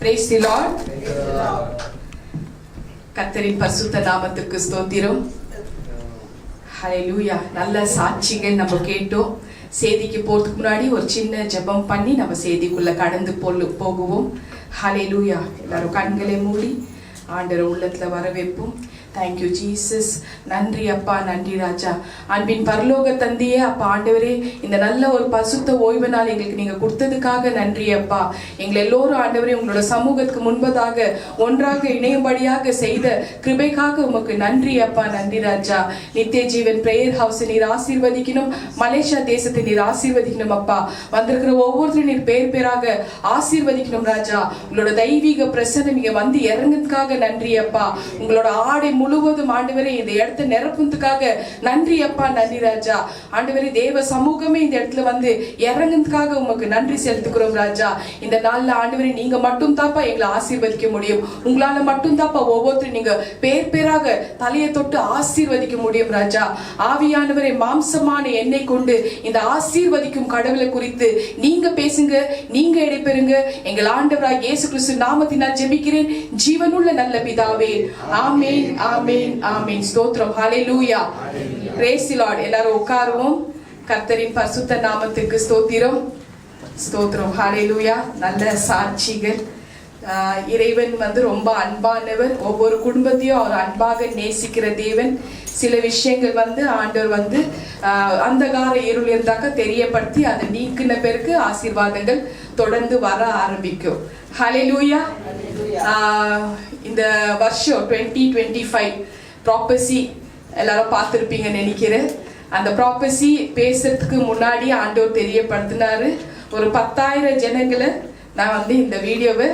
Praise the Lord. கர்த்தரின் பரிசுத்த நாமத்துக்கு ஸ்தோத்திரம். ஹல்லேலூயா. நல்ல சாட்சிகள் நம்ம கேட்டோம். செய்திக்கு போறதுக்கு முன்னாடி ஒரு சின்ன ஜெபம் பண்ணி நம்ம செய்திக்குள்ள கடந்து போகுவோம். ஹல்லேலூயா. எல்லாரும் கண்களை மூடி ஆண்டவர் உள்ளத்துல வர வைப்போம். Thank you Jesus. நன்றி அப்பா, நன்றி ராஜா. அன்பின் பரலோக தந்தையே அப்பா ஆண்டவரே, இந்த நல்ல ஒரு பரிசுத்த ஓய்வு நாள் எங்களுக்கு நீங்க கொடுத்ததுக்காக நன்றி அப்பா. எங்களை எல்லோரும் ஆண்டவரே உங்களோட சமூகத்துக்கு முன்பதாக ஒன்றாக இணையும்படியாக செய்த கிருபைக்காக உமக்கு நன்றி அப்பா, நன்றி ராஜா. நித்திய ஜீவன் பிரேயர் ஹவுஸ் நீர் ஆசீர்வதிக்கணும். மலேசியா தேசத்தை நீர் ஆசீர்வதிக்கணும் அப்பா. வந்திருக்கிற ஒவ்வொருத்தரும் நீர் பேர் பேராக ஆசீர்வதிக்கணும் ராஜா. உங்களோட தெய்வீக பிரசன்னம் இங்க வந்து இறங்குறதுக்காக நன்றி அப்பா. உங்களோட ஆடை முழுவதும் ஆண்டவரே இந்த இடத்தை நிரப்புறதுக்காக நன்றி அப்பா, நன்றி ராஜா. ஆண்டவரே தேவ சமூகமே இந்த இடத்துல வந்து இறங்குறதுக்காக உமக்கு நன்றி செலுத்துக்கிறோம் ராஜா. இந்த நாள்ல ஆண்டவரே நீங்க மட்டும் தாப்பா எங்களை ஆசீர்வதிக்க முடியும். உங்களால மட்டும் தாப்பா ஒவ்வொருத்தரும் நீங்க பேர் பேராக தலையை தொட்டு ஆசீர்வதிக்க முடியும் ராஜா. ஆவியானவரை மாம்சமான எண்ணெய் கொண்டு இந்த ஆசீர்வதிக்கும் கடவுளை குறித்து நீங்க பேசுங்க, நீங்க இடைபெறுங்க. எங்கள் ஆண்டவராய் இயேசு கிறிஸ்து நாமத்தினால் ஜெபிக்கிறேன் ஜீவனுள்ள நல்ல பிதாவே. ஆமென், ஆமென், ஆமென். ஸ்தோத்திரம். ஹல்லேலூயா. Praise the lord. எல்லாரும் உட்காருவோம். கர்த்தரின் பரிசுத்த நாமத்துக்கு ஸ்தோத்திரம், ஸ்தோத்திரம். ஹல்லேலூயா. நல்ல சாட்சிகள். இறைவன் வந்து ரொம்ப அன்பானவர். ஒவ்வொரு குடும்பத்தையும் அவர் அன்பாக நேசிக்கிற தேவன். சில விஷயங்கள் வந்து ஆண்டவர் வந்து அந்தகார இருள் இருந்தாக்க தெரியப்படுத்தி அதை நீக்கின பிறகு ஆசீர்வாதங்கள் தொடர்ந்து வர ஆரம்பிக்கும். ஹல்லேலூயா. இந்த வருஷம் 2025 ப்ராப்பசி எல்லாரும் பார்த்துருப்பீங்கன்னு நினைக்கிறேன். அந்த ப்ராப்பசி பேசுறதுக்கு முன்னாடி ஆண்டவர் தெரியப்படுத்தினாரு, ஒரு 10,000 ஜனங்களை நான் வந்து இந்த வீடியோவை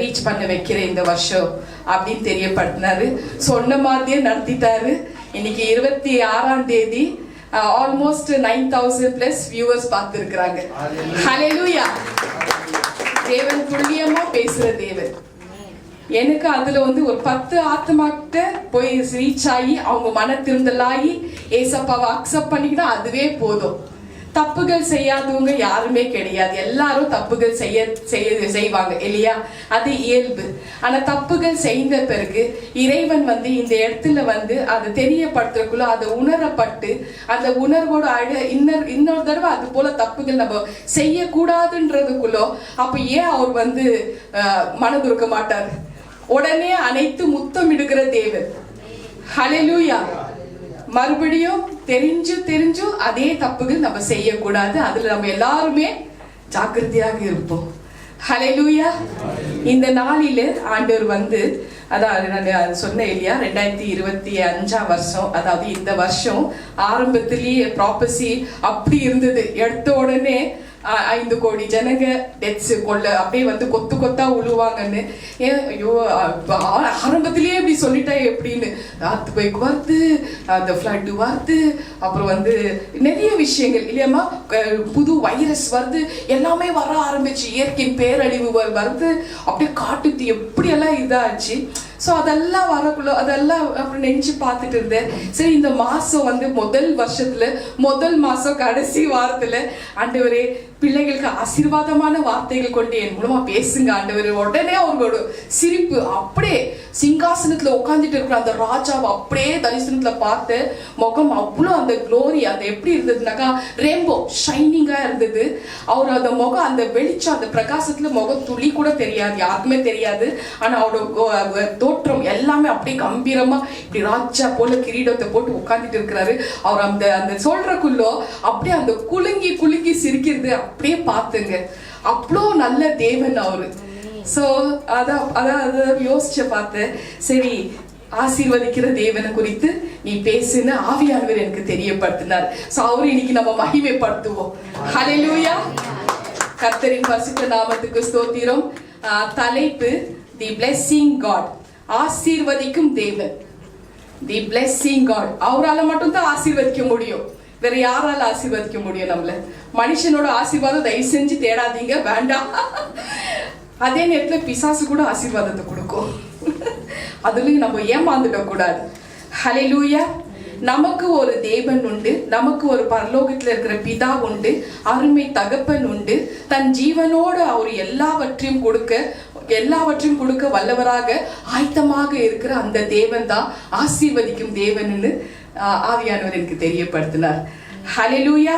ரீச் பண்ண வைக்கிறேன் இந்த வருஷம் அப்படின்னு தெரியப்படுத்தினாரு. சொன்ன மாதிரியே நடத்திட்டாரு. இன்னைக்கு 26ஆம் தேதி ஆல்மோஸ்ட் 9,000+ வியூவர்ஸ் பார்த்துருக்குறாங்க. ஹல்லேலூயா. தேவன் துல்லியமா பேசுற தேவன். எனக்கு அதுல வந்து ஒரு 10 ஆத்மாக்கிட்ட போய் ரீச் ஆகி அவங்க மன திருந்தலாகி ஏசப்பாவை அக்செப்ட் பண்ணிக்கிட்டா அதுவே போதும். தப்புகள் செய்யாதவங்க யாருமே கிடையாது. எல்லாரும் தப்புகள் செய்வாங்க இல்லையா? அது இயல்பு. ஆனா தப்புகள் செய்த பிறகு இறைவன் வந்து இந்த இடத்துல வந்து அதை தெரியப்படுத்துறதுக்குள்ள அதை உணரப்பட்டு அந்த உணர்வோட இன்னொரு தடவை அது போல தப்புகள் நம்ம செய்யக்கூடாதுன்றதுக்குள்ள அப்ப ஏன் அவர் வந்து மனதுருக்க மாட்டார்? உடனே அனைத்து முத்தம் இடுகிற தேவன். ஹல்லேலூயா. மறுபடியும் தெரிஞ்சும் அதே தப்புகள் நம்ம செய்யக்கூடாது. அதுல நம்ம எல்லாருமே ஜாக்கிரதையாக இருப்போம். ஹல்லேலூயா. இந்த நாளில ஆண்டவர் வந்து அதாவது நான் சொன்னேன் இல்லையா, 2025ஆம் வருஷம், அதாவது இந்த வருஷம் ஆரம்பத்திலேயே ப்ராப்பசி அப்படி இருந்தது. எடுத்த உடனே 5 கோடி ஜனங்க டெத்ஸ் கொள்ள அப்படியே வந்து கொத்து கொத்தா உழுவாங்கன்னு. ஐயோ ஆரம்பத்திலேயே இப்படி சொல்லிட்டா எப்படின்னு. earthquake வருது, அந்த ஃப்ளட் வருது, அப்புறம் வந்து நிறைய விஷயங்கள் இல்லையாமா, புது வைரஸ் வருது, எல்லாமே வர ஆரம்பிச்சு, இயற்கையின் பேரழிவு வருது, அப்படியே காட்டுத்து எப்படியெல்லாம் இதாச்சு. ஸோ அதெல்லாம் வரக்குள்ள அதெல்லாம் அப்படி நினைச்சு பார்த்துட்டு இருந்தேன். சரி, இந்த மாசம் வந்து முதல் மாசம் கடைசி வாரத்துல ஆண்டவரே பிள்ளைகளுக்கு ஆசீர்வாதமான வார்த்தைகள் கொண்டு என் மூலமா பேசுங்க ஆண்டவரே. உடனே அவங்களோட சிரிப்பு, அப்படியே சிங்காசனத்துல உட்காந்துட்டு இருக்கிற அந்த ராஜாவை அப்படியே தரிசனத்துல பார்த்து முகம் அவ்வளோ அந்த க்ளோரி, அந்த எப்படி இருந்ததுனாக்கா ரெயின்போ ஷைனிங்கா இருந்தது. அவர் அந்த முகம், அந்த வெளிச்சம், அந்த பிரகாசத்துல முகம் துளி கூட தெரியாது, யாருக்குமே தெரியாது. ஆனா அவரோட தோற்றம் எல்லாமே அப்படியே கம்பீரமா இப்படி ராஜா போல கிரீடத்தை போட்டு உட்காந்துட்டு இருக்கிறாரு. அவர் அந்த சொல்றக்குள்ளோ அப்படியே அந்த குலுங்கி சிரிக்கிறது அப்படியே பார்த்துங்க. அவ்வளோ நல்ல தேவன் அவரு. சோ அதான் யோசிச்ச பார்த்தேன். சரி, ஆசீர்வதிக்கிற தேவனை குறித்து நீ பேசுன்னு ஆவியானவர் எனக்கு தெரியப்படுத்தினார். சோ அவரு இன்னைக்கு நம்ம மகிமைப்படுத்துவோம். ஹல்லேலூயா. கர்த்தரின் பரிசுத்த நாமத்துக்கு ஸ்தோத்திரம். தலைப்பு தி பிளெஸிங் காட், ஆசீர்வதிக்கும் தேவன். தி பிளெஸிங் காட். அவரால மட்டும் தான் ஆசீர்வதிக்க முடியும். வேற யாரால ஆசீர்வதிக்க முடியும் நம்மள? மனுஷனோட ஆசீர்வாதம் தயவு செஞ்சு தேடாதீங்க, வேண்டாம். அதே நேரத்துல பிசாசு கூட ஆசீர்வாதத்தை கொடுக்கும். அதுலயும் நம்ம ஏமாந்துட கூடாது. ஹல்லேலூயா. நமக்கு ஒரு தேவன் உண்டு, நமக்கு ஒரு பரலோகத்துல இருக்கிற பிதா உண்டு, அருமை தகப்பன் உண்டு. தன் ஜீவனோடு அவர் எல்லாவற்றையும் கொடுக்க எல்லாவற்றையும் கொடுக்க வல்லவராக ஆயத்தமாக இருக்கிற அந்த தேவன் தான் ஆசீர்வதிக்கும் தேவன்னு ஆவியானவர் எனக்கு தெரியப்படுத்தினார். ஹல்லேலூயா.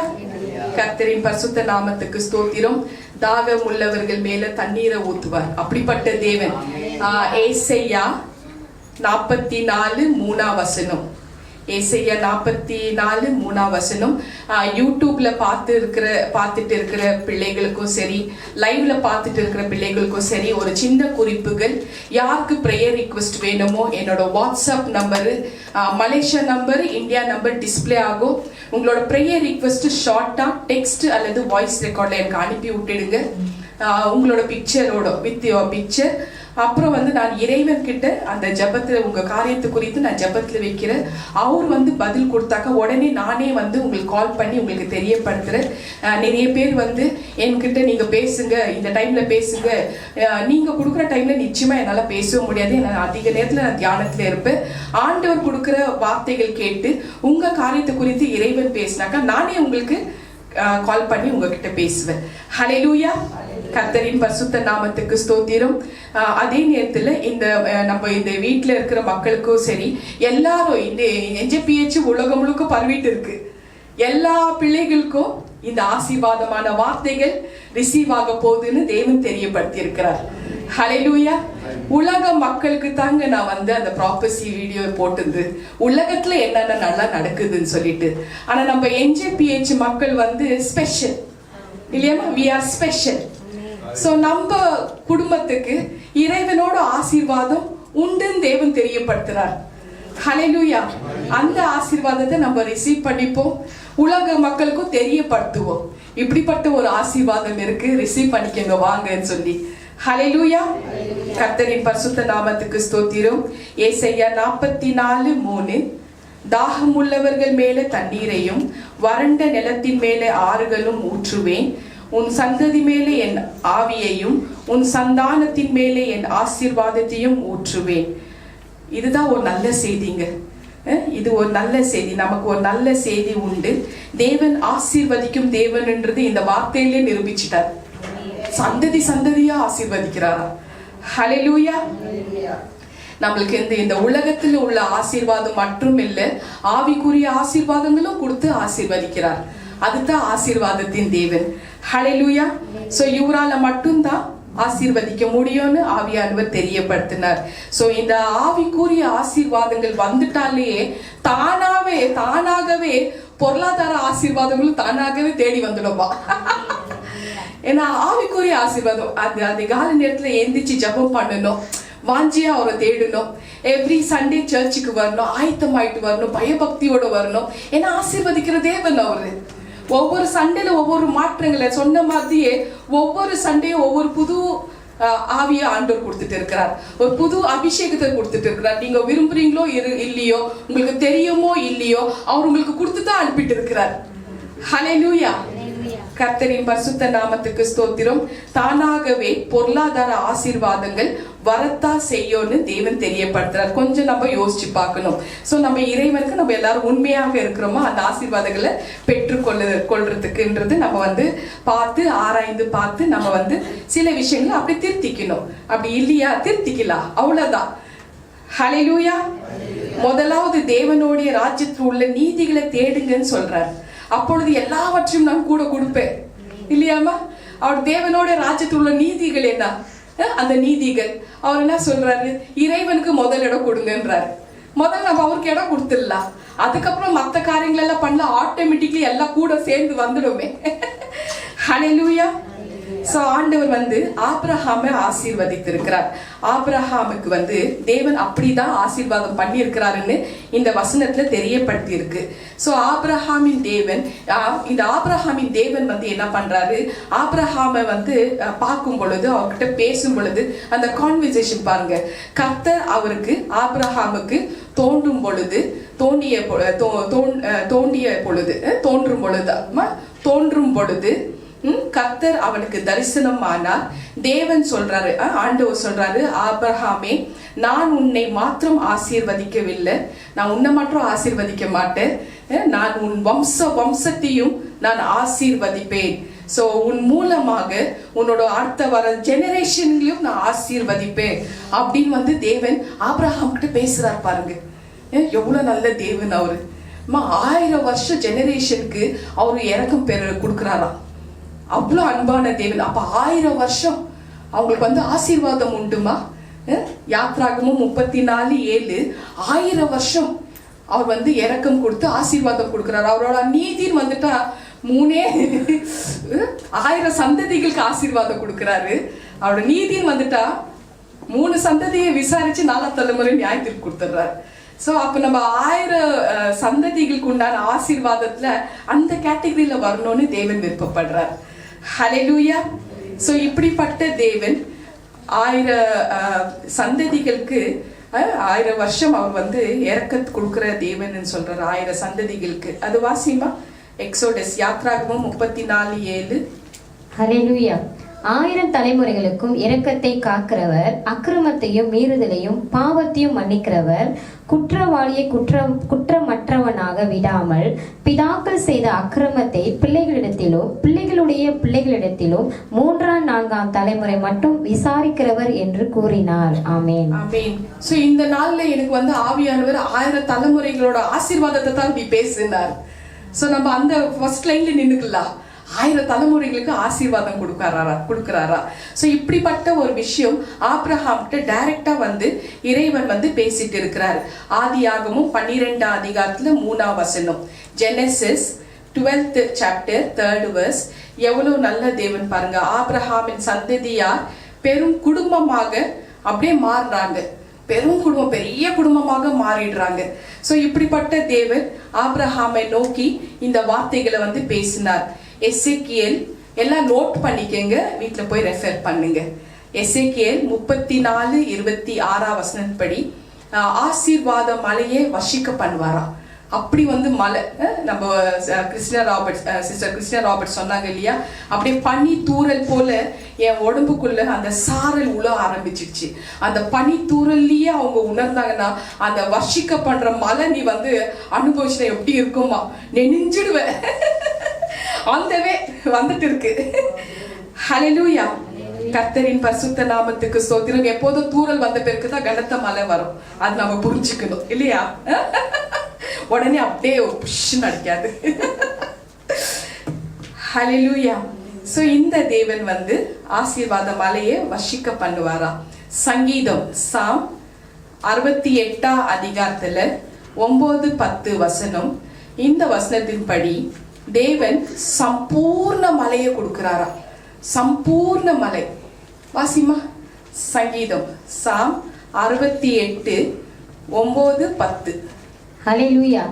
கர்த்தரின் பரிசுத்த நாமத்துக்கு ஸ்தோத்திரம். தாகம் உள்ளவர்கள் மேல தண்ணீரை ஊத்துவார், அப்படிப்பட்ட தேவன். ஏசாயா 44:3 ஏசாயா 44:3 யூடியூப்ல பார்த்துட்டு இருக்கிற பிள்ளைகளுக்கும் சரி, லைவ்ல பார்த்துட்டு இருக்கிற பிள்ளைகளுக்கும் சரி, ஒரு சின்ன குறிப்புகள். யாருக்கு ப்ரேயர் ரிக்வெஸ்ட் வேணுமோ என்னோட WhatsApp number, Malaysia number, India number display ஆகும். உங்களோட ப்ரேயர் ரிக்வெஸ்ட் ஷார்ட்டா டெக்ஸ்ட் அல்லது வாய்ஸ் ரெக்கார்ட்ல எனக்கு அனுப்பி விட்டுடுங்க. உங்களோட பிக்சரோட வித் யுவர் பிக்சர். அப்புறம் நான் இறைவன் கிட்ட அந்த ஜபத்துல உங்க காரியத்தை குறித்து நான் ஜபத்துல வைக்கிறேன். அவர் பதில் கொடுத்தாக்க உடனே நானே உங்களுக்கு கால் பண்ணி உங்களுக்கு தெரியப்படுத்துறேன். நிறைய பேர் என்கிட்ட நீங்க பேசுங்க, இந்த டைம்ல பேசுங்க. நீங்க கொடுக்குற டைம்ல நிச்சயமா என்னால பேசவே முடியாது. நான் அதிக நேரத்துல நான் தியானத்துல இருப்பேன். ஆண்டவர் கொடுக்குற வார்த்தைகள் கேட்டு உங்க காரியத்தை குறித்து இறைவன் பேசினாக்கா நானே உங்களுக்கு கால் பண்ணி உங்ககிட்ட பேசுவேன். ஹல்லேலூயா. கர்த்தரின் பரிசுத்த நாமத்துக்கு ஸ்தோத்திரம். அதே நேரத்துல நம்ம இந்த வீட்டுல இருக்கிற மக்களுக்கும் சரி, எல்லாரும் இந்த என்ஜேபிஹெச் உலகம் முழுக்க பரவிட்டு இருக்கு. எல்லா பிள்ளைகளுக்கும் இந்த ஆசீர்வாதமான வார்த்தைகள் ரிசீவ் ஆக போகுதுன்னு தேவன் தெரியப்படுத்தி இருக்கிறார். ஹல்லேலூயா. உலக மக்களுக்கு தாங்க நான் அந்த ப்ராபசி வீடியோ போட்டுது, உலகத்துல என்னென்ன நல்லா நடக்குதுன்னு சொல்லிட்டு. ஆனா நம்ம என்ஜேபிஹெச் மக்கள் ஸ்பெஷல் இல்லையா? we are special. சோ நம்ம குடும்பத்துக்கு இறைவனோட ஆசீர்வாதம் உண்டுன்னு தேவன் தெரியப்படுத்துறார். ஹல்லேலூயா. அந்த ஆசீர்வாதத்தை நம்ம ரிசீவ் பண்ணிப்போம், உலக மக்களுக்கும் தெரியப்படுத்துவோம். இப்படிப்பட்ட ஒரு ஆசீர்வாதம் இருக்கு, ரிசீவ் பண்ணிக்கங்க வாங்கன்னு சொல்லி. ஹல்லேலூயா. கர்த்தரின் பரிசுத்த நாமத்துக்கு ஸ்தோத்திரம். ஏசாயா 44:3 தாகம் உள்ளவர்கள் மேலே தண்ணீரையும் வறண்ட நிலத்தின் மேலே ஆறுகளும் ஊற்றுவேன். உன் சந்ததி மேலே என் ஆவியையும் உன் சந்தானத்தின் மேலே என் ஆசீர்வாதத்தையும் ஊற்றுவேன். இதுதான் ஒரு நல்ல செய்திங்க. இது ஒரு நல்ல செய்தி. நமக்கு ஒரு நல்ல செய்தி உண்டு. தேவன் ஆசீர்வதிக்கும் தேவன்ன்றது இந்த வார்த்தையிலே நிரூபிச்சிட்டார். சந்ததி சந்ததியா ஆசீர்வதிக்கிறாரா? ஹல்லேலூயா. நம்மளுக்கு இந்த உலகத்தில் உள்ள ஆசீர்வாதம் மட்டும் இல்ல, ஆவிக்குரிய ஆசீர்வாதங்களும் கொடுத்து ஆசீர்வதிக்கிறார். அதுதான் ஆசீர்வாதத்தின் தேவன். ஹல்லேலூயா. சோ இவரால மட்டும்தான் ஆசீர்வதிக்க முடியும்னு ஆவியானவர் தெரியப்படுத்தினார். சோ இந்த ஆவிக்குரிய ஆசீர்வாதங்கள் வந்துட்டாலே தானாகவே பொருளாதார ஆசீர்வாதங்களும் தானாகவே தேடி வந்துடுமா? ஏன்னா ஆவிக்குரிய ஆசீர்வாதம் அது அதிகாலை நேரத்துல எந்திரிச்சு ஜபம் பண்ணணும், வாஞ்சியா அவரை தேடணும், எவ்ரி சண்டே சர்ச்சுக்கு வரணும், ஆயத்தமாயிட்டு வரணும், பயபக்தியோட வரணும். ஏன்னா ஆசீர்வதிக்கிற தேவன் அவரு. ஒவ்வொரு சண்டேல ஒவ்வொரு மாற்றங்களை சொன்ன மாதிரியே ஒவ்வொரு சண்டையும் ஒவ்வொரு புது ஆவிய ஆண்டவர் கொடுத்துட்டு இருக்கிறார், ஒரு புது அபிஷேகத்தை கொடுத்துட்டு இருக்கிறார். நீங்க விரும்புறீங்களோ இல்லையோ, உங்களுக்கு தெரியுமோ இல்லையோ, அவர் உங்களுக்கு கொடுத்துதான் அனுப்பிட்டு இருக்கிறார். ஹல்லேலூயா. கர்த்தரின் பரிசுத்த நாமத்துக்கு ஸ்தோத்திரம். தானாகவே பொருளாதார ஆசீர்வாதங்கள் வரத்தா செய்யோன்னு தேவன் தெரியப்படுத்துறார். கொஞ்சம் நம்ம யோசிச்சு பார்க்கணும். சோ நம்ம இறைவனுக்கு நம்ம எல்லாரும் உண்மையாக இருக்கிறோமா அந்த ஆசீர்வாதங்களை பெற்றுக்கொள்றதுக்குன்றது நம்ம பார்த்து ஆராய்ந்து பார்த்து நம்ம சில விஷயங்களை அப்படி திருத்திக்கணும். அப்படி இல்லையா திருத்திக்கலாம், அவ்வளவுதான். ஹல்லேலூயா. முதலாவது தேவனுடைய ராஜ்யத்தில் உள்ள நீதிகளை தேடுங்கன்னு சொல்றார். அப்பொழுது எல்லாவற்றையும் நான் கூட கொடுப்பேன் இல்லையாமா? அவர் தேவனோட ராஜ்யத்தில் உள்ள நீதிகள் என்ன? அந்த நீதிகள் அவர் என்ன சொல்றாரு? இறைவனுக்கு முதல் இடம் கொடுங்கன்றாரு. முதல்ல நம்ம அவருக்கு இடம் கொடுத்துடலாம், அதுக்கப்புறம் மற்ற காரியங்கள் எல்லாம் பண்ணலாம். ஆட்டோமேட்டிக்லி எல்லாம் கூட சேர்ந்து வந்துடுமே. ஹல்லேலூயா. சோ ஆண்டவர் ஆபிரகாமை ஆசீர்வதித்திருக்கிறார். ஆபிரகாமுக்கு தேவன் அப்படிதான் ஆசீர்வாதம் பண்ணி இருக்கிறாருன்னு இந்த வசனத்துல தெரியப்படுத்தி இருக்கு. சோ ஆபிரகாமின் தேவன், இந்த ஆபிரகாமின் தேவன் என்ன பண்றாரு? ஆபிரகாமை பார்க்கும் பொழுது, அவர்கிட்ட பேசும் பொழுது அந்த கான்வர்சேஷன் பாருங்க. கர்த்தர் அவருக்கு ஆபிரகாமுக்கு தோன்றும் பொழுது கர்த்தர் அவனுக்கு தரிசனம் ஆனார். தேவன் சொல்றாரு, ஆண்டவர் சொல்றாரு, ஆபிரகாமே, நான் உன்னை மாத்திரம் ஆசீர்வதிக்கவில்லை, நான் உன்னை மாத்திரம் ஆசீர்வதிக்க மாட்டேன், நான் உன் வம்சத்தையும் நான் ஆசீர்வதிப்பேன். ஸோ உன் மூலமாக உன்னோட அடுத்த வர ஜெனரேஷன்லயும் நான் ஆசீர்வதிப்பேன் அப்படின்னு வந்து தேவன் ஆபிரகாம் கிட்ட பேசுறார் பாருங்க. எவ்வளவு நல்ல தேவன் அவரு. 1000 வருஷம் ஜெனரேஷனுக்கு அவரு இறக்கம் பெற கொடுக்குறாராம். அவ்வளோ அன்பான தேவன். அப்ப 1000 வருஷம் அவங்களுக்கு வந்து ஆசீர்வாதம் உண்டுமா? யாத்ராகமும் 34:7 1000 வருஷம் அவர் வந்து இறக்கம் கொடுத்து ஆசீர்வாதம் கொடுக்கிறார். அவரோட நீதின்னு வந்துட்டா 1000 சந்ததிகளுக்கு ஆசீர்வாதம் கொடுக்கிறாரு. அவரோட நீதின்னு வந்துட்டா 3 சந்ததியை விசாரிச்சு 4 தலைமுறை நியாயத்திற்கு கொடுத்துடுறாரு. ஸோ அப்போ நம்ம 1000 சந்ததிகளுக்கு உண்டான ஆசீர்வாதத்துல அந்த கேட்டகரியில வரணும்னு தேவன் விருப்பப்படுறார். ஹல்லேலூயா. ஸோ இப்படிப்பட்ட தேவன் 1000 சந்ததிகளுக்கு 1000 வருஷம் அவர் வந்து இறக்கத்து கொடுக்கிற தேவன் சொல்றாரு. 1000 சந்ததிகளுக்கு. அது வாசிமா எக்ஸோடஸ் யாத்ராகமம் 34:7. ஹல்லேலூயா. 1000 தலைமுறைகளுக்கும் இரக்கத்தை காக்கிறவர், அக்கிரமத்தையும் மீறுதலையும் பாவத்தையும் மன்னிக்கிறவர், குற்றவாளியை குற்றமற்றவனாக விடாமல் பிதாக்கள் செய்த அக்கிரமத்தை பிள்ளைகளிடத்திலும் பிள்ளைகளுடைய பிள்ளைகளிடத்திலும் 3ஆம் 4ஆம் தலைமுறை மட்டும் விசாரிக்கிறவர் என்று கூறினார். ஆமேன். ஆமேன். சோ இந்த நாள்ல எனக்கு வந்து ஆவியானவர் 1000 தலைமுறைகளோட ஆசீர்வாதத்தை தான் பேசினார். சோ நம்ம அந்த ஃபர்ஸ்ட் லைன்ல நின்னுக்கலாம். 1000 தலைமுறைகளுக்கு ஆசீர்வாதம் கொடுக்கிறாரா. சோ இப்படிப்பட்ட ஒரு விஷயம் ஆபிரகாம் கிட்ட டைரக்டா வந்து இறைவன் வந்து பேசிட்டு இருக்கிறார். ஆதியாகமும் 12ஆம் அதிகாரத்துல 3ஆம் வசனம். Genesis 12th chapter 3rd verse. எவ்வளவு நல்ல தேவன் பாருங்க. ஆபிரகாமின் சந்ததியார் பெரும் குடும்பமாக அப்படியே மாறுறாங்க. பெரும் குடும்பம், பெரிய குடும்பமாக மாறிடுறாங்க. சோ இப்படிப்பட்ட தேவன் ஆபிரகாமை நோக்கி இந்த வார்த்தைகளை வந்து பேசினார். எசேக்கியேல் எல்லாம் நோட் பண்ணிக்கங்க, வீட்டுல போய் ரெஃபர் பண்ணுங்க. எசேக்கியேல் 34:26 வசனப்படி ஆசீர்வாத மலையை வசிக்க பண்ணுவாராம். அப்படி வந்து மலை, நம்ம சிஸ்டர் கிறிஸ்டினா ராபர்ட் சொன்னாங்க இல்லையா, அப்படியே பனி தூரல் போல என் உடம்புக்குள்ள அந்த சாரல் உழ ஆரம்பிச்சிருச்சு. அந்த பனி தூரல்லையே அவங்க உணர்ந்தாங்கன்னா அந்த வசிக்க பண்ற மலை நீ வந்து அனுபவிச்சுனா எப்படி இருக்குமா, நெஞ்சிடுவேன். ஆந்தவே வந்துட்டு இருக்கு. ஹல்லேலூயா. கர்த்தரின் பரிசுத்த நாமத்துக்கு ஸ்தோத்திரம். எப்போதும் தூரல் வந்த பிறகுதான் கனத்த மழை வரும். அது நம்ம புரிஞ்சுக்கணும் இல்லையா? உடனே அப்படியே புஷ்னு அடிக்காது. ஹல்லேலூயா. சோ இந்த தேவன் வந்து ஆசீர்வாத மலையை வசிக்க பண்ணுவாரா. சங்கீதம் சாம் 68ஆம் அதிகாரத்துல 9-10 வசனம். இந்த வசனத்தின்படி தேவன் சம்பூர்ண மலையை கொடுக்கிறாரா. சம்பூர்ண மலை. வாசிமா சங்கீதம் சாம் 68:9-10. ஹல்லேலூயா.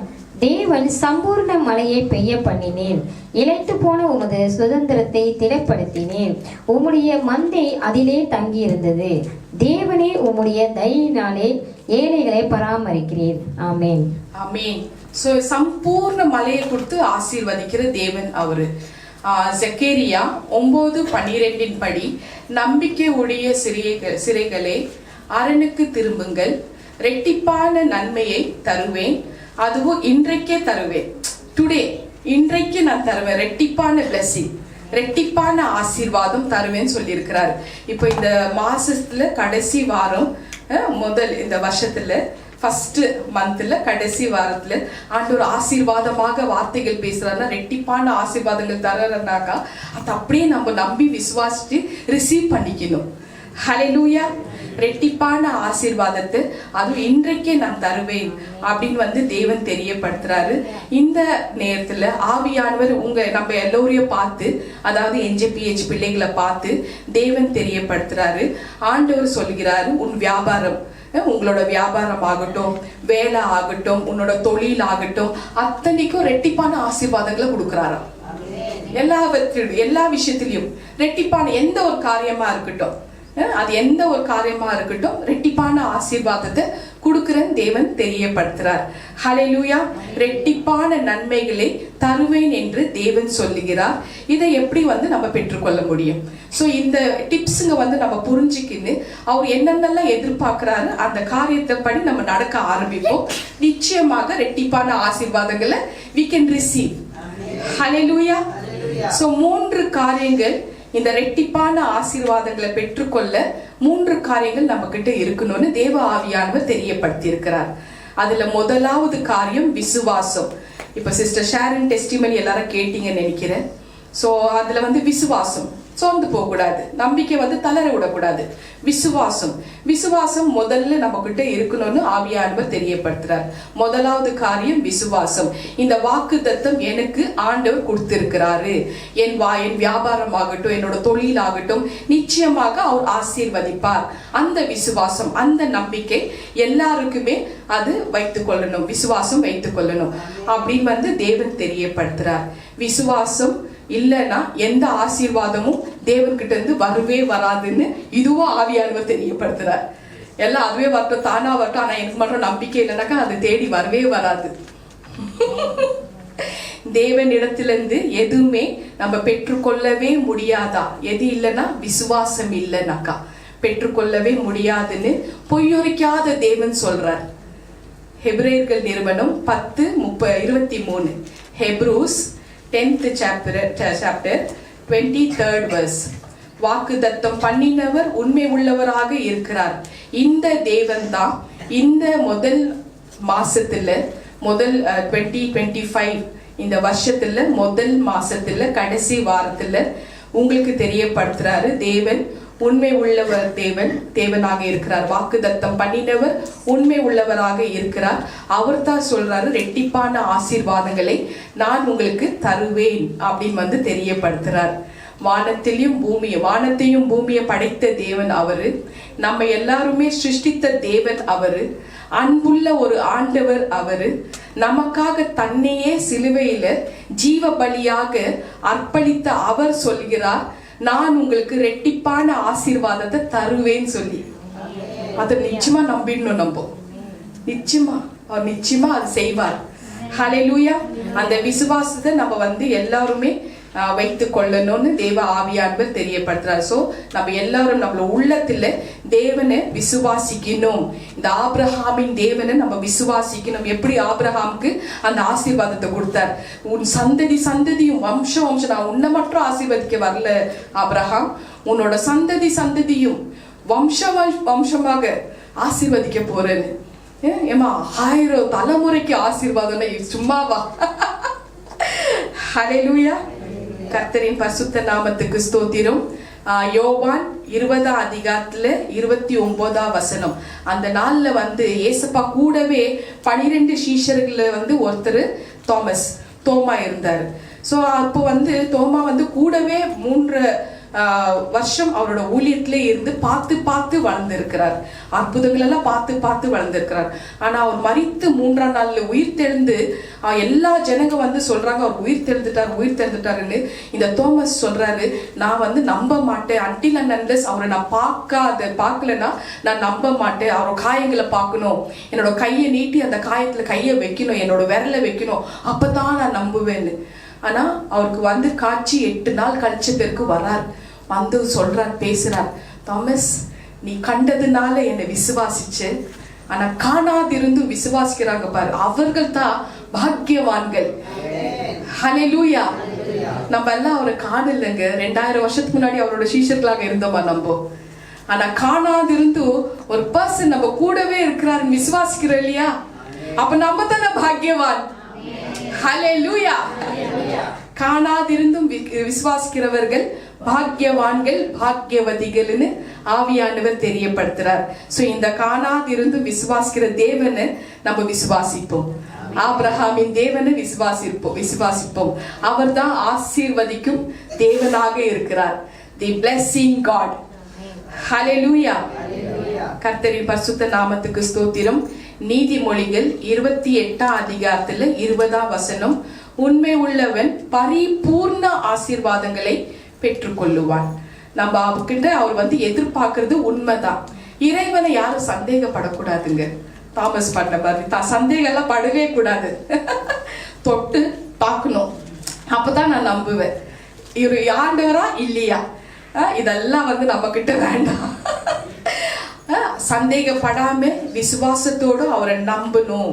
தேவன் சம்பூர்ண மலையை பெய்ய பண்ணினேன், இளைத்து போன உமது சுதந்திரத்தை திடப்படுத்தினேன், உம்முடைய மந்தை அதிலே தங்கியிருந்தது. தேவனே உம்முடைய தயையினாலே ஏழைகளை பராமரிக்கிறேன். ஆமேன். ஆமேன். சோ சம்பூர்ண மலையை கொடுத்து ஆசீர்வதிக்கிற தேவன் அவரு. ஜக்கரியா 9:12 படி நம்பிக்கை உடைய சிறைகளே அரணுக்கு திரும்புங்கள், ரெட்டிப்பான நன்மையை தருவேன், அதுவும் இன்றைக்கே தருவேன். டுடே, இன்றைக்கு நான் தருவேன் ரெட்டிப்பான பிளஸிங், ரெட்டிப்பான ஆசீர்வாதம் தருவேன்னு சொல்லியிருக்கிறார். இப்போ இந்த மாசத்துல கடைசி வாரம், முதல் இந்த வருஷத்துல ஃபர்ஸ்ட் மந்த்ல கடைசி வாரத்துல ஆண்டவர் ஆசீர்வாதமாக வார்த்தைகள் பேசுறாருன்னா, ரெட்டிப்பான ஆசீர்வாதங்கள் தரனாக்கா அது அப்படியே நம்ம நம்பி விசுவாசிச்சு ரிசீவ் பண்ணிக்கணும். ஹல்லேலூயா. ரெட்டிப்பான ஆசீர்வாதத்தை அதுவும் இன்றைக்கே நான் தருவேன் அப்படின்னு வந்து தேவன் தெரியப்படுத்துறாரு. இந்த நேரத்துல ஆவியானவர் நம்ம எல்லோரையும் பார்த்து, அதாவது NJPH பிள்ளைகளை பார்த்து தேவன் தெரியப்படுத்துறாரு. ஆண்டவர் சொல்கிறாரு, உன் வியாபாரம், உங்களோட வியாபாரம் ஆகட்டும், வேலை ஆகட்டும், உன்னோட தொழில் ஆகட்டும், அத்தனைக்கும் ரெட்டிப்பான ஆசீர்வாதங்களை கொடுக்கிறாராம். எல்லா விஷயத்திலையும் ரெட்டிப்பான எந்த ஒரு காரியமா இருக்கட்டும், அது எந்த ஒரு காரியமா இருக்கட்டும், ரெட்டிப்பான ஆசீர்வாதத்தை கொடுக்கிற தேவன் தெரியப்படுத்துறார். ஹல்லேலூயா. ரெட்டிப்பான நன்மைகளை தருவேன் என்று தேவன் சொல்லுகிறார். இதை எப்படி வந்து நம்ம பெற்றுக்கொள்ள முடியும்? சோ இந்த டிப்ஸுங்க வந்து நம்ம புரிஞ்சுக்கின்னு அவர் என்னென்னலாம் எதிர்பார்க்கிறாரு அந்த காரியத்தை படி நம்ம நடக்க ஆரம்பிப்போம். நிச்சயமாக ரெட்டிப்பான ஆசீர்வாதங்களை we can receive. Hallelujah. So 3 காரியங்கள், இந்த ரெட்டிப்பான ஆசீர்வாதங்களை பெற்றுக்கொள்ள 3 காரியங்கள் நம்ம கிட்ட இருக்கணும்னு தேவ ஆவியானவர் தெரியப்படுத்தி இருக்கிறார். அதுல முதலாவது காரியம் விசுவாசம். இப்ப சிஸ்டர் ஷேரன் டெஸ்டிமனி எல்லாரும் கேட்டீங்கன்னு நினைக்கிறேன். சோ அதுல விசுவாசம் சோர்ந்து போக கூடாது, நம்பிக்கை தளர விடக்கூடாது. விசுவாசம் முதல்ல நம்ம கிட்ட இருக்கணும்னு ஆவியானவர் தெரியப்படுத்துறார். முதலாவது காரியம் விசுவாசம். இந்த வாக்குத்தத்தம் எனக்கு ஆண்டவர் கொடுத்திருக்கிறாரு. என் வியாபாரம் ஆகட்டும், என்னோட தொழில் ஆகட்டும், நிச்சயமாக அவர் ஆசீர்வதிப்பார். அந்த விசுவாசம், அந்த நம்பிக்கை எல்லாருக்குமே அது வைத்துக் கொள்ளணும், விசுவாசம் வைத்துக் கொள்ளணும் அப்படின்னு தேவன் தெரியப்படுத்துறார். விசுவாசம் இல்லைன்னா எந்த ஆசீர்வாதமும் தேவன் கிட்ட இருந்து வரவே வராதுன்னு இதுவும் ஆவியானவர் தெரியப்படுத்துறார். எல்லாம் அதுவே வரட்டும், தானா வரட்டும், ஆனா எனக்கு மட்டும் நம்பிக்கை இல்லைனாக்கா அது தேடி வரவே வராது. தேவன் இடத்திலிருந்து எதுவுமே நம்ம பெற்றுக்கொள்ளவே முடியாதா? எது இல்லைன்னா விசுவாசம் இல்லைனாக்கா பெற்றுக்கொள்ளவே முடியாதுன்னு பொய்யொரிக்காத தேவன் சொல்றார். ஹெப்ரேயர்கள் நிறுவனம் 10:23, ஹெப்ரூஸ் 10th chapter 23rd verse. வாக்குத்தத்தம் பண்ணினவர் உண்மை உள்ளவராக இருக்கிறார். இந்த தேவன் தான் இந்த முதல் மாசத்துல, முதல் 2025 இந்த வருஷத்துல முதல் மாசத்துல கடைசி வாரத்துல உங்களுக்கு தெரியப்படுத்துறாரு. தேவன் உண்மை உள்ளவர், தேவனாக இருக்கிறார். வாக்குத்தத்தம் பண்ணினவர் உண்மை உள்ளவராக இருக்கிறார். அவர் தான் சொல்றாரு, ரெட்டிப்பான ஆசீர்வாதங்களை நான் உங்களுக்கு தருவேன் அப்படின்னு தெரியப்படுத்துறார். வானத்தையும் பூமியை படைத்த தேவன் அவரு. நம்ம எல்லாருமே சிருஷ்டித்த தேவன் அவரு. அன்புள்ள ஒரு ஆண்டவர் அவரு. நமக்காக தன்னையே சிலுவையில ஜீவ பலியாக அர்ப்பணித்த அவர் சொல்கிறார், நான் உங்களுக்கு ரெட்டிப்பான ஆசீர்வாதத்தை தருவேன்னு சொல்லி. அதை நிச்சயமா நம்பிடணும். நம்ம அவர் நிச்சயமா அது செய்வார். ஹல்லேலூயா. அந்த விசுவாசத்தை நம்ம எல்லாருமே வைத்துக் கொள்ளணும்னு தேவ ஆவியானவர் தெரியப்படுத்துறார். சோ நம்ம எல்லாரும் நம்மள உள்ளத்துல தேவனை விசுவாசிக்கணும். இந்த ஆபிரகாமின் தேவனை நம்ம விசுவாசிக்கணும். எப்படி ஆபிரகாமுக்கு அந்த ஆசீர்வாதத்தை கொடுத்தார், உன் சந்ததியும் வம்சம், நான் உன்னை மட்டும் ஆசீர்வதிக்க வரல ஆபிரகாம், உன்னோட சந்ததியும் வம்சமாக ஆசீர்வதிக்க போறேன்னு. ஏமா 1000 தலைமுறைக்கு ஆசீர்வாதம் சும்மாவா? ஹல்லேலூயா. கர்த்தரின் பரிசுத்த நாமத்துக்கு ஸ்தோத்திரம். யோவான் 20ஆம் அதிகாரத்துல 29ஆம் வசனம். அந்த நாள்ல ஏசப்பா கூடவே 12 சீஷர்கள ஒருத்தர் தோமா இருந்தாரு. சோ அப்போ தோமா கூடவே 3 வருஷம் அவரோட ஊழியத்திலே இருந்து பார்த்து வளர்ந்திருக்கிறார். அற்புதங்கள் எல்லாம் பார்த்து வளர்ந்திருக்கிறார். ஆனா அவர் மரித்து 3ஆம் நாள்ல உயிர் தெழுந்து எல்லா ஜனங்க சொல்றாங்க அவர் உயிர் தெழுந்துட்டாருன்னு. இந்த தோமஸ் சொல்றாரு, நான் நம்ப மாட்டேன், அன்டில் அண்ட் அன்லெஸ் அவரை நான் பார்க்கலன்னா நான் நம்ப மாட்டேன். அவரோட காயங்களை பார்க்கணும், என்னோட கையை நீட்டி அந்த காயத்துல கையை வைக்கணும், என்னோட விரலை வைக்கணும், அப்பதான் நான் நம்புவேன்னு. ஆனா அவருக்கு காட்சி 8 நாள் கழிச்ச பிறகு வர்றார். சொல்றார், பேசுறார், தாமஸ் நீ கண்டதுனால என்னை விசுவாசிச்சு, ஆனா காணாதிருந்து விசுவாசிக்கிறாங்க பாரு, அவர்கள் தான் பாக்கியவான்கள். ஹல்லேலூயா. நம்ம எல்லாம் அவரை காணலங்க. 2000 வருஷத்துக்கு முன்னாடி அவரோட சீஷர்களாக இருந்தோமா நம்ம? ஆனா காணாதிருந்து ஒரு பர்சன் நம்ம கூடவே இருக்கிறாருன்னு விசுவாசிக்கிறோம் இல்லையா? அப்ப நம்ம தானே பாக்கியவான். ஹல்லேலூயா. காணாதிருந்தும் விசுவாசிக்கிறவர்கள் பாக்கியவான்கள், பாக்கியவதிகள்னு ஆவியானவர் தெரியப்படுத்துறார். சோ இந்த காணாதிருந்தும் விசுவாசிக்கிற தேவனை நம்ம விசுவாசிப்போம். ஆபிரகாமின் தேவனை விசுவாசிப்போம். அவர் தான் ஆசீர்வதிக்கும் தேவனாக இருக்கிறார். தி பிளெஸிங் காட். ஹல்லேலூயா. கர்த்தரின் பரிசுத்த நாமத்துக்கு ஸ்தோத்திரம். நீதிமொழிகள் 28ஆம் அதிகாரத்துல 20ஆம் வசனம், உண்மை உள்ளவன் பரிபூர்ண ஆசீர்வாதங்களை பெற்றுக்கொள்ளுவான். நம்ம அவர்கிட்ட அவர் எதிர்பார்க்கறது உண்மைதான். இறைவனை யாரும் சந்தேகப்படக்கூடாதுங்க. தாமஸ் பண்ண மாதிரி சந்தேகம் எல்லாம் படவே கூடாது. தொட்டு பார்க்கணும், அப்பதான் நான் நம்புவேன் இவரு ஆண்டவரா இல்லையா. இதெல்லாம் நம்ம கிட்ட வேண்டாம். சந்தேகப்படாம விசுவாசத்தோடு அவரை நம்பணும்.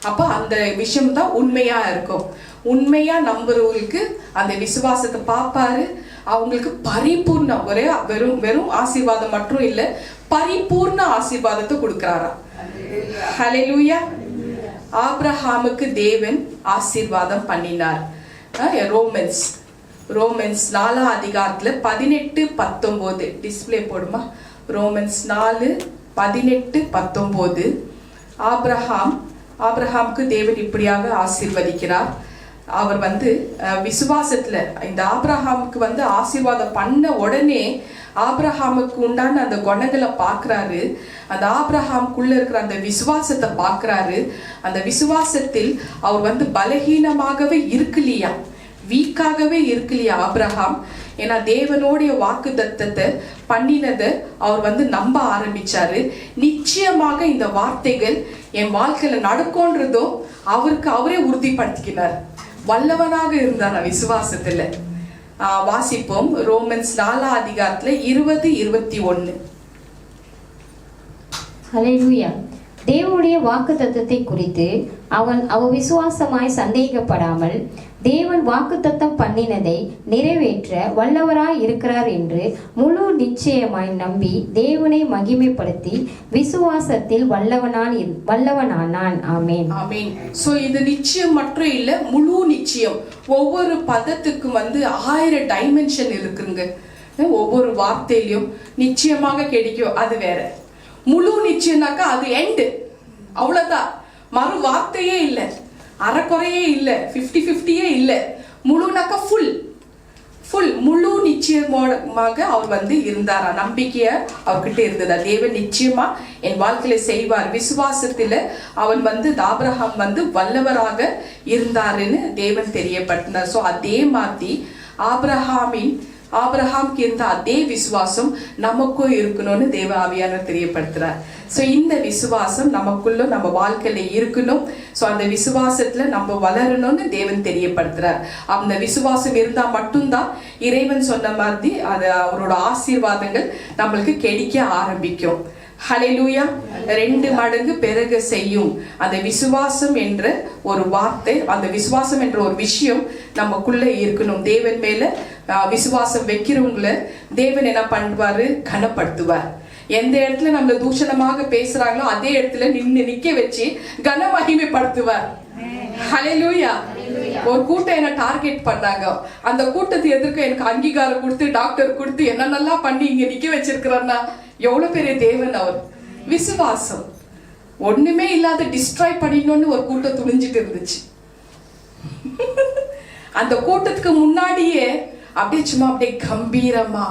அப்ப அந்த விஷயம் தான் உண்மையா இருக்கும். உண்மையா நம்புறவங்களுக்கு அந்த விசுவாசத்தை பார்ப்பாரு. அவங்களுக்கு பரிபூர்ண ஒரே வெறும் வெறும் ஆசீர்வாதம் மட்டும் இல்ல, பரிபூர்ண ஆசீர்வாதத்தை கொடுக்கிறாராம். ஹல்லேலூயா. ஆபிரகாமுக்கு தேவன் ஆசீர்வாதம் பண்ணினார். ரோமன்ஸ் 4 அதிகாரத்துல 18-19 டிஸ்பிளே போடுமா. ரோமன்ஸ் 4:18-19. ஆபிரகாமுக்கு தேவன் இப்படியாக ஆசீர்வதிக்கிறார். அவர் விசுவாசத்துல இந்த ஆபிரகாமுக்கு ஆசீர்வாதம் பண்ண உடனே ஆபிரகாமுக்கு உண்டான அந்த குணங்களை பார்க்கிறாரு. அந்த ஆபிரகாமுக்குள்ள இருக்கிற அந்த விசுவாசத்தை பார்க்கிறாரு. அந்த விசுவாசத்தில் அவர் பலகீனமாகவே இருக்கலையா, வீக்காகவே இருக்கலையா ஆபிரகாம். ஏன்னா தேவனுடைய வாக்கு தத்தத்தை பண்ணினதை அவர் நம்ப ஆரம்பிச்சாரு. நிச்சயமாக இந்த வார்த்தைகள் என் வாழ்க்கையில நடக்கும்ன்றதும் அவரே உறுதிப்படுத்திக்கிறார். வல்லவனாக இருந்தார் விசுவாசத்துல. வாசிப்போம். ரோமன்ஸ் 4 அதிகாரத்துல 20-21. ஹல்லேலூயா. தேவனுடைய வாக்கு தத்தத்தை குறித்து அவன் விசுவாசமாய் சந்தேகப்படாமல் தேவன் வாக்கு தத்தம் பண்ணினதை நிறைவேற்ற வல்லவராய் இருக்கிறார் என்று முழு நிச்சயமாய் நம்பி தேவனை மகிமைப்படுத்தி விசுவாசத்தில் வல்லவனானான். ஆமேன். ஆமேன். சோ இது நிச்சயம் மட்டும் இல்ல, முழு நிச்சயம். ஒவ்வொரு பதத்துக்கும் 1000 டைமென்ஷன் இருக்குங்க. ஒவ்வொரு வார்த்தையிலும் நிச்சயமாக கிடைக்கும், அது வேற. முழு நிச்சயம்னாக்கா அது எண்டு, அவ்வளவுதான். மறு வார்த்தையே இல்லை, அறக்குறையே இல்லை, 50-50 இல்லை. முழுனாக்கா ஃபுல் முழு நிச்சயமாக அவர் இருந்தாரா. நம்பிக்கைய அவர்கிட்ட இருந்ததா. தேவன் நிச்சயமா என் வாழ்க்கையில செய்வார். விசுவாசத்துல அவன் ஆபிரகாம் வல்லவராக இருந்தாருன்னு தேவன் தெரியப்படுத்தினார். சோ அதே மாதிரி ஆபிரகாமுக்கு இருந்த அதே விசுவாசம் நமக்கும் இருக்கணும்னு தேவ ஆவியானவர் தெரியப்படுத்துறார். சோ இந்த விசுவாசம் நமக்குள்ள நம்ம வாழ்க்கையில இருக்கணும். சோ அந்த விசுவாசத்துல நம்ம வளரணும்னு தேவன் தெரியப்படுத்துறார். அந்த விசுவாசம் இருந்தா மட்டும்தான் இறைவன் சொன்ன மாதிரி அது அவரோட ஆசீர்வாதங்கள் நம்மளுக்கு கிடைக்க ஆரம்பிக்கும். ஹல்லேலூயா. 2 மடங்கு பெருக செய்யும் அந்த விசுவாசம் என்ற ஒரு வார்த்தை, அந்த விசுவாசம் என்ற ஒரு விஷயம் நமக்குள்ள இருக்கணும். தேவன் மேல விசுவாசம் வைக்கிறவங்களை தேவன் என்ன பண்ணுவாரு, கனப்படுத்துவார். எந்த இடத்துல நம்மள தூஷணமாக பேசுறாங்களோ அதே இடத்துல நிக்க வச்சு கன மகிமைப்படுத்துவார். ஹல்லேலூயா. ஒரு கூட்டம் என்ன டார்கெட் பண்ணாங்க. அந்த கூட்டத்தை எதிர்க்க எனக்கு அங்கீகாரம் கொடுத்து டாக்டர் கொடுத்து என்னென்னலாம் பண்ணி இங்க நிக்க வச்சிருக்கிறன்னா எவ்வளவு பெரிய தேவன் அவர். விசுவாசம் ஒண்ணுமே இல்லாத டிஸ்ட்ராய் பண்ணிடணும்னு ஒரு கூட்டம் துணிஞ்சிட்டு இருந்துச்சு. அந்த கூட்டத்துக்கு முன்னாடியே அப்படியே சும்மா அப்படியே கம்பீரமா,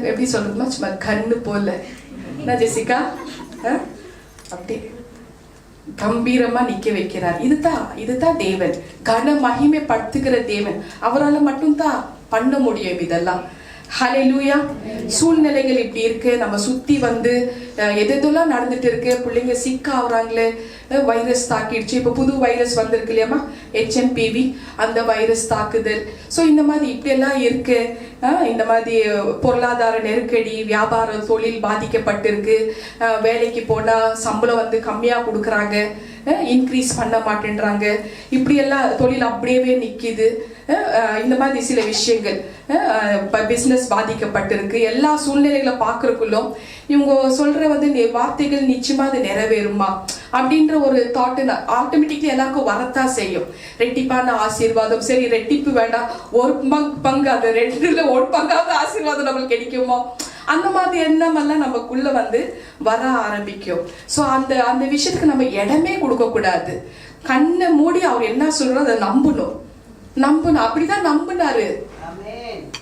எப்படி சொல்றதுமா, சும்மா கண்ணு போல என்ன ஜெசிகா, அப்படியே கம்பீரமா நிக்க வைக்கிறார். இதுதான் தேவன், கன மகிமை படுத்துகிற தேவன். அவரால் மட்டும்தான் பண்ண முடியும் இதெல்லாம். ஹல்லேலூயா. சூழ்நிலைகள் இப்படி இருக்கு, நம்ம சுத்தி எதெல்லாம் நடந்துட்டு இருக்கு. பிள்ளைங்க சிக்க ஆகுறாங்களே, வைரஸ் தாக்கிடுச்சு. இப்ப புது வைரஸ் வந்திருக்கு இல்லையாமா, HMPV, அந்த வைரஸ் தாக்குதல். சோ இந்த மாதிரி இப்படி எல்லாம் இருக்கு. இந்த மாதிரி பொருளாதார நெருக்கடி, வியாபார தொழில் பாதிக்கப்பட்டிருக்கு. வேலைக்கு போனா சம்பளம் கம்மியா கொடுக்குறாங்க, இன்க்ரீஸ் பண்ண மாட்டேன்றாங்க. இப்படி எல்லாம் தொழில் அப்படியே நிக்குது. இந்த மாதிரி சில விஷயங்கள், பிசினஸ் பாதிக்கப்பட்டிருக்கு. எல்லா சூழ்நிலைகளை பாக்குறதுக்குள்ளும் இவங்க சொல்ற வார்த்தைகள் நிச்சயமா அது நிறைவேறுமா அப்படின்ற ஒரு தாட் ஆட்டோமேட்டிக்லி எல்லாருக்கும் வரத்தான் செய்யும். ரெட்டிப்பான ஆசீர்வாதம், சரி ரெட்டிப்பு வேண்டாம், ஒரு பங்கு, அது 2ல 1 பங்காவது ஆசீர்வாதம் நம்மளுக்கு கிடைக்குமோ, அந்த மாதிரி எண்ணமெல்லாம் நமக்குள்ள வர ஆரம்பிக்கும். சோ அந்த விஷயத்துக்கு நம்ம இடமே கொடுக்க கூடாது. கண்ணை மூடி அவர் என்ன சொல்றோம் அதை நம்பணும். அப்படிதான் நம்பினாரு.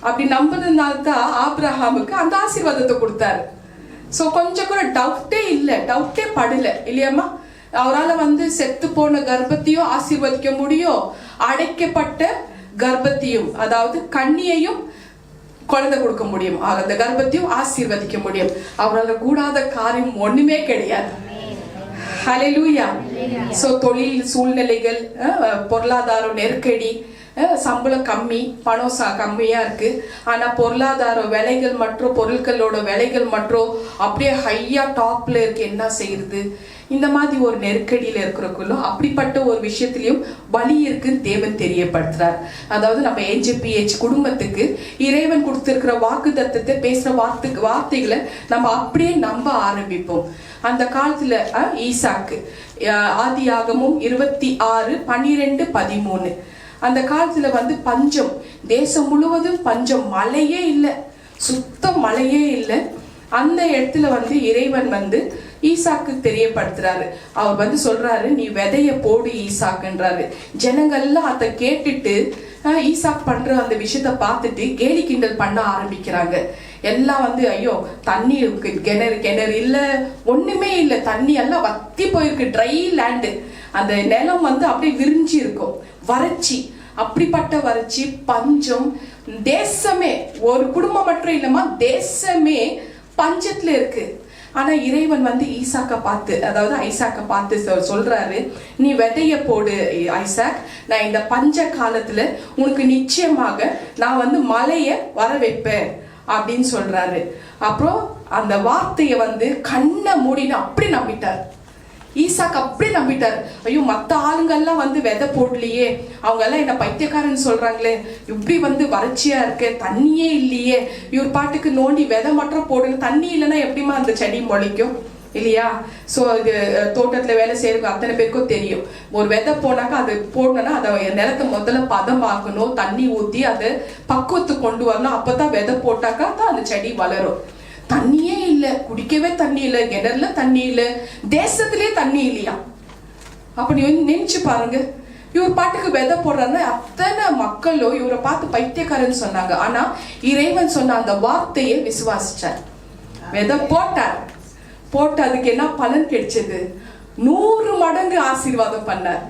அப்படி நம்பினதுனால்தான் ஆபிரகாமுக்கு அந்த ஆசீர்வாதத்தை கொடுத்தாரு. சோ கொஞ்சம் கூட டவுட்டே படல இல்லையாமா. அவரால் செத்து போன கர்ப்பத்தையும் ஆசீர்வதிக்க முடியும், அடைக்கப்பட்ட கர்ப்பத்தையும், அதாவது கண்ணியையும் குழந்தை கொடுக்க முடியும், அந்த கர்ப்பத்தையும் ஆசீர்வதிக்க முடியும். அவரால் கூடாத காரியம் ஒண்ணுமே கிடையாது. ஹல்லேலூயா. சோ தொழில் சூழ்நிலைகள், பொருளாதார நெருக்கடி, சம்பளம் கம்மி, பணம் கம்மியா இருக்கு. ஆனா பொருளாதார விலைகள் மற்றும் பொருட்களோட விலைகள் மற்றும் அப்படியே ஹையா டாப்ல இருக்கு. என்ன செய்யறது, இந்த மாதிரி ஒரு நெருக்கடியில இருக்கிறக்குள்ள அப்படிப்பட்ட ஒரு விஷயத்திலையும் வழி இருக்குன்னு தேவன் தெரியப்படுத்துறார். அதாவது நம்ம AJPH குடும்பத்துக்கு இறைவன் கொடுத்திருக்கிற வாக்குத்தத்தத்தை பேசுற வார்த்தைகளை நம்ம அப்படியே நம்ப ஆரம்பிப்போம். அந்த காலத்துல ஈசாக்கு ஆதியாகமும் 26:12-13 அந்த காலத்துல பஞ்சம், தேசம் முழுவதும் பஞ்சம், மழையே இல்லை, சுத்த மழையே இல்லை. அந்த இடத்துல இறைவன் ஈசாக்கு தெரியப்படுத்துறாரு. அவர் சொல்றாரு, நீ விதைய போடு ஈசாக்குன்றாரு. ஜனங்கள்லாம் அதை கேட்டுட்டு ஈசாக் பண்ற அந்த விஷயத்த பார்த்துட்டு கேலி கிண்டல் பண்ண ஆரம்பிக்கிறாங்க. எல்லாம் ஐயோ தண்ணி கிணறு இல்ல, ஒண்ணுமே இல்ல, தண்ணி எல்லாம் வத்தி போயிருக்கு, ட்ரை லேண்டு. அந்த நிலம் அப்படியே விரிஞ்சி இருக்கும், வறட்சி, அப்படிப்பட்ட வறட்சி, பஞ்சம். தேசமே, ஒரு குடும்பம் மட்டும் இல்லமா, தேசமே பஞ்சத்துல இருக்கு. ஆனா இறைவன் ஈசாக்க பார்த்து, அதாவது ஐசாக்க பார்த்து சொல்றாரு, நீ விதைய போடு ஐசாக், நான் இந்த பஞ்ச காலத்துல உனக்கு நிச்சயமாக நான் மழைய வர வைப்பேன் அப்படின்னு சொல்றாரு. அப்புறம் அந்த வார்த்தைய கண்ணை மூடின்னு அப்படி நம்பிட்டார். ஈசாக் அப்படி நம்பிட்டார். ஐயோ மத்த ஆளுங்கெல்லாம் விதை போடலையே, அவங்க எல்லாம் என்ன பைத்தியக்காரன்னு சொல்றாங்களே, இப்படி வறட்சியா இருக்கு, தண்ணியே இல்லையே, இவர் பாட்டுக்கு நோண்டி விதை மட்டும் போடுங்க, தண்ணி இல்லைன்னா எப்படிமா அந்த செடி முளைக்கும் இல்லையா? சோ இது தோட்டத்துல வேலை செய்யறதுக்கு அத்தனை பேருக்கும் தெரியும். ஒரு விதை போனாக்கா அது போடணும்னா அதை நிலத்தை முதல்ல பதமாக்கணும், தண்ணி ஊத்தி அதை பக்குவத்துக்கு கொண்டு வரணும், அப்பதான் விதை போட்டாக்கா தான் அந்த செடி வளரும். தண்ணியே இல்ல, குடிக்கவே தண்ணி இல்ல, கிணறுல தண்ணி இல்ல, தேசத்திலே தண்ணி இல்லையா? அப்ப நீ நினைச்சு பாருங்க, இவர் பாட்டுக்கு விதை போடுறாரு. அத்தனை மக்களும் இவரை பார்த்து பைத்தியக்காரன்னு சொன்னாங்க. ஆனா இறைவன் சொன்ன அந்த வார்த்தையை விசுவாசிச்சார், விதை போட்டார். போட்டு அதுக்கு என்ன பலன் கிடைச்சது? 100 மடங்கு ஆசீர்வாதம் பண்ணார்.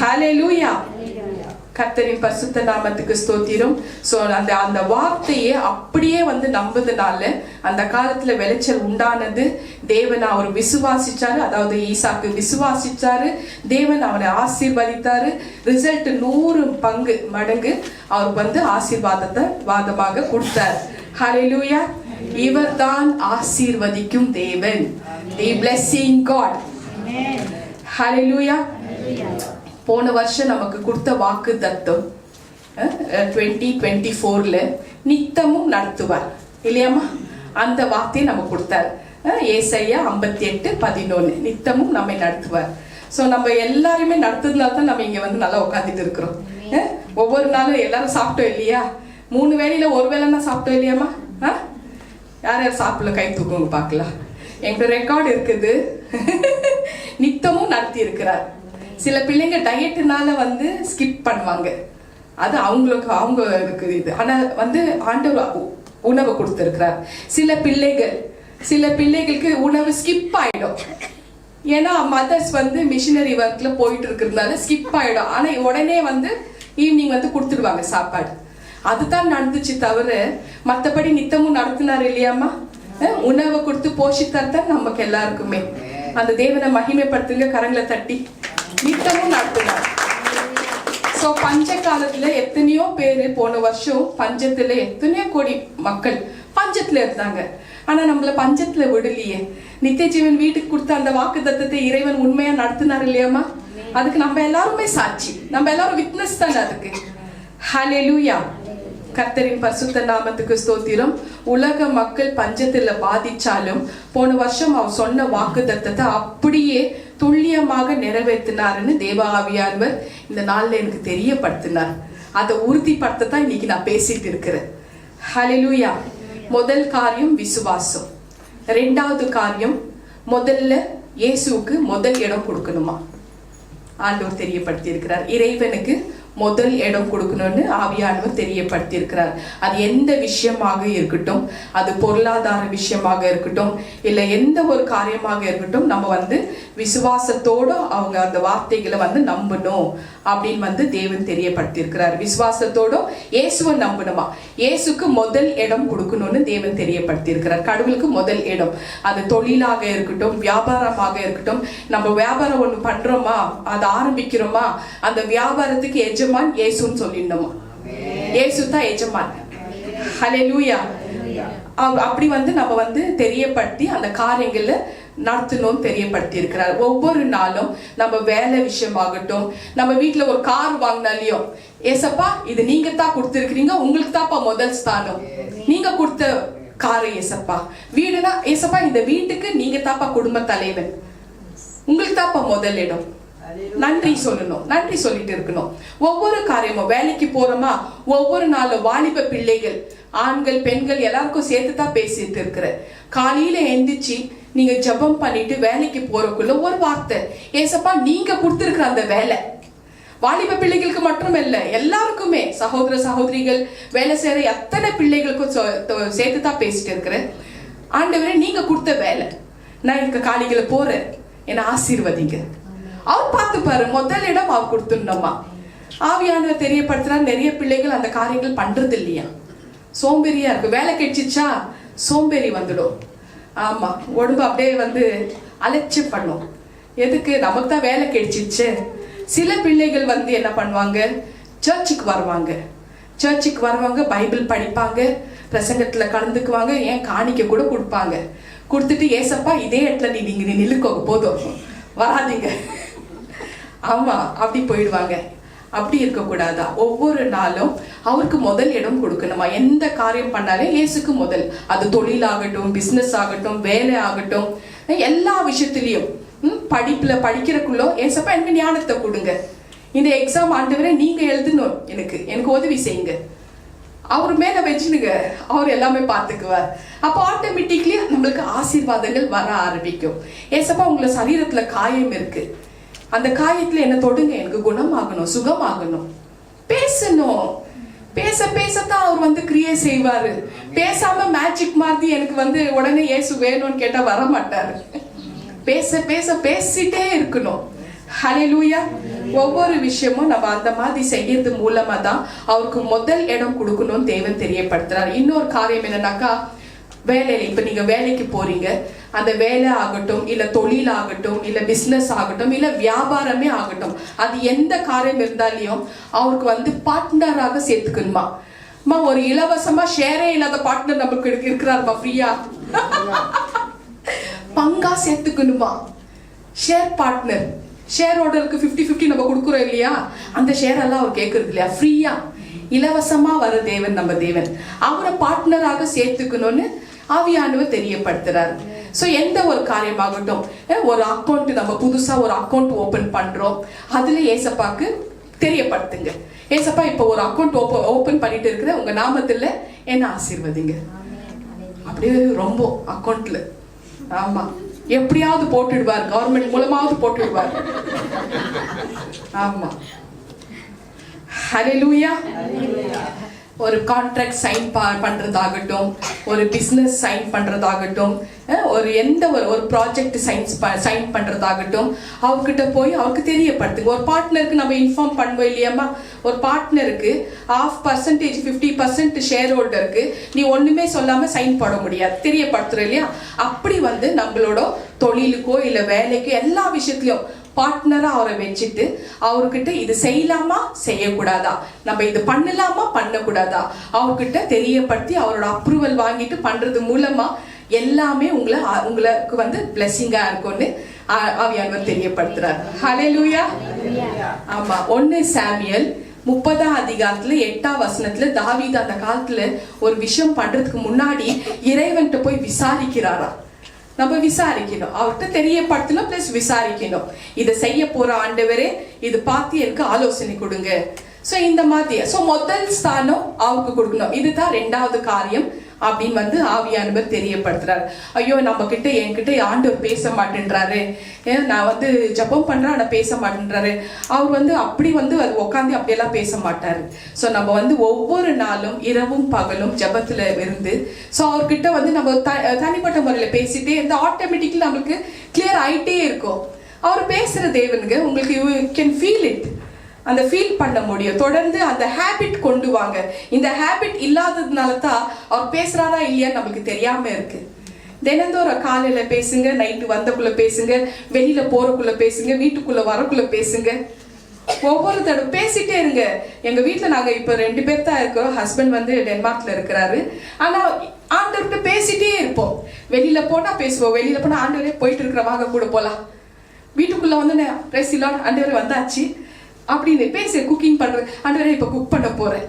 ஹல்லேலூயா, கர்த்தரின் பரிசுத்த நாமத்துக்கு ஸ்தோத்திரம். சோ அந்த வார்த்தையை அப்படியே நம்புறதுனால அந்த காலத்துல விளைச்சல் உண்டானது. தேவன் அவர் விசுவாசிச்சாரு, அதாவது ஈசாக்கு விசுவாசிச்சாரு, தேவன் அவரை ஆசீர்வதித்தாரு. ரிசல்ட் 100 மடங்கு அவருக்கு ஆசீர்வாதத்தை வாதமாக கொடுத்தார். ஹல்லேலூயா, இவர் தான் ஆசீர்வதிக்கும் தேவன். The blessing God. ஹல்லேலூயா. போன வருஷம் நமக்கு கொடுத்த வாக்கு தத்தம் 2024ல நித்தமும் நடத்துவார் இல்லையாமா? அந்த வார்த்தையை நம்ம கொடுத்தார். ஏசாயா 58:11 நித்தமும் நம்மை நடத்துவார். சோ நம்ம எல்லாருமே நடத்துறதுனால தான் நம்ம இங்க நல்லா உட்காந்துட்டு இருக்கிறோம். ஒவ்வொரு நாளும் எல்லாரும் சாப்பிட்டோம் இல்லையா? 3 வேளையில ஒரு வேளைன்னா சாப்பிட்டோம் இல்லையாமா? யார் யார் சாப்பிடல கை தூக்குங்க பார்க்கலாம். எங்களோட ரெக்கார்டு இருக்குது. நித்தமும் நடத்தி இருக்கிறார். சில பிள்ளைங்க டயட்னால ஸ்கிப் பண்ணுவாங்க, அது அவங்களுக்கு இது. ஆனா ஆண்டவர் உணவு கொடுத்திருக்கிறார். சில பிள்ளைகளுக்கு உணவு ஸ்கிப் ஆயிடும். ஏன்னா மதர்ஸ் மிஷினரி ஒர்க்ல போயிட்டு இருக்கிறதுனால ஸ்கிப் ஆயிடும். ஆனா உடனே ஈவினிங் கொடுத்துடுவாங்க சாப்பாடு. அதுதான் நடந்துச்சு தவிர மற்றபடி நித்தமும் நடத்தினார் இல்லையாமா? உணவை கொடுத்து போஷித்தார் தான் நமக்கு எல்லாருக்குமே. அந்த தேவனை மகிமைப்படுத்துங்க, கரங்களை தட்டி. நித்தமும் நடத்தினார். சோ பஞ்ச காலத்துல எத்தனையோ பேரு போன வருஷம் பஞ்சத்துல எத்தனையோ கோடி மக்கள் பஞ்சத்துல இருந்தாங்க. ஆனா நம்மள பஞ்சத்துல விடலையே. நித்திய ஜீவன் வீட்டுக்கு கொடுத்த அந்த வாக்கு தத்தத்தை இறைவன் உண்மையா நடத்தினார் இல்லையாமா? அதுக்கு நம்ம எல்லாருமே சாட்சி, நம்ம எல்லாரும் விட்னஸ் தானே அதுக்கு. ஹல்லேலூயா, கர்த்தரின் பரிசுத்த நாமத்துக்கு ஸ்தோத்திரம். உலக மக்கள் பஞ்சத்துல பாதிச்சாலும் போன வருஷம் அவர் சொன்ன வாக்கு தத்தத்தை அப்படியே துல்லியமாக நிறைவேற்றினாருன்னு தேவ ஆவியானவர் இந்த நாள்ல எனக்கு தெரியப்படுத்தினார். அதை உறுதிப்படுத்தத்தான் இன்னைக்கு நான் பேசிட்டு இருக்கிறேன். ஹல்லேலூயா. முதல் காரியம் விசுவாசம். 2வது காரியம், முதல்ல இயேசுவுக்கு முதல் இடம் கொடுக்கணுமா? ஆண்டவர் தெரியப்படுத்தி இருக்கிறார். இறைவனுக்கு முதல் இடம் கொடுக்கணும்னு ஆவியானவர் தெரியப்படுத்தி இருக்கிறார். அது எந்த விஷயமாக இருக்கட்டும், அது பொருளாதார விஷயமாக இருக்கட்டும், இல்ல எந்த ஒரு காரியமாக இருக்கட்டும், நம்ம விசுவாசத்தோட அவங்க அந்த வார்த்தைகளை நம்பணும் அப்படின்னு தேவன் தெரியப்படுத்தி இருக்கிறார். விசுவாசத்தோட இயேசுவை நம்பணுமா? இயேசுக்கு முதல் இடம் கொடுக்கணும்னு தேவன் தெரியப்படுத்தி இருக்கிறார். கடவுளுக்கு முதல் இடம். அது தொழிலாக இருக்கட்டும், வியாபாரமாக இருக்கட்டும். நம்ம வியாபாரம் ஒண்ணு பண்றோமா, அதை ஆரம்பிக்கிறோமா, அந்த வியாபாரத்துக்கு எஜமான் இயேசுன்னு சொல்லிடணுமா? இயேசு தான் எஜமான். ஹல்லேலூயா. அப்படி நம்ம தெரியப்படுத்தி அந்த காரியங்கள்ல நடத்தணும்னு தெரியப்படுத்தி இருக்கிறார். ஒவ்வொரு நாளும் நம்ம வேலை விஷயமாகட்டும், நம்ம வீட்டுல ஒரு கார் வாங்கினாலையும், ஏசப்பா இது நீங்க தான் கொடுத்துருக்கிறீங்க, உங்களுக்கு தான்ப்பா முதல் ஸ்தானம், நீங்க கொடுத்த காரு ஏசப்பா. வீடுனா ஏசப்பா இந்த வீட்டுக்கு நீங்க தான்ப்பா குடும்ப தலைவன், உங்களுக்கு தான்ப்பா முதல் இடம். நன்றி சொல்லணும், நன்றி சொல்லிட்டு இருக்கணும். ஒவ்வொரு காரியமும் வேலைக்கு போறோமா, ஒவ்வொரு நாளும் வாலிப பிள்ளைகள், ஆண்கள் பெண்கள் எல்லாருக்கும் சேர்த்து தான் பேசிட்டு இருக்கிற. காலையில எந்திரிச்சு நீங்க ஜெபம் பண்ணிட்டு வேலைக்கு போறக்குள்ள ஒரு வார்த்தை, ஏசப்பா நீங்க கொடுத்திருக்கிற அந்த வேலை, வாலிப பிள்ளைகளுக்கு மட்டும் இல்ல, எல்லாருக்குமே, சகோதர சகோதரிகள், வேலை செய்யற எத்தனை பிள்ளைகளுக்கும் சேர்த்து தான் பேசிட்டு இருக்கிறேன். ஆண்டவரே நீங்க கொடுத்த வேலை, நான் எனக்கு காலையில போறேன், என்னை ஆசீர்வதிங்க. அவர் பார்த்துப்பாரு, முதல் இடம் அவர் கொடுத்துடணுமா. ஆவியானவர் தெரியப்படுத்துறாரு, நிறைய பிள்ளைகள் அந்த காரியங்கள் பண்றது இல்லையா, சோம்பேறியா இருக்கு. வேலை கிடைச்சிச்சா சோம்பேறி வந்துடும். ஆமா, உடம்பு அப்படியே வந்து அலட்சி பண்ணும். எதுக்கு, நமக்கு தான் வேலை கிடைச்சிச்சு. சில பிள்ளைகள் வந்து என்ன பண்ணுவாங்க, சர்ச்சுக்கு வருவாங்க, பைபிள் படிப்பாங்க, பிரசங்கத்துல கலந்துக்குவாங்க, ஏன் காணிக்க கூட கொடுப்பாங்க. கொடுத்துட்டு ஏசப்பா இதே இடத்துல நீங்க நில்லுக்கோங்க, போதும் வராதிங்க, ஆமா அப்படி போயிடுவாங்க. அப்படி இருக்கக்கூடாதா? ஒவ்வொரு நாளும் அவருக்கு முதல் இடம் கொடுக்கணுமா. எந்த காரியம் பண்ணாலே இயேசுக்கு முதல். அது தொழிலாகட்டும், பிசினஸ் ஆகட்டும், வேலை ஆகட்டும், எல்லா விஷயத்திலையும் படிப்புல படிக்கிறக்குள்ளோ ஏசப்பா எனக்கு ஞானத்தை கொடுங்க, இந்த எக்ஸாம் ஆண்டவரே நீங்க எழுதணும், எனக்கு உதவி செய்யுங்க, அவர் மேல வச்சுனுங்க, அவர் எல்லாமே பார்த்துக்குவார். அப்போ ஆட்டோமேட்டிக்லி நம்மளுக்கு ஆசீர்வாதங்கள் வர ஆரம்பிக்கும். ஏசப்பா உங்களை சரீரத்துல காயம் இருக்கு, அந்த காயத்துல என்ன தொடுங்க, எனக்கு குணமாகணும், சுகமாகணும். பேசணும், பேச பேசத்தான் அவர் வந்து கிரியை செய்வாரு. பேசாம மேஜிக் மாதிரி எனக்கு வந்து உடனே இயேசு வேணும்னு கேட்டா வர மாட்டாரு. பேச பேச பேசிட்டே இருக்கணும். ஹல்லேலூயா. ஒவ்வொரு விஷயமும் நம்ம அந்த மாதிரி செய்யறது மூலமா தான் அவருக்கு முதல் இடம் கொடுக்கணும்னு தேவன் தெரியப்படுத்துறாரு. இன்னொரு காரியம் என்னன்னாக்கா, வேலையில இப்ப நீங்க வேலைக்கு போறீங்க, அந்த வேலை ஆகட்டும், இல்ல தொழில் ஆகட்டும், இல்ல பிசினஸ் ஆகட்டும், இல்ல வியாபாரமே ஆகட்டும், அது எந்த காரியம் இருந்தாலையும் அவருக்கு வந்து பார்ட்னராக சேர்த்துக்கணுமா. ஒரு இலவசமா ஷேரே இல்லாத பார்ட்னர் நமக்கு இருக்கிறாருமா, ஃப்ரீயா பங்கா சேர்த்துக்கணுமா. ஷேர் பார்ட்னர், ஷேர் ஹோல்டருக்கு 50-50 நம்ம கொடுக்குறோம் இல்லையா, அந்த ஷேர் எல்லாம் அவர் கேட்கறது இல்லையா, ஃப்ரீயா இலவசமா வர தேவன் நம்ம தேவன். அவரை பார்ட்னராக சேர்த்துக்கணும்னு ஆவியானவர் தெரியப்படுத்துறாரு. சோ எந்த ஒரு காரியமாகட்டும், ஒரு அக்கௌண்ட் நம்ம புதுசா ஒரு அக்கௌண்ட் ஓபன் பண்றோம், அதுல ஏசப்பாக்கு தெரியப்படுத்துங்க, ஏசப்பா இப்ப ஒரு அக்கௌண்ட் ஓபன் பண்ணிட்டு இருக்கிற உங்க நாமத்துல என்ன ஆசீர்வதிங்க. அப்படியே ரொம்ப அக்கௌண்ட்ல ஆமா எப்படியாவது போட்டுடுவார், கவர்மெண்ட் மூலமாவது போட்டுடுவார். ஆமா, ஹல்லேலூயா. ஒரு கான்ட்ராக்ட் சைன் பண்றதாகட்டும், ஒரு பிசினஸ் சைன் பண்றதாகட்டும், ஒரு எந்த ஒரு ப்ராஜெக்ட் சைன் பண்றதாகட்டும், அவர்கிட்ட போய் அவருக்கு தெரியப்படுத்துங்க. ஒரு பார்ட்னருக்கு நம்ம இன்ஃபார்ம் பண்ணுவோம் இல்லையாமா, ஒரு பார்ட்னருக்கு 0.5% 50% ஷேர் ஹோல்டருக்கு நீ ஒண்ணுமே சொல்லாம சைன் போட முடியாது, தெரியப்படுத்துறோம் இல்லையா. அப்படி வந்து நம்மளோட தொழிலுக்கோ இல்ல வேலைக்கோ எல்லா விஷயத்திலயும் பார்ட்னரா அவரை வச்சுட்டு அவர்கிட்ட இது செய்யலாமா செய்யக்கூடாதா, நம்ம இது பண்ணலாமா பண்ணக்கூடாதா, அவர்கிட்ட தெரியப்படுத்தி அவரோட அப்ரூவல் வாங்கிட்டு பண்றது மூலமா எல்லாமே உங்களுக்கு வந்து பிளெஸிங்கா இருக்கும்னு ஆவியானவர் தெரியப்படுத்துறார். ஹல்லேலூயா. ஆமா, 1 சாமுவேல் 30ஆம் அதிகாரத்துல 8ஆம் வசனத்துல தாவீது அந்த காலத்துல ஒரு விஷயம் பண்றதுக்கு முன்னாடி இறைவன்கிட்ட போய் விசாரிக்கிறாரா. நம்ம விசாரிக்கணும், அவர்கிட்ட தெரியப்படுத்தணும், பிளஸ் விசாரிக்கணும். இதை செய்ய போற ஆண்டவரே இது பார்த்து எனக்கு ஆலோசனை கொடுங்க. சோ இந்த மாதிரி முதல் ஸ்தானம் அவருக்கு கொடுக்கணும். இதுதான் 2வது காரியம் அப்படின்னு வந்து ஆவியானவர் தெரியப்படுத்துறாரு. ஐயோ நம்ம கிட்ட என்கிட்ட ஆண்டவர் பேச மாட்டேன்றாரு, நான் வந்து ஜெபம் பண்றேன் ஆனா பேச மாட்டேன்றாரு. அவர் வந்து அப்படி வந்து அது உட்காந்து அப்படியெல்லாம் பேச மாட்டாரு. ஸோ நம்ம வந்து ஒவ்வொரு நாளும் இரவும் பகலும் ஜெபத்துல இருந்து அவர்கிட்ட வந்து நம்ம தனிப்பட்ட முறையில பேசிட்டே இருந்தா ஆட்டோமேட்டிக்கலி நம்மளுக்கு கிளியர் ஆயிட்டே இருக்கும். அவர் பேசுற தேவனுங்க உங்களுக்கு யூ கேன் ஃபீல் இட், அந்த ஃபீல் பண்ண முடியும். தொடர்ந்து அந்த ஹேபிட் கொண்டு வாங்க. இந்த ஹேபிட் இல்லாததுனால தான் அவர் பேசுறாரா இல்லையா நமக்கு தெரியாம இருக்கு. தினந்தோறும் காலையில பேசுங்க, நைட்டு வந்தக்குள்ள பேசுங்க, வெளியில போறக்குள்ள பேசுங்க, வீட்டுக்குள்ள வரக்குள்ள பேசுங்க, ஒவ்வொரு தடவை பேசிட்டே இருங்க. எங்க வீட்டுல நாங்க இப்ப 2 பேர் தான் இருக்கிறோம். ஹஸ்பண்ட் வந்து டென்மார்க்ல இருக்கிறாரு. ஆனா ஆண்டவர்கிட்ட பேசிட்டே இருப்போம். வெளியில போனா பேசுவோம், வெளியில போனா ஆண்டவரே போயிட்டு இருக்கிறவாங்க கூட போலாம், வீட்டுக்குள்ள வந்து பேசலாம், ஆண்டவரே வந்தாச்சு அப்படின்னு பேசி குக்கிங் பண்றது, ஆண்டவரே இப்ப குக் பண்ண போறேன்.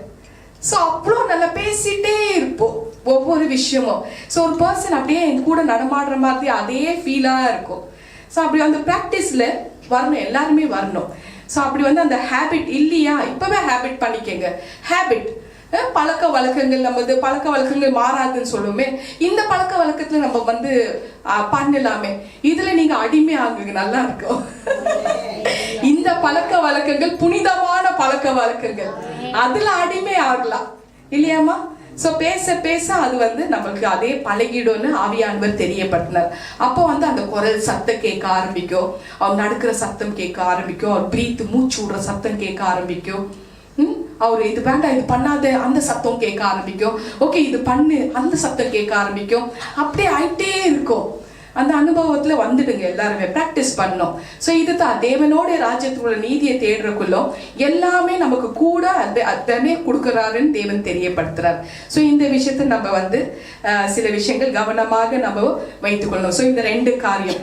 ஸோ அவ்வளோ நல்லா பேசிட்டே இருப்போம் ஒவ்வொரு விஷயமும். ஸோ ஒரு பர்சன் அப்படியே என் கூட நடமாடுற மாதிரி அதே ஃபீலாக இருக்கும். ஸோ அப்படி அந்த ப்ராக்டிஸில் வரணும், எல்லாருமே வரணும். ஸோ அப்படி வந்து அந்த ஹேபிட் இல்லையா, இப்போவே ஹேபிட் பண்ணிக்கங்க. ஹேபிட் பழக்க வழக்கங்கள், நம்ம பழக்க வழக்கங்கள் மாறாதுன்னு சொல்லுவோமே, இந்த பழக்க வழக்கத்துல நம்ம வந்து பண்ணலாமே, இதுல நீங்க அடிமை ஆகுங்க, நல்லா இருக்கும். இந்த பழக்க வழக்கங்கள் புனிதமான பழக்க வழக்கங்கள், அதுல அடிமை ஆகலாம் இல்லையாமா? சோ பேச பேச அது வந்து நமக்கு அதே பழகிடும்னு ஆவியானவர் தெரியப்பட்டனர். அப்போ வந்து அந்த குரல் சத்தம் கேட்க ஆரம்பிக்கும், அவர் நடக்கிற சத்தம் கேட்க ஆரம்பிக்கும், அவர் பிரீத் மூச்சு விடுற சத்தம் கேட்க ஆரம்பிக்கும். அவரு இது வேண்டாம், இது பண்ணாத, அந்த சத்தம் கேட்க ஆரம்பிக்கும். ஓகே இது பண்ணு, அந்த சத்தம் கேட்க ஆரம்பிக்கும். அப்படியே ஆயிட்டே இருக்கும். அந்த அனுபவத்துல வந்துடுங்க, எல்லாருமே பிராக்டிஸ் பண்ணோம். ஸோ இதுதான் தேவனோட ராஜ்யத்தோட நீதியை தேடுறக்குள்ளோ எல்லாமே நமக்கு கூட அதனே கொடுக்குறாருன்னு தேவன் தெரியப்படுத்துறாரு. ஸோ இந்த விஷயத்த நம்ம வந்து சில விஷயங்கள் கவனமாக நம்ம வைத்துக்கொள்ளணும். ஸோ இந்த ரெண்டு காரியம்,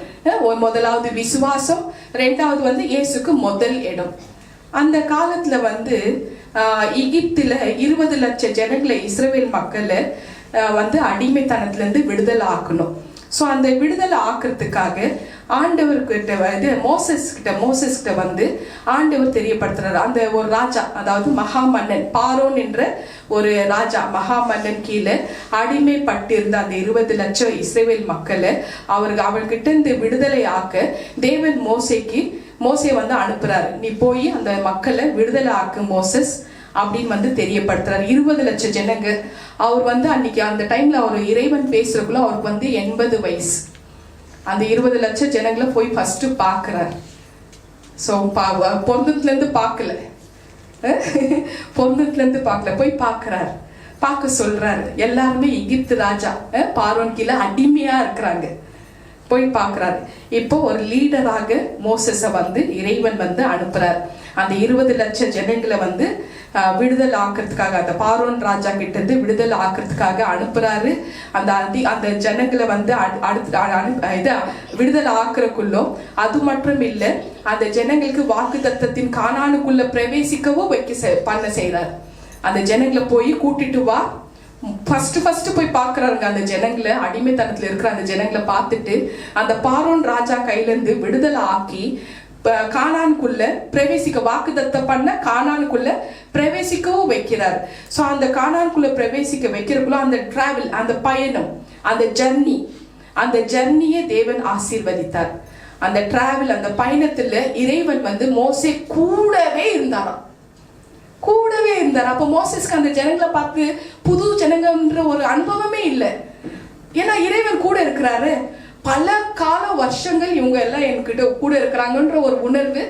முதலாவது விசுவாசம், ரெண்டாவது வந்து இயேசுக்கு முதல் இடம். அந்த காலத்துல வந்து எகிப்துல 20 லட்சம் ஜனங்களை, இஸ்ரவேல் மக்களை வந்து அடிமைத்தனத்துல இருந்து விடுதலை ஆக்கணும். ஸோ அந்த விடுதலை ஆக்குறதுக்காக ஆண்டவர்கிட்ட மோசஸ் கிட்ட வந்து ஆண்டவர் தெரியப்படுத்துறாரு. அந்த ஒரு ராஜா, அதாவது மகாமன்னன் பாரோன் என்ற ஒரு ராஜா, மகாமன்னன் கீழே அடிமைப்பட்டிருந்த அந்த 20 லட்சம் இஸ்ரவேல் மக்களை அவர்கிட்ட இருந்து விடுதலை ஆக்க தேவன் மோசே வந்து அனுப்புறாரு. நீ போய் அந்த மக்களை விடுதலை ஆக்கு மோசஸ் அப்படின்னு வந்து தெரியப்படுத்துறாரு. 20 லட்சம் ஜனங்க. அவர் வந்து அன்னைக்கு அந்த டைம்ல அவர் இறைவன் பேசுறதுக்குள்ள அவருக்கு வந்து 80 வயசு. அந்த 20 லட்சம் ஜனங்களை போய் ஃபர்ஸ்ட் பாக்குறாரு. ஸோ பொருந்தத்துல இருந்து பார்க்கல, போய் பாக்குறாரு. பார்க்க சொல்றாரு. எல்லாருமே எகிப்து ராஜா பார்வோன் கீழே அடிமையா இருக்கிறாங்க. போய் பாக்குறாரு. இப்போ ஒரு லீடராக மோசஸ வந்து இறைவன் வந்து அனுப்புறாரு. அந்த 20 லட்சம் ஜனங்களை வந்து விடுதலை ஆக்குறதுக்காக, அந்த பார்வோன் ராஜா கிட்ட இருந்து விடுதலை ஆக்குறதுக்காக அனுப்புறாரு. அந்த ஜனங்களை வந்து விடுதலை ஆக்குறக்குள்ளோ அது மட்டும் இல்லை, அந்த ஜனங்களுக்கு வாக்குத்தத்தத்தின் கானானுக்குள்ள பிரவேசிக்கவும் பண்ண செய்யறாரு. அந்த ஜனங்களை போய் கூட்டிட்டு வா, ஃபர்ஸ்ட் போய் பாக்குறாருங்க. அந்த ஜனங்களை, அடிமைத்தனத்துல இருக்கிற அந்த ஜனங்களை பார்த்துட்டு அந்த பார்வோன் ராஜா கையில இருந்து விடுதலை ஆக்கி கானானுக்குள்ள பிரவேசிக்க, வாக்குத்தத்தம் பண்ண கானானுக்குள்ள பிரவேசிக்கவும் வைக்கிறார். சோ அந்த கானானுக்குள்ள பிரவேசிக்க வைக்கிறக்குள்ள அந்த டிராவல், அந்த பயணம், அந்த ஜர்னியை தேவன் ஆசீர்வதித்தார். அந்த டிராவல், அந்த பயணத்துல இறைவன் வந்து மோசே கூடவே இருந்தாராம். அப்ப மோசஸ்க்கு அந்த ஜனங்களை பார்த்து புது ஜனங்கன்ற ஒரு அனுபவமே இல்லை. ஏன்னா இறைவன் கூட இருக்கிறாரு. பல கால வருஷங்கள் இவங்க எல்லாம் என்கிட்ட கூட இருக்கிறாங்கன்ற ஒரு உணர்வு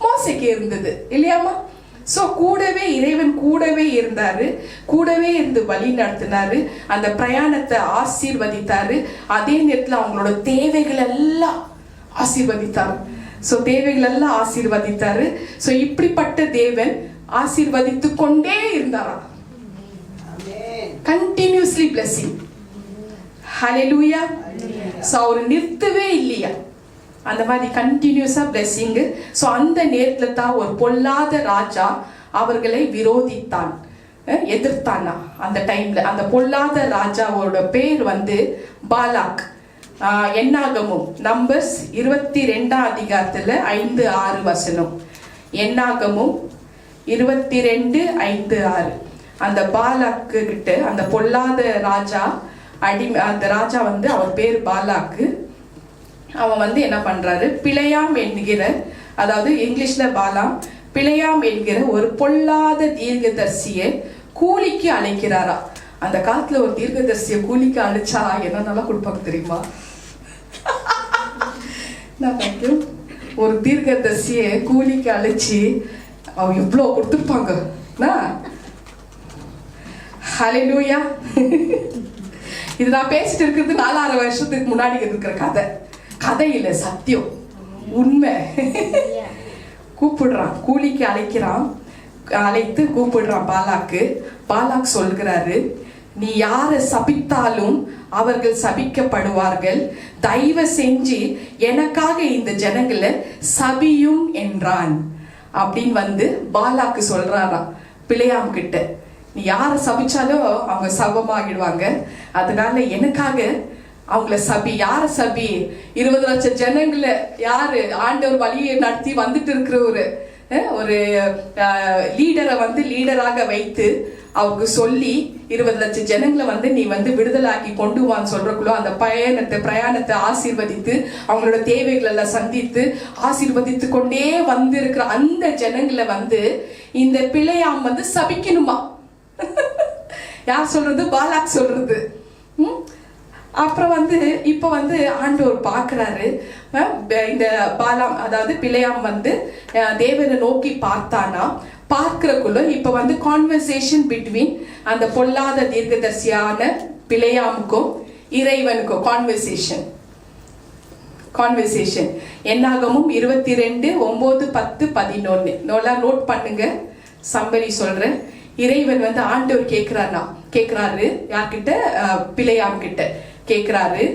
மோசைக்கு இருந்தது இல்லையாமா? சோ இறைவன் கூடவே இருந்தாரு, கூடவே இருந்து வழி நடத்தினாரு, அந்த பிரயாணத்தை ஆசீர்வதித்தாரு. அதே நேரத்துல அவங்களோட தேவைகள் எல்லாம் ஆசீர்வதித்தாரு. சோ இப்படிப்பட்ட தேவன் ஆசீர்வதித்து கொண்டே இருந்தாராம். Continuously blessing. ஹல்லேலூயா. சோ அவர் நிறுத்தவே இல்லையா, அந்த மாதிரி கண்டினியூஸா பிளஸிங். சோ அந்த நேரத்துல தான் ஒரு பொல்லாத ராஜா அவர்களை விரோதித்தான், எதிர்த்தானா. அந்த டைம்ல அந்த பொல்லாத ராஜாவோட பேர் வந்து பாலாக். என்னாகமும் நம்பர்ஸ் 22 அதிகாரத்துல 5-6 வசனம். என்னாகமும் 22:5-6. அந்த பாலாக்கு கிட்ட அந்த பொல்லாத ராஜா அந்த ராஜா வந்து அவர் பேர் பாலாக்கு. அவன் வந்து என்ன பண்றாரு, பிழையாம் என்கிற, அதாவது இங்கிலீஷ்ல பாலாம், பிழையாம் என்கிற ஒரு பொல்லாத தீர்க்கதரிசியை கூலிக்கு அழைக்கிறாரா. அந்த காலத்துல ஒரு தீர்க்கதரிசியை கூலிக்கு அழைச்சா என்ன நல்லா கொடுப்பாங்க தெரியுமா? ஒரு தீர்க்கதரிசியை கூலிக்கு அழைச்சி அவ இவ்வளோ கொடுத்துருப்பாங்க. ஹல்லேலூயா. இது நான் பேசிட்டு இருக்கிறது 4-6 வருஷத்துக்கு முன்னாடி இருக்கிற கதை இல்ல, சத்தியம், உண்மை. கூப்பிடுறான், கூலிக்கு அழைத்து கூப்பிடுறான் பாலாக்கு. பாலாக் சொல்கிறாரு, நீ யாரை சபித்தாலும் அவர்கள் சபிக்கப்படுவார்கள், தயவு செஞ்சு எனக்காக இந்த ஜனங்களை சபியும் என்றான் அப்படின்னு பாலாக்கு சொல்றாராம் பிலேயாம் கிட்ட. நீ யாரை சபிச்சாலும் அவங்க சபமாகிடுவாங்க, அதனால எனக்காக அவங்கள சபி. யார சபி? 20 லட்சம் ஜனங்களை யாரு ஆண்டவர் வழியை நடத்தி வந்துட்டு இருக்கிற ஒரு லீடரை லீடராக வைத்து அவங்க சொல்லி 20 லட்சம் ஜனங்களை நீ விடுதலாக்கி கொண்டு வான்னு சொல்றக்குள்ள அந்த பிரயாணத்தை ஆசீர்வதித்து அவங்களோட தேவைகள் எல்லாம் சந்தித்து ஆசீர்வதித்து கொண்டே இருக்கிற அந்த ஜனங்களை இந்த பிலேயாம் சபிக்கணுமா? யார் சொல்றது? பாலாக் சொல்றது. அப்புறம் இப்ப ஆண்டவர் பாக்குறாரு, இந்த பாலாம் அதாவது பிலேயாம் தேவனை நோக்கி பார்த்தானா, பார்க்கிறக்குள்ள இப்ப கான்வர்சேஷன் பிட்வீன் அந்த பொல்லாத தீர்க்கதரிசியான பிலேயாமுக்கும் இறைவனுக்கும் கான்வர்சேஷன். என்னாகமும் 22 9 10 11 நோட் பண்ணுங்க. சம்பரி சொல்றேன். இறைவன் ஆண்டவர் கேக்குறாரு யார்கிட்ட? பிலேயாம் கிட்ட கேக்குறாரு,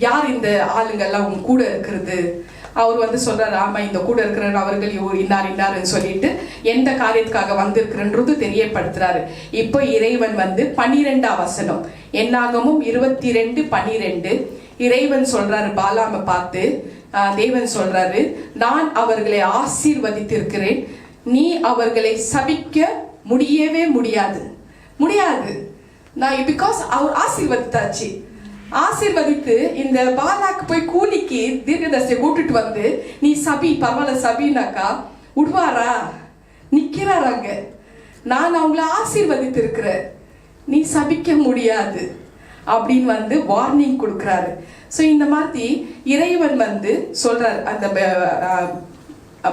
யார் இந்த ஆளுங்கெல்லாம் உங்க கூட இருக்கிறது? அவர் சொல்றாரு, ஆமா இந்த கூட இருக்கிற அவர்கள் இன்னாருன்னு சொல்லிட்டு எந்த காரியத்துக்காக வந்திருக்கிறன்றது தெரியப்படுத்துறாரு. இப்போ இறைவன் 12ஆம் வசனம், என்னாகமும் 22 12 இறைவன் சொல்றாரு பாலாம பார்த்து, தேவன் சொல்றாரு, நான் அவர்களை ஆசீர்வதித்திருக்கிறேன், நீ அவர்களை சபிக்க முடியவே முடியாது. நான் பிகாஸ் அவர் ஆசீர்வதித்தாச்சு. ஆசீர்வதித்து இந்த பாலாக்கு போய் கூலிக்கு தீர்க்கதரிசியை கூட்டிட்டு நீ சபி, பரவாயில்ல சபினாக்கா விடுவாரா? நிக்கிறாராங்க. நான் அவங்கள ஆசீர்வதித்து இருக்கிறேன், நீ சபிக்க முடியாது அப்படின்னு வார்னிங் கொடுக்கிறாரு. ஸோ இந்த மாதிரி இறைவன் சொல்றாரு அந்த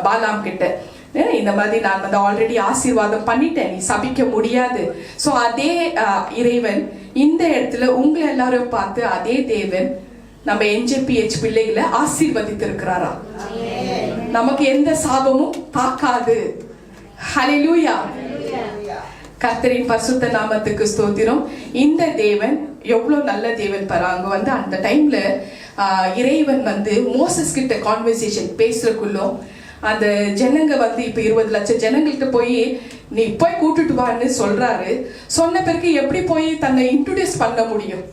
பாலாம் கிட்ட, இந்த மாதிரி நான் ஆல்ரெடி ஆசீர்வாதம் பண்ணிட்டேன், நீ சபிக்க முடியாது. ஸோ அதே இறைவன் இந்த இடத்துல உங்களை எல்லாரும் பார்த்து அதே தேவன் நம்ம NJPH பிள்ளைகளை ஆசீர்வதித்து இருக்கிறாரா? நமக்கு எந்த சாபமும் தாக்காது. ஹல்லேலூயா. கர்த்தரின் பரிசுத்த நாமத்துக்கு ஸ்தோத்திரம். இந்த தேவன் எவ்வளவு நல்ல தேவன் பாருங்க. அந்த டைம்ல இறைவன் மோசஸ் கிட்ட கான்வர்சேஷன் பேசுறக்குள்ளும் அந்த ஜனங்க இப்ப 20 லட்சம் ஜனங்கள்கிட்ட போய் நீ போய் கூட்டிட்டு வான்னு சொல்றாரு. சொன்ன பிறகு எப்படி போய் தன்னை இன்ட்ரோடியூஸ் பண்ண முடியும்?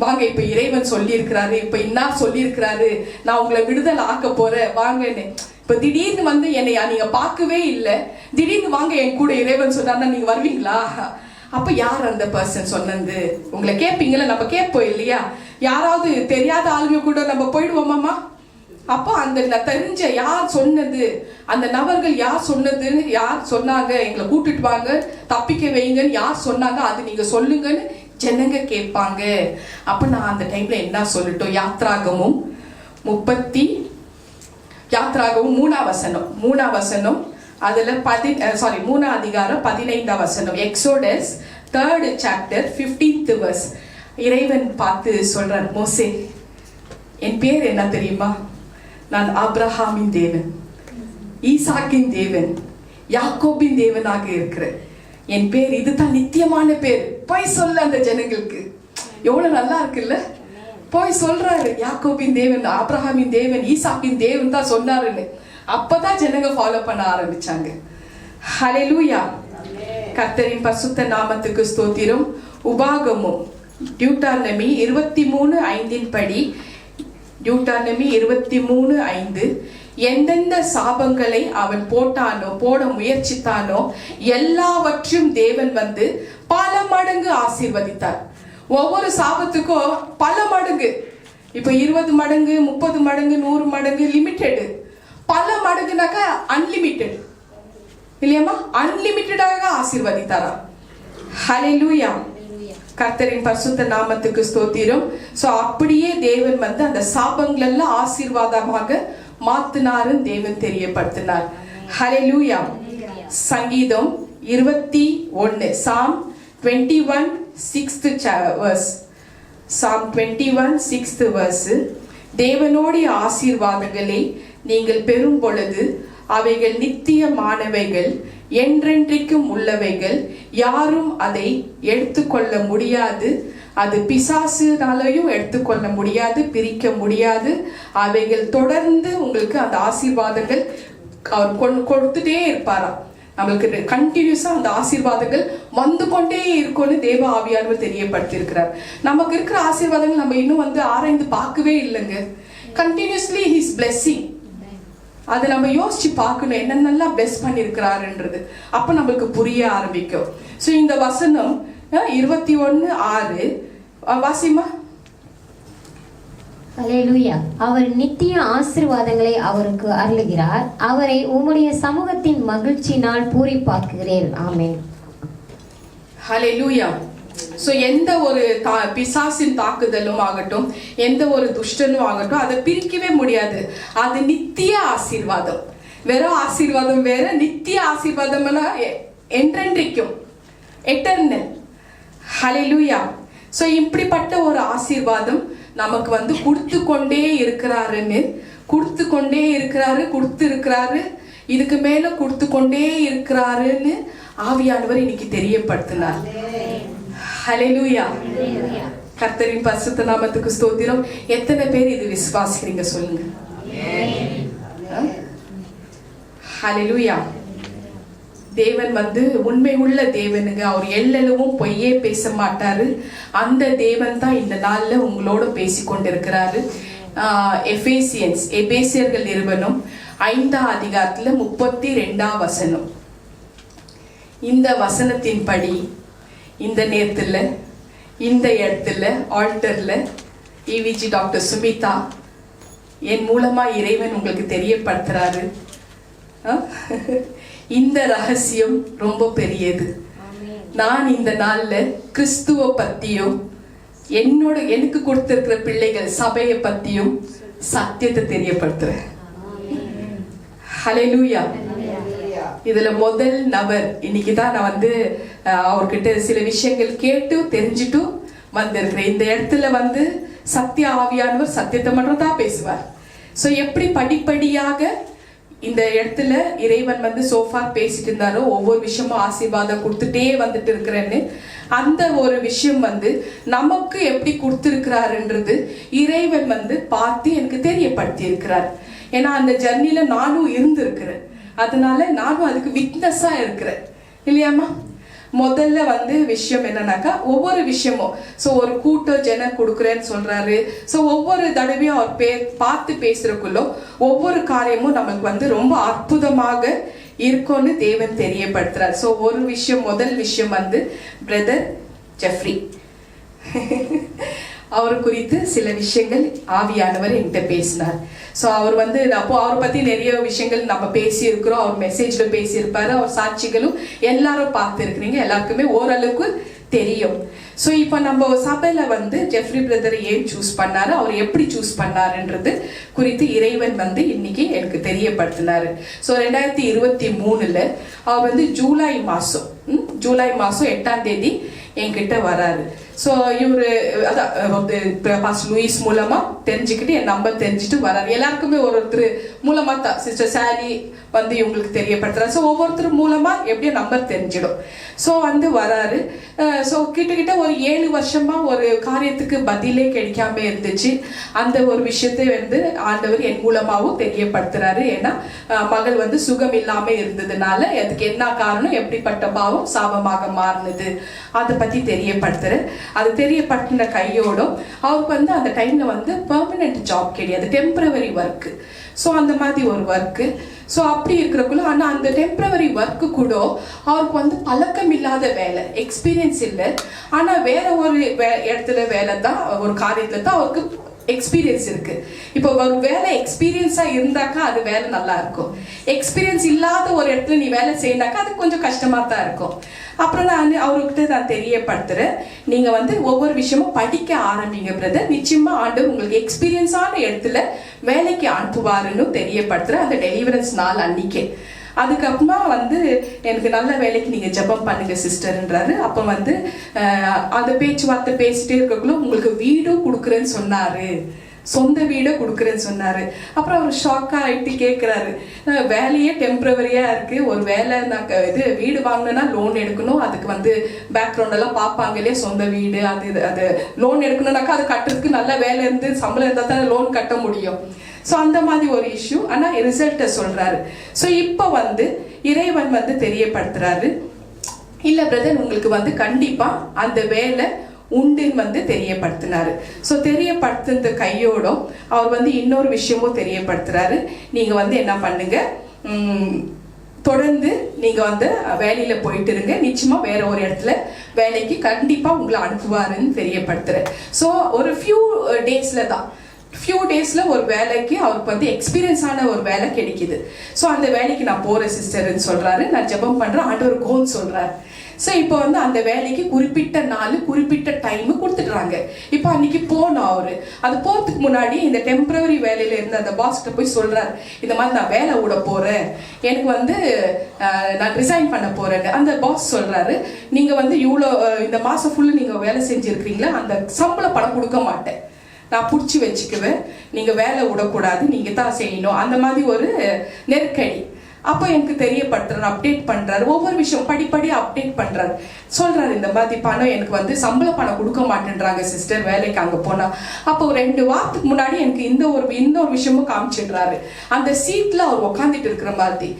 வாங்க, இப்ப இறைவன் சொல்லி இருக்கிறாரு, இப்ப இன்னார் சொல்லி இருக்கிறாரு, நான் உங்களை விடுதலை ஆக்க போறேன் வாங்கன்னு. இப்ப திடீர்னு என்னை நீங்க பார்க்கவே இல்லை, திடீர்னு வாங்க என் கூட இறைவன் சொன்னார்னா நீங்க வருவீங்களா? அப்ப யார் அந்த பர்சன் சொன்னது? உங்களை கேட்பீங்களா? நம்ம கேட்போம் இல்லையா? யாராவது தெரியாத ஆளுங்க கூட நம்ம போயிடுவோமாமா? அப்போ அந்த தெரிஞ்ச யார் சொன்னது, அந்த நபர்கள் யார் சொன்னதுன்னு, யார் சொன்னாங்க எங்களை கூட்டிட்டு வாங்க தப்பிக்க வைங்கன்னு யார் சொன்னாங்க, அது நீங்க சொல்லுங்கன்னு ஜனங்க கேட்பாங்க. அப்ப நான் அந்த டைம்ல என்ன சொல்லட்டும்? யாத்ராகமும் 3ஆம் வசனம் அதுல 3ஆம் அதிகாரம் 15ஆம் வசனம், exodus 3rd chapter 15th verse. இறைவன் பார்த்து சொல்றார், மோசே என் பேர் என்ன தெரியுமா? நான் ஆபிரகாமின் தேவன், ஈசாக்கின் தேவன், யாக்கோபின் தேவனாக இருக்கிறேன். என் பேர் இதுதான் நித்தியமான பேர். போய் சொல்ல அந்த ஜனங்களுக்கு. எவ்வளவு நல்லா இருக்குல்ல? போய் சொல்றாரு, யாக்கோபின் தேவன், ஆபிரகாமின் தேவன், ஈசாக்கின் தேவன் தான் சொன்னாருன்னு. அப்பதான் ஜனங்க ஃபாலோ பண்ண ஆரம்பிச்சாங்க. ஹல்லேலூயா. கர்த்தரின் பரிசுத்த நாமத்துக்கு ஸ்தோத்திரம். உபாகமம் டியூட்டானமி 23:5 படி, டியூட்டானமி 23:5, எந்தெந்த சாபங்களை அவன் போட முயற்சித்தானோ எல்லாவற்றும் தேவன் பல மடங்கு ஆசீர்வதித்தார். ஒவ்வொரு சாபத்துக்கும் பல மடங்கு. இப்ப 20 மடங்கு, 30 மடங்கு, 100 மடங்கு லிமிட்டெட். பல மடங்குனாக்கா அன்லிமிட்டெட் இல்லையாமா? அன்லிமிட்டடாக ஆசீர்வதித்தாரா? ஹல்லேலூயா. கர்த்தரின் பரிசுத்த நாமத்துக்கு ஸ்தோத்திரம். சோ அப்படியே தேவன் அந்த சாபங்கள் எல்லாம் ஆசீர்வாதமாக மாத்தினாருன்னு தேவன் தெரியப்படுத்தினார். ஹல்லேலூயா. சங்கீதம் 21, Psalm 21 6th verse, Psalm 21 6th verse, தேவனுடைய ஆசீர்வாதங்களை நீங்கள் பெறும் பொழுது அவைகள் நித்தியமானவைகள், என்றென்றைக்கும் உள்ளவைகள், யாரும் அதை எடுத்துக்கொள்ள முடியாது. அது பிசாசுனாலையும் எடுத்துக்கொள்ள முடியாது, பிரிக்க முடியாது. அவைகள் தொடர்ந்து உங்களுக்கு அந்த ஆசீர்வாதங்கள் அவர் கொடுத்துட்டே இருப்பாராம். நம்மளுக்கு கண்டினியூஸா அந்த ஆசீர்வாதங்கள் வந்து கொண்டே இருக்கும்னு தேவ ஆவியானவர் தெரியப்படுத்தி இருக்கிறார். நமக்கு இருக்கிற ஆசீர்வாதங்கள் நம்ம இன்னும் ஆராய்ந்து பார்க்கவே இல்லைங்க. கண்டினியூஸ்லி ஹிஸ் பிளெஸிங், அதை நம்ம யோசிச்சு பார்க்கணும், என்னென்னலாம் பிளெஸ் பண்ணியிருக்கிறாருன்றது. அப்ப நம்மளுக்கு புரிய ஆரம்பிக்கும். ஸோ இந்த வசனம் 21:6 வாசிமா. அல்லேலூயா. அவர் நித்திய ஆசீர்வாதங்களை அவருக்கு அருளுகிறார். அவரை உம்முடைய சமூகத்தின் மகிழ்ச்சியினால் பூரிப்பாக்குகிறேன். ஆமென். ஹல்லேலூயா. ஸோ எந்த ஒரு பிசாசின் தாக்குதலும் ஆகட்டும், எந்த ஒரு துஷ்டனும் ஆகட்டும், அதை பிரிக்கவே முடியாது. அது நித்திய ஆசீர்வாதம். வெறும் ஆசீர்வாதம் வேற, நித்திய ஆசீர்வாதம்னா என்றென்றைக்கும், எட்டர்னல். ஹல்லேலூயா. ஸோ இப்படிப்பட்ட ஒரு ஆசீர்வாதம் நமக்கு கொடுத்து கொண்டே இருக்கிறாருன்னு, கொடுத்து கொண்டே இருக்கிறாரு, இதுக்கு மேல கொடுத்து கொண்டே இருக்கிறாருன்னு ஆவியானவர் இன்னைக்கு தெரியப்படுத்தினார். ஹல்லேலூயா. கர்த்தரின் பரிசுத்த நாமத்துக்கு ஸ்தோத்திரம். எத்தனை பேர் இது விசுவாசிக்கிறீங்க சொல்லுங்க. ஹல்லேலூயா. தேவன் உண்மை உள்ள தேவனுங்க. அவர் எல்லளவும் பொய்யே பேச மாட்டாரு. அந்த தேவன் தான் இந்த நாள்ல உங்களோட பேசிக்கொண்டிருக்கிறாரு. எபேசியர்கள் நிறுவனம் 5ஆம் அதிகாரத்துல 32ஆம் வசனம். இந்த வசனத்தின்படி இந்த நேரத்துல, இந்த இடத்துல, ஆல்டர்ல EVG டாக்டர் சுமிதா என் மூலமா இறைவன் உங்களுக்கு தெரியப்படுத்துறாரு. இந்த ரகசியம் ரொம்ப பெரியது. நான் இந்த நாள்ல கிறிஸ்துவ பத்தியும் எனக்கு கொடுத்திருக்கிற பிள்ளைகள் சபையை பத்தியும் சத்தியத்தை தெரியப்படுத்துறேன். ஹல்லேலூயா. இதுல முதல் நபர் இன்னைக்குதான் நான் அவர்கிட்ட சில விஷயங்கள் கேட்டு தெரிஞ்சுட்டு வந்திருக்கிறேன். இந்த இடத்துல சத்திய ஆவியானவர் சத்தியத்தை மட்டும் தான் பேசுவார். சோ எப்படி படிப்படியாக இந்த இடத்துல இறைவன் சோஃபார் பேசிட்டு இருந்தாரோ, ஒவ்வொரு விஷயமும் ஆசீர்வாதம் கொடுத்துட்டே வந்துட்டு இருக்கிறேன்னு, அந்த ஒரு விஷயம் நமக்கு எப்படி கொடுத்திருக்கிறாருன்றது இறைவன் பார்த்து எனக்கு தெரியப்படுத்தி இருக்கிறார். ஏன்னா அந்த ஜர்னில நானும் இருந்திருக்கிறேன். அதனால நானும் அதுக்கு விட்னஸா இருக்கிறேன் இல்லையாமா. முதல்ல விஷயம் என்னன்னாக்கா, ஒவ்வொரு விஷயமும் ஒரு கூட்டம் ஜன கொடுக்குறேன்னு சொல்றாரு. ஒவ்வொரு தடவையும் அவர் பார்த்து பேசுறதுக்குள்ள ஒவ்வொரு காரியமும் நமக்கு ரொம்ப அற்புதமாக இருக்கும்னு தேவன் தெரியப்படுத்துறாரு. ஒரு விஷயம், முதல் விஷயம் பிரதர் ஜெஃப்ரி அவர் குறித்து சில விஷயங்கள் ஆவியானவர் என்கிட்ட பேசினார். அவர் அப்போ அவரை பத்தி நிறைய விஷயங்கள் நம்ம பேசி இருக்கிறோம். அவர் மெசேஜ்ல பேசி இருப்பாரு. அவர் சாட்சிகளும் எல்லாரும் பார்த்து இருக்கிறீங்க, எல்லாருக்குமே ஓரளவுக்கு தெரியும். இப்ப நம்ம சபையில ஜெஃப்ரி பிரதரை ஏன் சூஸ் பண்ணாரு, அவர் எப்படி சூஸ் பண்ணாருன்றது குறித்து இறைவன் இன்னைக்கு எனக்கு தெரியப்படுத்தினாரு. 2023 அவர் ஜூலை மாசம் 8ஆம் தேதி என்கிட்ட வராரு. இவரு பாஸ்டர் லூயிஸ் மூலமா தெரிஞ்சுக்கிட்டு என் நம்பர் தெரிஞ்சுட்டு வராரு. எல்லாருக்குமே ஒருத்தர் மூலமா தான் சிஸ்டர் சாரி இவங்களுக்கு தெரியப்படுத்துறாரு. ஒவ்வொருத்தர் மூலமா எப்படியும் நம்பர் தெரிஞ்சிடும். வராரு. கிட்ட ஒரு 7 வருஷமா ஒரு காரியத்துக்கு பதிலே கிடைக்காம இருந்துச்சு. அந்த ஒரு விஷயத்தை ஆண்டவர் என் மூலமாவும் தெரியப்படுத்துறாரு. ஏன்னா மகள் சுகம் இல்லாம இருந்ததுனால அதுக்கு என்ன காரணம், எப்படிப்பட்ட பாவம் சாபமாக மாறினது, அதை பத்தி தெரியப்படுத்துற. அது தெரியப்பட்ட கையோடும் அவருக்கு அந்த டைம்ல பெர்மனன்ட் ஜாப் கிடையாது, டெம்பரவரி ஒர்க். அந்த மாதிரி ஒரு ஒர்க்கு. அப்படி இருக்கிறக்குள்ள ஆனா அந்த டெம்பரவரி ஒர்க்கு கூட அவருக்கு பழக்கம் இல்லாத வேலை, எக்ஸ்பீரியன்ஸ் இல்லை. ஆனா வேற ஒரு இடத்துல வேலை தான், ஒரு காரியத்துல தான் அவருக்கு எக்ஸ்பீரியன்ஸ் இருக்கு. இப்போ ஒரு வேலை எக்ஸ்பீரியன்ஸா இருந்தாக்கா அது வேலை நல்லா இருக்கும். எக்ஸ்பீரியன்ஸ் இல்லாத ஒரு இடத்துல நீ வேலை செய்யினாக்கா அது கொஞ்சம் கஷ்டமா தான் இருக்கும். அப்புறம் அவர்கிட்ட நான் தெரியப்படுத்துறேன், நீங்க ஒவ்வொரு விஷயமும் படிக்க ஆரம்பிங்க பிரதர், நிச்சயமா ஆண்டவர் உங்களுக்கு எக்ஸ்பீரியன்ஸான இடத்துல வேலைக்கு அனுப்புவாருன்னு தெரியப்படுத்துறேன். அந்த டெலிவரன்ஸ் நாள் அன்னைக்கே. அதுக்கப்புறமா எனக்கு நல்ல வேலைக்கு நீங்க ஜெபம் பண்ணுங்க சிஸ்டர்ன்றாரு. அப்ப அந்த பேச்சுவார்த்தை பேசிட்டே இருக்கக்குள்ள உங்களுக்கு வீடும் கொடுக்குறேன்னு சொன்னாரு சொந்த வீடை கொடுக்குறேன்னு சொன்னாரு. அப்புறம் அவர் ஷாக்கா ஆயிட்டு கேட்குறாரு, வேலையே டெம்பரவரியா இருக்கு, ஒரு வேலை நான் இது வீடு வாங்கினா லோன் எடுக்கணும், அதுக்கு வந்து பேக்ரவுண்ட் எல்லாம் பார்ப்பாங்க இல்லையா, சொந்த வீடு அது லோன் எடுக்கணும்னாக்கா அது கட்டுறதுக்கு நல்ல வேலை இருந்து சம்பளம் இருந்தால் தானே லோன் கட்ட முடியும். ஸோ அந்த மாதிரி ஒரு இஷ்யூ. ஆனால் ரிசல்ட்டை சொல்றாரு. ஸோ இப்போ வந்து இறைவன் வந்து தெரியப்படுத்துறாரு, இல்லை பிரதர் உங்களுக்கு வந்து கண்டிப்பா அந்த வேலை உண்டுன்னு வந்து தெரியப்படுத்தினாரு. ஸோ தெரியப்படுத்துறது கையோட அவர் வந்து இன்னொரு விஷயமும் தெரியப்படுத்துறாரு. நீங்க வந்து என்ன பண்ணுங்க, தொடர்ந்து நீங்க வந்து வேலையில போயிட்டு இருங்க, நிச்சயமா வேற ஒரு இடத்துல வேலைக்கு கண்டிப்பா உங்களை அனுப்புவாருன்னு தெரியப்படுத்துறேன். ஸோ ஒரு ஃபியூ டேஸ்ல ஒரு வேலைக்கு அவருக்கு வந்து எக்ஸ்பீரியன்ஸ் ஆன ஒரு வேலை கிடைக்குது. ஸோ அந்த வேலைக்கு நான் போறேன் சிஸ்டர்ன்னு சொல்றாரு. நான் ஜெபம் பண்றேன், ஆண்டவர் கோன்னு சொல்றாரு. ஸோ இப்போ வந்து அந்த வேலைக்கு குறிப்பிட்ட நாள் குறிப்பிட்ட டைம் கொடுத்துட்றாங்க. இப்போ அன்னைக்கு போனோம் அவரு. அது போறதுக்கு முன்னாடி இந்த டெம்பரவரி வேலையில இருந்த அந்த பாஸ்கிட்ட போய் சொல்றாரு, இந்த மாதிரி நான் வேலை விட போறேன், எனக்கு வந்து நான் ரிசைன் பண்ண போறேன்னு. அந்த பாஸ் சொல்றாரு, நீங்க வந்து இவ்வளோ இந்த மாசம் ஃபுல்லு நீங்க வேலை செஞ்சிருக்கீங்களா, அந்த சம்பள பணம் கொடுக்க மாட்டேன், நான் பிடிச்சி வச்சுக்குவேன், நீங்க வேலை விடக்கூடாது, நீங்க தான் செய்யணும், அந்த மாதிரி ஒரு நெருக்கடி. அப்போ எனக்கு தெரியப்படுத்துறாரு, அப்டேட் பண்றாரு, ஒவ்வொரு விஷயம் படிப்படியாக அப்டேட் பண்றாரு. சொல்றாரு, இந்த மாதிரி பணம் எனக்கு வந்து சம்பள பணம் கொடுக்க மாட்டேன்றாங்க சிஸ்டர் வேலைக்கு அங்க போனா. அப்போ 2 வாரத்துக்கு முன்னாடி எனக்கு இந்த ஒரு விஷயமும் காமிச்சிடுறாரு. அந்த சீட்ல அவர் உட்காந்துட்டு இருக்கிற மாதிரி,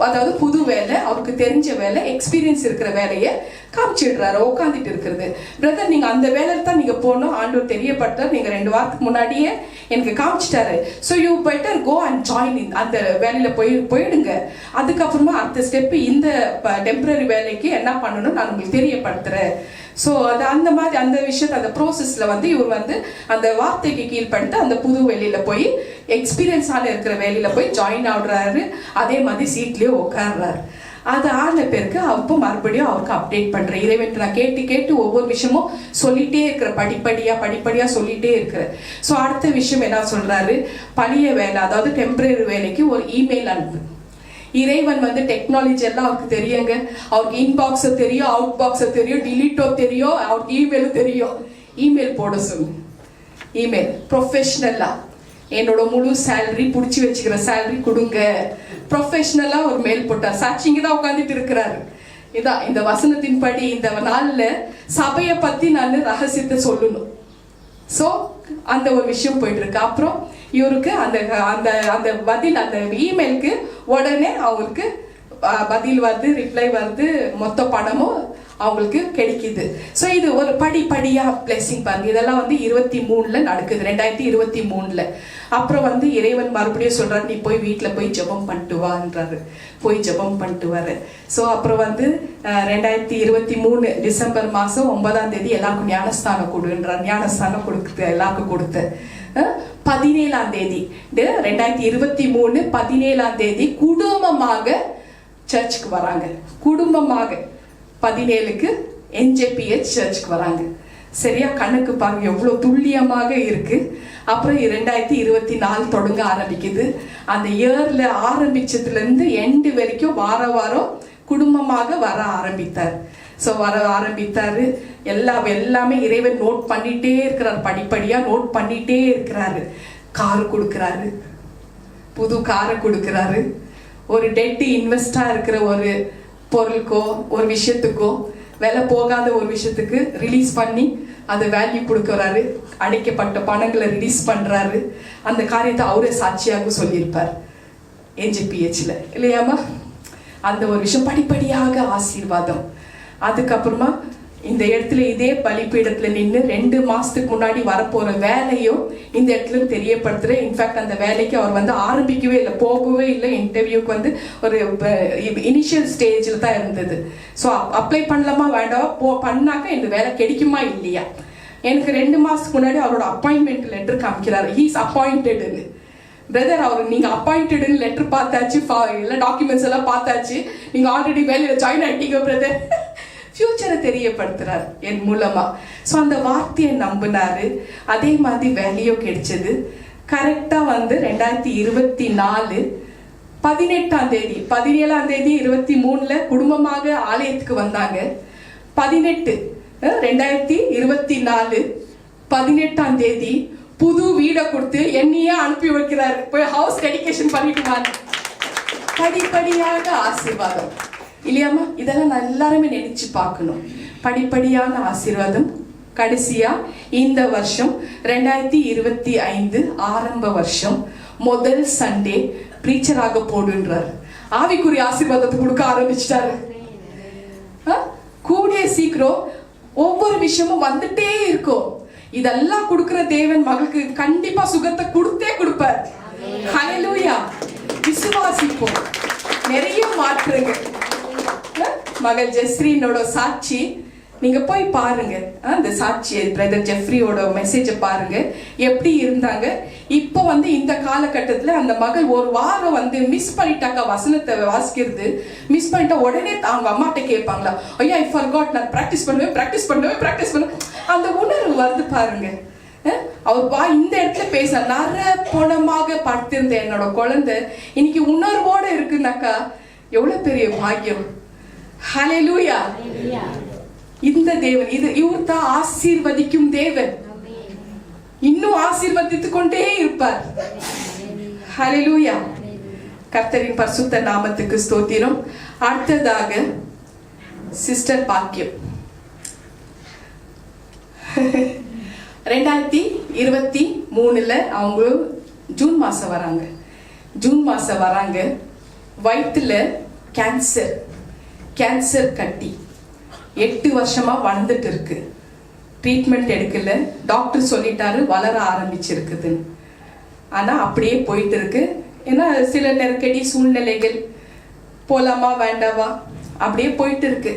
அதாவது புது வேலை, அவருக்கு தெரிஞ்ச வேலை, எக்ஸ்பீரியன்ஸ் இருக்கிற வேலையை காமிச்சிடுறாரு உட்காந்துட்டு இருக்கிறது. பிரதர் நீங்க அந்த வேலையில தான் நீங்க போகணும், ஆண்டவர் தெரியப்படுத்தார், நீங்க 2 வாரத்துக்கு முன்னாடியே எனக்கு காமிச்சிட்டாரு. So you better go and join, அந்த வேலையில போயிடுங்க. அதுக்கப்புறமா அடுத்த ஸ்டெப் இந்த டெம்பரரி வேலைக்கு என்ன பண்ணணும் நான் உங்களுக்கு தெரியப்படுத்துறேன். ஸோ அந்த மாதிரி அந்த விஷயத்தை அந்த ப்ரோசஸ்ல வந்து இவர் வந்து அந்த வார்த்தைக்கு கீழ்பட்டு அந்த புது வேலையில போய் எக்ஸ்பீரியன்ஸான இருக்கிற வேலையில போய் ஜாயின் ஆகுறாரு. அதே மாதிரி சீட்லயே உட்கார்றாரு. அது ஆன பேருக்கு அப்போ மறுபடியும் அவருக்கு அப்டேட் பண்றேன். இறைவன் நான் கேட்டு ஒவ்வொரு விஷயமும் சொல்லிட்டே இருக்கிற, படிப்படியா சொல்லிட்டே இருக்கிறேன். ஸோ அடுத்த விஷயம் என்ன சொல்றாரு, பழைய வேலை அதாவது டெம்பரரி வேலைக்கு ஒரு இமெயில் அனுப்பு. இறைவன் வந்து டெக்னாலஜி எல்லாம் அவருக்கு தெரியுங்க. அவருக்கு இன்பாக்ஸ தெரியும், அவுட் பாக்ஸ தெரியும், டிலீட்டோ தெரியும், அவருக்கு இமெயில் தெரியும். இமெயில் போட சொல்லு. இமெயில் ப்ரொஃபஷனலா என்னோட முழு சேலரி பிடிச்சி வச்சுக்கிற சேலரி கொடுங்க, ப்ரொஃபஷனலா ஒரு மெயில் போட்டார். சாட்சிங்க தான் உட்காந்துட்டு இருக்கிறாரு. இதான் இந்த வசனத்தின் படி இந்த நாள்ல சபையை பத்தி நான் ரகசியத்தை சொல்லணும். ஸோ அந்த ஒரு விஷயம் போயிட்டு இருக்கு. அப்புறம் இவருக்கு அந்த அந்த அந்த பதில், அந்த இமெயிலுக்கு உடனே அவங்களுக்கு பதில் வருது, ரிப்ளை வருது, மொத்த பணமும் அவங்களுக்கு கிடைக்குது. ஸோ இது ஒரு படிப்படியா பிளெஸிங் பாருங்க. இதெல்லாம் வந்து 23 நடக்குது, 2023. அப்புறம் வந்து இறைவன் மறுபடியும் சொல்றாரு, நீ போய் வீட்டில் போய் ஜெபம் பண்ணிட்டு வான்றாரு. போய் ஜெபம் பண்ணிட்டு வர. ஸோ அப்புறம் வந்து 2023 டிசம்பர் மாதம் 9ஆம் தேதி எல்லாருக்கும் ஞானஸ்தானம் கொடுன்றார். ஞானஸ்தானம் கொடுக்குது எல்லாருக்கும் கொடுத்து 17ஆம் தேதி 2023 17ஆம் தேதி குடும்பமாக சர்ச்சுக்கு வராங்க. குடும்பமாக 17க்கு NJPH சர்ச்சுக்கு வராங்க. சரியா கணக்கு பாருங்க எவ்வளவு துல்லியமாக இருக்கு. அப்புறம் 2024 தொடங்க ஆரம்பிக்குது. அந்த இயர்ல ஆரம்பிச்சதுல இருந்து எண்டு வரைக்கும் வாரம் குடும்பமாக வர ஆரம்பித்தார். ஸோ வர ஆரம்பித்தாரு. எல்லாமே இறைவன் நோட் பண்ணிட்டே இருக்கிறார், படிப்படியா நோட் பண்ணிட்டே இருக்கிறாரு. கார் கொடுக்கிறாரு, புது காரை கொடுக்கிறாரு. ஒரு டெட் இன்வெஸ்டா இருக்கிற ஒரு பொருளுக்கோ ஒரு விஷயத்துக்கோ விலை போகாத ஒரு விஷயத்துக்கு ரிலீஸ் பண்ணி அது வேல்யூ கொடுக்கறாரு. அடைக்கப்பட்ட பணங்களை ரிலீஸ் பண்றாரு. அந்த காரியத்தை அவரே சாட்சியாக சொல்லியிருப்பார் NJPHல இல்லையாமா. அந்த ஒரு விஷயம் படிப்படியாக ஆசீர்வாதம். அதுக்கப்புறமா இந்த இடத்துல இதே பலிப்பீடத்துல நின்று 2 மாசத்துக்கு முன்னாடி வரப்போற வேலையும் இந்த இடத்துல தெரியப்படுத்துறேன். இன்ஃபேக்ட் அந்த வேலைக்கு அவர் வந்து ஆரம்பிக்கவே இல்லை, போகவே இல்லை. இன்டர்வியூக்கு வந்து ஒரு இனிஷியல் ஸ்டேஜில் தான் இருந்தது. ஸோ அப்ளை பண்ணலாமா வேண்டாம், பண்ணாக்க இந்த வேலை கிடைக்குமா இல்லையா. எனக்கு 2 மாசத்துக்கு முன்னாடி அவரோட அப்பாயின்மெண்ட் லெட்டர் காமிக்கிறாரு. ஹீஸ் அப்பாயிண்டட்னு. பிரதர் அவர் நீங்க அப்பாயிண்டட்னு லெட்டர் பார்த்தாச்சு, எல்லா டாக்குமெண்ட்ஸ் எல்லாம் பார்த்தாச்சு, நீங்க ஆல்ரெடி வேலையில ஜாயின் ஆயிட்டீங்க பிரதர். ஃபியூச்சரை தெரியப்படுத்துறாரு என் மூலமா. ஸோ அந்த வார்த்தையை நம்பினாரு. அதே மாதிரி வேலையும் கிடைச்சது. கரெக்டா வந்து 2024 18ஆம் தேதி 17ஆம் தேதி 23 குடும்பமாக ஆலயத்துக்கு வந்தாங்க. 2024 18ஆம் தேதி புது வீடை கொடுத்து என்னையே அனுப்பி வைக்கிறாரு, போய் ஹவுஸ் டெடிகேஷன் பண்ணிட்டு வாங்க. படிப்படியாக ஆசீர்வாதம் இல்லையாமா? இதெல்லாம் நான் எல்லாருமே நினைச்சு பார்க்கணும். படிப்படியான ஆசீர்வாதம். கடைசியா இந்த வருஷம் 2025 ஆரம்ப வருஷம் முதல் சண்டே பிரீச்சராக போடுன்றார். ஆவிக்குரிய ஆசீர்வாதத்தை கொடுக்க ஆரம்பிச்சிட்டாரு. கூடிய சீக்கிரம் ஒவ்வொரு விஷயமும் வந்துட்டே இருக்கும். இதெல்லாம் கொடுக்கிற தேவன் மகளுக்கு கண்டிப்பா சுகத்தை கொடுத்தே கொடுப்பார். ஹல்லேலூயா. விசுவாசிப்போம். நிறைய மாற்றுங்க. மகள் ஜெஸ்ரீனோட சாட்சி நீங்க போய் பாருங்க. அந்த சாட்சி பிரதர் ஜெஃப்ரியோட மெசேஜை பாருங்க, எப்படி இருந்தாங்க. இப்போ இந்த காலகட்டத்தில் அந்த மகள் ஒரு வாரம் மிஸ் பண்ணிட்டாக்கா, வசனத்தை வாசிக்கிறது மிஸ் பண்ணிட்டா உடனே அவங்க அம்மாட்ட கேட்பாங்களா, ஐயா ஐ ஃபர்காட், நான் ப்ராக்டிஸ் பண்ணுவேன். அந்த உணர்வு வருது பாருங்க. அவர் இந்த இடத்துல பேச நர பணமாக பார்த்திருந்த என்னோட குழந்தை இன்னைக்கு உணர்வோட இருக்குனாக்கா எவ்வளவு பெரிய பாக்கியம். ஹல்லேலூயா. இந்த தேவன் இவர் தான் ஆசீர்வதிக்கும் தேவன். இன்னும் ஆசீர்வதித்துக் கொண்டே இருப்பார். ஹல்லேலூயா. கர்த்தரின் பரிசுத்த நாமத்துக்கு ஸ்தோத்திரம். அடுத்ததாக சிஸ்டர் பாக்கியம் 2023 அவங்க ஜூன் மாசம் வராங்க. வயிற்றுல கேன்சர் கட்டி 8 வருஷமா வளர்ந்துட்டு இருக்கு. ட்ரீட்மெண்ட் எடுக்கல. டாக்டர் சொல்லிட்டாரு வளர ஆரம்பிச்சிருக்குது. ஆனா அப்படியே போயிட்டு இருக்கு. ஏன்னா சில நெருக்கடி சூழ்நிலைகள், போலாமா வேண்டாவா அப்படியே போயிட்டு இருக்கு.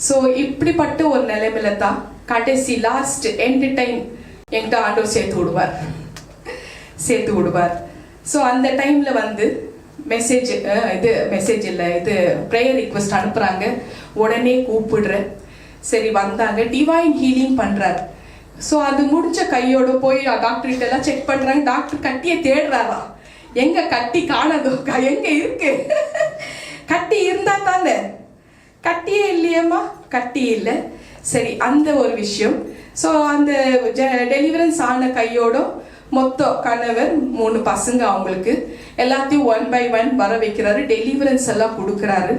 ஸோ இப்படிப்பட்ட ஒரு நிலைமையில தான் கடைசி லாஸ்ட் எண்ட் டைம் என்கிட்ட ஆண்டவர் சேர்த்து விடுவார். ஸோ அந்த டைம்ல மெசேஜ் ப்ரேயர் ரிக்வெஸ்ட் அனுப்புறாங்க. உடனே கூப்பிடுறேன். சரி வந்தாங்க. டிவைன் ஹீலிங் பண்றாரு. ஸோ அது முடிஞ்ச கையோட போய் டாக்டர்கிட்ட எல்லாம் செக் பண்றாங்க. டாக்டர் கட்டியை தேடுறாரா, எங்க கட்டி காணதோ, எங்க இருக்கு, கட்டி இருந்தா தானே. கட்டியே இல்லையம்மா, கட்டி இல்லை. சரி அந்த ஒரு விஷயம். ஸோ அந்த டெலிவரன்ஸ் ஆன கையோட மொத்தம் கணவர் 3 பசங்க, அவங்களுக்கு எல்லாத்தையும் 1 by 1 வர வைக்கிறாரு. டெலிவரன்ஸ் எல்லாம் கொடுக்குறாரு.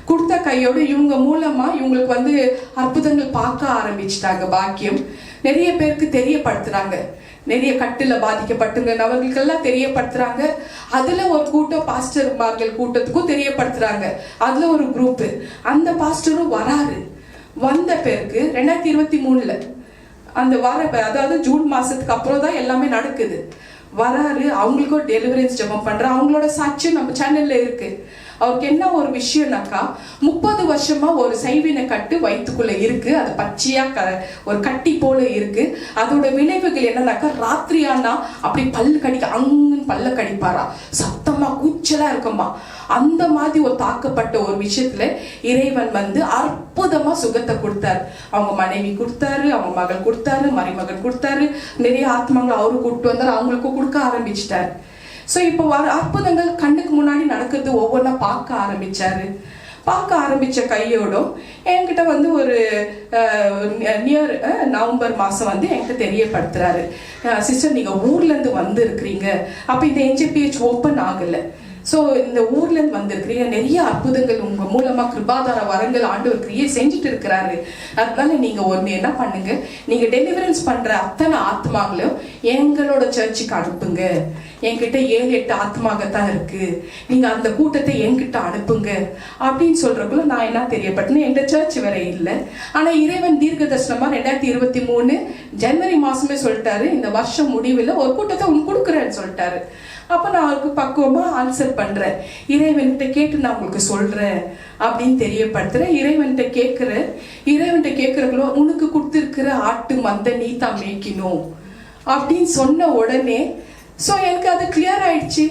கொடுத்த கையோட இவங்க மூலமா இவங்களுக்கு அற்புதங்கள் பார்க்க ஆரம்பிச்சிட்டாங்க. பாக்கியம் நிறைய பேருக்கு தெரியப்படுத்துறாங்க. நிறைய கட்டுல பாதிக்கப்பட்டுங்க அவர்களுக்கெல்லாம் தெரியப்படுத்துறாங்க. அதுல ஒரு கூட்டம் பாஸ்டர்மார்கள் கூட்டத்துக்கும் தெரியப்படுத்துறாங்க. அதுல ஒரு குரூப். அந்த பாஸ்டரும் வராரு. வந்த பேருக்கு 2023 அந்த அதாவது ஜூன் மாசத்துக்கு அப்புறம் தான் எல்லாமே நடக்குது. வராரு. அவங்களுக்கும் டெலிவரன்ஸ் ஜெபம் பண்ற. அவங்களோட சாட்சியம் நம்ம சேனல்ல இருக்கு. அவருக்கு என்ன ஒரு விஷயம்னாக்கா, 30 வருஷமா ஒரு சைவினை கட்டு வயிற்றுக்குள்ள இருக்கு. அது பச்சையா ஒரு கட்டி போல இருக்கு. அதோட விளைவுகள் என்னன்னாக்கா, ராத்திரியானா அப்படி பல்ல கடிப்பாரா, சத்தமா கூச்சலா இருக்குமா. அந்த மாதிரி ஒரு தாக்கப்பட்ட ஒரு விஷயத்துல இறைவன் அற்புதமா சுகத்தை கொடுத்தாரு. அவங்க மனைவி கொடுத்தாரு, அவங்க மகள் கொடுத்தாரு, மருமகன் கொடுத்தாரு. நிறைய ஆத்மாங்களை அவரு கூப்பிட்டு வந்தாரு. அவங்களுக்கும் கொடுக்க ஆரம்பிச்சிட்டாரு. ஸோ இப்போ அற்புதங்கள் கண்ணுக்கு முன்னாடி நடக்கிறது ஒவ்வொன்றா பார்க்க ஆரம்பிச்ச கையோடும் என்கிட்ட ஒரு நியர் நவம்பர் மாதம் என்கிட்ட தெரியப்படுத்துறாரு, சிஸ்டர் நீங்கள் ஊர்லேருந்து இருக்கிறீங்க. அப்போ இந்த NJPH ஓப்பன் ஆகலை. ஸோ இந்த ஊர்லேருந்து வந்திருக்கிறீங்க, நிறைய அற்புதங்கள் உங்கள் மூலமாக கிருபாதார வரங்கள் ஆண்டவர் கிரியேட் செஞ்சுட்டு இருக்கிறாரு. அதனால நீங்கள் என்ன பண்ணுங்க, நீங்கள் டெலிவரன்ஸ் பண்ணுற அத்தனை ஆத்மாங்களும் எங்களோட சர்ச்சுக்கு அனுப்புங்க. என்கிட்ட 7-8 ஆத்மாகத்தான் இருக்கு. நீங்கள் அந்த கூட்டத்தை என்கிட்ட அனுப்புங்க அப்படின்னு சொல்றதுக்குள்ள நான் என்ன தெரியப்பட்டேன்னு, எங்க சர்ச் வேற இல்லை. ஆனால் இறைவன் தீர்க்க தரிசனமாக 2023 ஜனவரி மாதமே சொல்லிட்டாரு, இந்த வருஷம் முடிவில் ஒரு கூட்டத்தை கொடுக்குறேன்னு சொல்லிட்டாரு. அப்போ நான் அவருக்கு பக்குவமாக ஆன்சர் பண்ணுறேன். இறைவன்கிட்ட கேட்டு நான் உங்களுக்கு சொல்கிறேன் அப்படின்னு தெரியப்படுத்துகிறேன். இறைவன்கிட்ட கேட்குறங்களோ, உனக்கு கொடுத்துருக்கிற ஆட்டு மந்தை நீ தான் மேய்க்கணும் அப்படின்னு சொன்ன உடனே ஸோ எனக்கு அது கிளியர் ஆயிடுச்சு.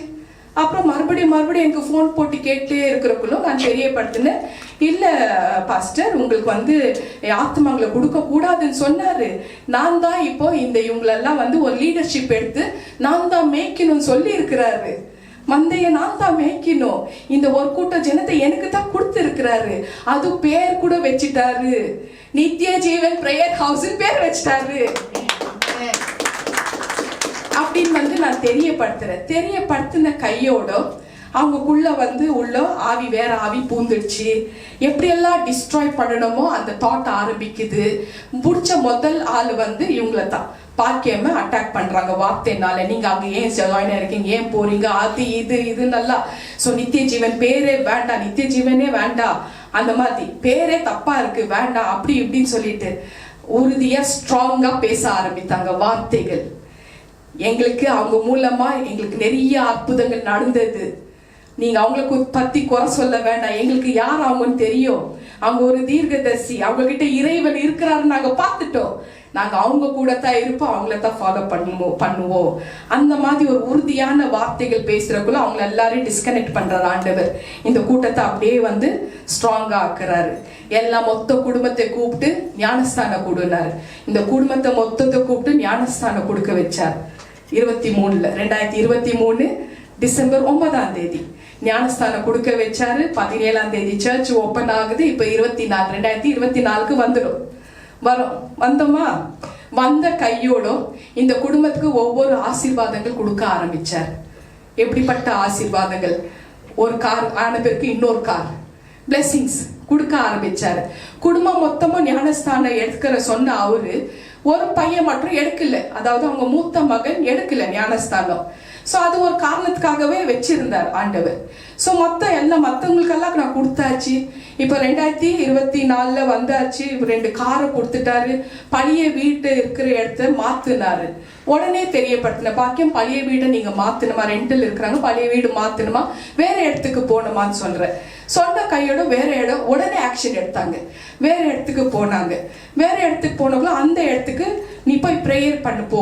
அப்புறம் மறுபடியும் எனக்கு ஃபோன் போட்டு கேட்டே இருக்கிறக்குள்ள நான் தெரியப்படுத்தினேன், இல்லை பாஸ்டர் உங்களுக்கு ஆத்மாங்களை கொடுக்கக்கூடாதுன்னு சொன்னாரு. நான் தான் இப்போ இவங்களெல்லாம் ஒரு லீடர்ஷிப் எடுத்து நான் தான் மேய்க்கணும்னு சொல்லி இருக்கிறாரு. மந்தைய நான் தான் மேய்க்கணும். இந்த ஒரு கூட்ட ஜனத்தை எனக்கு தான் கொடுத்து இருக்கிறாரு. அது பேர் கூட வச்சுட்டாரு, நித்திய ஜீவன் பிரேயர் ஹவுஸ் பேர் வச்சுட்டாரு. அப்படின்னு வந்து நான் தெரியப்படுத்தின கையோட அவங்கக்குள்ள வந்து உள்ள ஆவி வேற ஆவி பூந்துடுச்சு. எப்படியெல்லாம் டிஸ்ட்ராய் பண்ணணுமோ அந்த தாட் ஆரம்பிக்குது. முடிச்ச முதல் ஆள் வந்து இவங்கள தான் பாக்கியம அட்டாக் பண்றாங்க வார்த்தைனால. நீங்க அங்க ஏன் ஜாயின் இருக்கீங்க, ஏன் போறீங்க, அது இது நல்லா. ஸோ நித்திய ஜீவன் பேரே வேண்டாம், நித்திய ஜீவனே வேண்டாம், அந்த மாதிரி பேரே தப்பா இருக்கு வேண்டாம், அப்படி இப்படின்னு சொல்லிட்டு உறுதியா ஸ்ட்ராங்கா பேச ஆரம்பித்தாங்க வார்த்தைகள். எங்களுக்கு அவங்க மூலமா எங்களுக்கு நிறைய அற்புதங்கள் நடந்தது. நீங்க அவங்களுக்கு பத்தி குறை சொல்ல வேண்டாம், எங்களுக்கு யார் அவங்கன்னு தெரியும். அவங்க ஒரு தீர்க்கதரிசி, அவங்க கிட்ட இறைவன் இருக்கிறாரு நாங்க பார்த்துட்டோம். நாங்க அவங்க கூட தான் இருப்போம், அவங்கள தான் ஃபாலோ பண்ணுவோம். அந்த மாதிரி ஒரு உறுதியான வார்த்தைகள் பேசுறதுக்குள்ள அவங்க எல்லாரையும் டிஸ்கனெக்ட் பண்றாரு ஆண்டவர். இந்த கூட்டத்தை அப்படியே வந்து ஸ்ட்ராங்கா ஆக்குறாரு. எல்லாம் மொத்த குடும்பத்தை கூப்பிட்டு ஞானஸ்தானம் கொடுனாரு. இந்த குடும்பத்தை மொத்தத்தை கூப்பிட்டு ஞானஸ்தானம் கொடுக்க வச்சார். 2023 டிசம்பர் 9 ஞானஸ்தானம் கொடுக்க வச்சாரு. 17 சர்ச் ஓபன் ஆகுது. இப்ப 2024 வந்துடும். வந்தோமா? வந்த கையோட இந்த குடும்பத்துக்கு ஒவ்வொரு ஆசீர்வாதங்கள் கொடுக்க ஆரம்பிச்சார். எப்படிப்பட்ட ஆசீர்வாதங்கள்? ஒரு கார் ஆன பிறகு இன்னொரு கார், பிளெஸிங்ஸ் கொடுக்க ஆரம்பிச்சாரு. குடும்பம் மொத்தமும் ஞானஸ்தானம் எடுக்கிற சொன்ன அவரு ஒரு பையன் மட்டும் எடுக்கல, அதாவது அவங்க மூத்த மகன் எடுக்கல ஞானஸ்தானம். ஸோ அது ஒரு காரணத்துக்காகவே வச்சிருந்தார் ஆண்டவர். ஸோ எல்லாம் மற்றவங்களுக்கெல்லாம் நான் கொடுத்தாச்சு. இப்போ 2024 வந்தாச்சு. 2 காரை கொடுத்துட்டாரு. பழைய வீட்டு இருக்கிற இடத்த மாத்தினாரு. உடனே தெரியப்படுத்தின பாக்கியம், பழைய வீடை நீங்க மாத்தணுமா, ரெண்டில் இருக்கிறாங்க, பழைய வீடு மாத்தணுமா, வேற இடத்துக்கு போகணுமான்னு சொல்றேன். சொன்ன கையோட வேற இடம், உடனே ஆக்ஷன் எடுத்தாங்க. வேற இடத்துக்கு போனாங்க. வேற இடத்துக்கு போனவங்கள அந்த இடத்துக்கு நீ போய் ப்ரேயர் பண்ணு போ,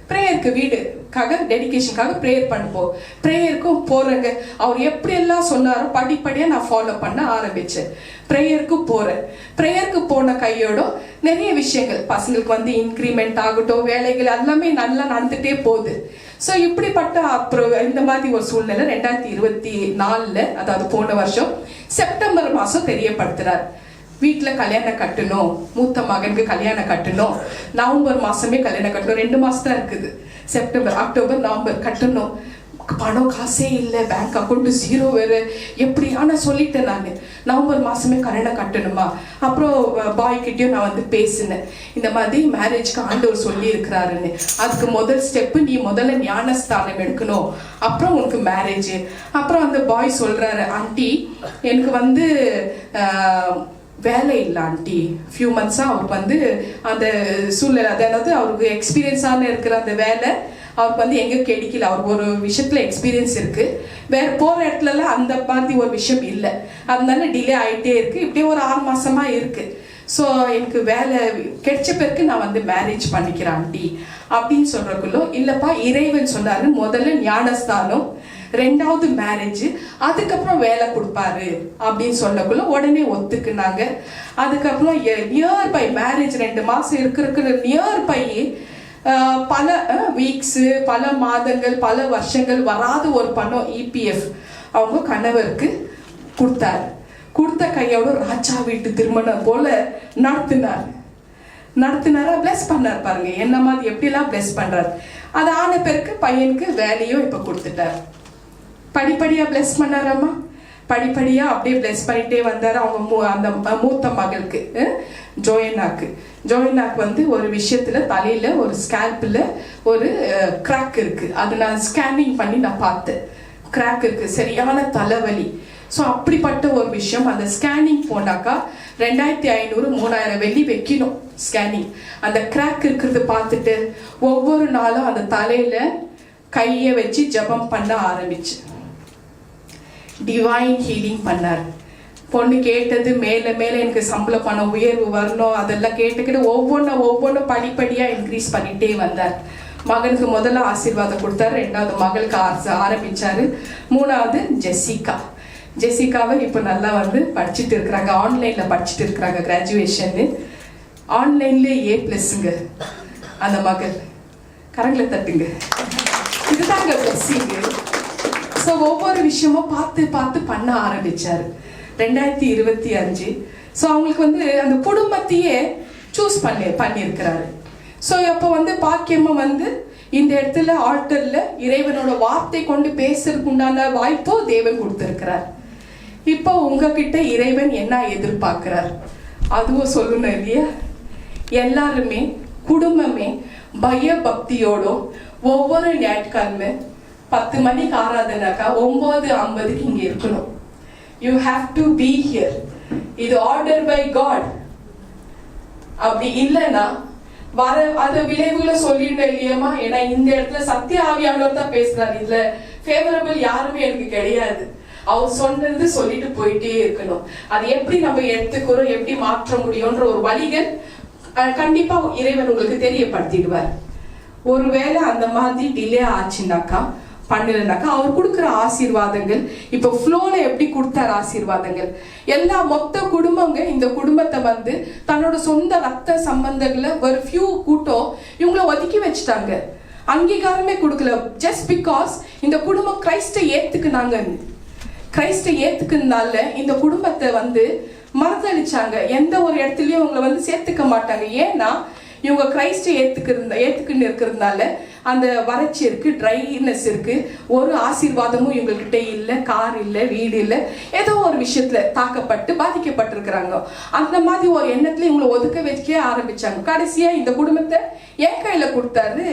ப்ரேயருக்கு வீடுக்காக டெடிகேஷனுக்காக ப்ரேயர் பண்ணு போ. ப்ரேயருக்கும் போறேங்க. அவர் எப்படி எல்லாம் சொன்னாரோ படிப்படியா நான் ஃபாலோ பண்ண ஆரம்பிச்சேன். ப்ரேயருக்கு போறேன். ப்ரேயருக்கு போன கையோட நிறைய விஷயங்கள், பசங்களுக்கு வந்து இன்க்ரிமெண்ட் ஆகட்டும், வேலைகள் எல்லாமே நல்லா நடந்துட்டே போகுது. ஸோ இப்படிப்பட்ட அப்புறம் இந்த மாதிரி ஒரு சூழ்நிலை 2024 அதாவது போன வருஷம் செப்டம்பர் மாசம் தெரியப்படுத்துறார். வீட்டில் கல்யாணம் கட்டணும், மூத்த மகனுக்கு கல்யாணம் கட்டணும். நவம்பர் மாசமே கல்யாணம் கட்டணும். 2 மாசம் தான் இருக்குது. செப்டம்பர், அக்டோபர், நவம்பர் கட்டணும். பணம் காசே இல்லை, பேங்க் அக்கௌண்ட் 0 வேறு. எப்படி? ஆனால் சொல்லிட்டேன் நான், நவம்பர் மாசமே கல்யாணம் கட்டணுமா. அப்புறம் பாய்கிட்டையும் நான் வந்து பேசினேன், இந்த மாதிரி மேரேஜ்க்கு ஆண்டவர் சொல்லி இருக்கிறாருன்னு. அதுக்கு முதல் ஸ்டெப்பு நீ முதல்ல ஞானஸ்தானம் எடுக்கணும், அப்புறம் உனக்கு மேரேஜ். அப்புறம் அந்த பாய் சொல்றாரு, ஆண்டி எனக்கு வந்து வேலை இல்லை ஆண்டி, ஃபியூ மந்த்ஸாக அவருக்கு வந்து அந்த சூழ்நிலை, அதாவது அவருக்கு எக்ஸ்பீரியன்ஸான இருக்கிற அந்த வேலை அவருக்கு வந்து எங்கே கிடைக்கல. அவருக்கு ஒரு விஷயத்துல எக்ஸ்பீரியன்ஸ் இருக்கு, வேற போற இடத்துலலாம் அந்த மாதிரி ஒரு விஷயம் இல்லை. அதனால டிலே ஆகிட்டே இருக்கு. இப்படியே ஒரு 6 மாசமா இருக்கு. ஸோ எனக்கு வேலை கிடைச்ச பிறகு நான் வந்து மேரேஜ் பண்ணிக்கிறேன் ஆண்டி அப்படின்னு சொல்றதுக்குள்ள, இல்லப்பா இறைவன் சொன்னாரு முதல்ல ஞானஸ்தானம், 2வது மேரேஜ், அதுக்கப்புறம் வேலை கொடுப்பாரு அப்படின்னு சொல்லக்குள்ள உடனே ஒத்துக்குனாங்க. அதுக்கப்புறம் நியர் பை மேரேஜ் 2 மாசம் இருக்கிற நியர் பை பல வீக்ஸ், பல மாதங்கள், பல வருஷங்கள் வராத ஒரு பணம் EPF அவங்க கணவருக்கு கொடுத்தாரு. கொடுத்த கையோட ராஜா வீட்டு திருமணம் போல நடத்தினாரா, பிளஸ் பண்ணார். பாருங்க என்ன மாதிரி எப்படிலாம் பிளஸ் பண்றாரு. அது ஆன பிறகு பையனுக்கு வேலையும் இப்ப கொடுத்துட்டார். படிப்படியா பிளஸ் பண்ணாராமா, படிப்படியா அப்படியே பிளஸ் பண்ணிட்டே வந்தாரு. அவங்க அந்த மூத்த மகளுக்கு ஜோயனாக்கு வந்து ஒரு விஷயத்துல தலையில ஒரு ஸ்கேல்ப்ல ஒரு கிராக் இருக்கு. அது நான் ஸ்கேனிங் பண்ணி நான் பார்த்தேன். கிராக் இருக்கு, சரியான தலைவலி. ஸோ அப்படிப்பட்ட ஒரு விஷயம். அந்த ஸ்கேனிங் போனாக்கா 2500-3000 வெள்ளி வைக்கணும் ஸ்கேனிங். அந்த கிராக் இருக்கிறது பார்த்துட்டு ஒவ்வொரு நாளும் அந்த தலையில கையை வச்சு ஜபம் பண்ண ஆரம்பிச்சு டிவைன் ஹீலிங் பண்ணார். பொண்ணு கேட்டது மேல மேல எனக்கு சம்பள பணம் உயர்வு வரணும், அதெல்லாம் கேட்டுக்கிட்டு ஒவ்வொன்றும் படிப்படியா இன்க்ரீஸ் பண்ணிட்டே வந்தார். மகனுக்கு முதல்ல ஆசீர்வாதம் கொடுத்தாரு, 2வது மகளுக்கு ஆரம்பிச்சாரு, 3வது ஜெசிகாவை இப்போ நல்லா வந்து படிச்சுட்டு இருக்கிறாங்க. ஆன்லைன்ல படிச்சுட்டு இருக்கிறாங்க. கிராஜுவேஷன் ஆன்லைன்ல A+ங்க. அந்த மகள் கரங்களை தட்டுங்க. இதுதாங்க பிளஸ்ஸிங். ஸோ ஒவ்வொரு விஷயமும் பார்த்து பண்ண ஆரம்பிச்சாரு 2025. ஸோ அவங்களுக்கு வந்து அந்த குடும்பத்தையே சூஸ் பண்ணியிருக்கிறாரு. ஸோ அப்போ வந்து பாக்கியமா வந்து இந்த இடத்துல ஆல்டர்ல இறைவனோட வார்த்தை கொண்டு பேசுறதுக்கு உண்டான வாய்ப்போ தேவன் கொடுத்திருக்கிறார். இப்போ உங்ககிட்ட இறைவன் என்ன எதிர்பார்க்கிறார் அதுவும் சொல்லணும் இல்லையா? எல்லாருமே குடும்பமே பய பக்தியோட ஒவ்வொரு ஞாயிற்றுக்கிழமை 10 மணிக்கு ஆராதனாக்கா 9:50 இங்க இருக்கணும். You have to be here. இது ஆர்டர் பை காட். அப்படி இல்லைன்னா வர அது விளைவுகளை சொல்லிட்டேன் இல்லையம்மா. ஏன்னா இந்த இடத்துல சத்திய ஆவியானவர் தான் பேசுறாரு. இதுல ஃபேவரபிள் யாருமே எனக்கு கிடையாது. அவர் சொன்னது சொல்லிட்டு போயிட்டே இருக்கணும். அது எப்படி நம்ம எடுத்துக்கிறோம், எப்படி மாற்ற முடியும்ன்ற ஒரு வழிகள் கண்டிப்பா இறைவன் உங்களுக்கு தெரியப்படுத்திடுவார். ஒருவேளை அந்த மாதிரி டிலே ஆச்சுனாக்கா பண்ணலனாக்கா அவர் கொடுக்குற ஆசீர்வாதங்கள் இப்போ ஃப்ளோல எப்படி கொடுத்தார் ஆசீர்வாதங்கள் எல்லா மொத்த குடும்பங்க இந்த குடும்பத்தை வந்து தன்னோட சொந்த ரத்த சம்பந்தங்களை ஒரு ஃபியூ கூட்டம் இவங்கள ஒதுக்கி வச்சுட்டாங்க. அங்கீகாரமே கொடுக்கல. ஜஸ்ட் பிகாஸ் இந்த குடும்பம் கிரைஸ்டை ஏத்துக்குனாங்க. கிரைஸ்டை ஏத்துக்குனால இந்த குடும்பத்தை வந்து மறுதளிச்சாங்க. எந்த ஒரு இடத்துலயும் இவங்களை வந்து சேர்த்துக்க மாட்டாங்க. ஏன்னா இவங்க கிரைஸ்டை ஏத்துக்குன்னு இருக்கிறதுனால அந்த வறட்சி இருக்கு, ட்ரைனஸ் இருக்கு, ஒரு ஆசீர்வாதமும் இவங்ககிட்ட இல்லை, கார் இல்லை, வீடு இல்லை, ஏதோ ஒரு விஷயத்துல தாக்கப்பட்டு பாதிக்கப்பட்டிருக்கிறாங்க. அந்த மாதிரி ஒரு எண்ணத்துல இவங்களை ஒதுக்க வைக்க ஆரம்பிச்சாங்க. கடைசியா இந்த குடும்பத்தை என் கையில கொடுத்தாரு.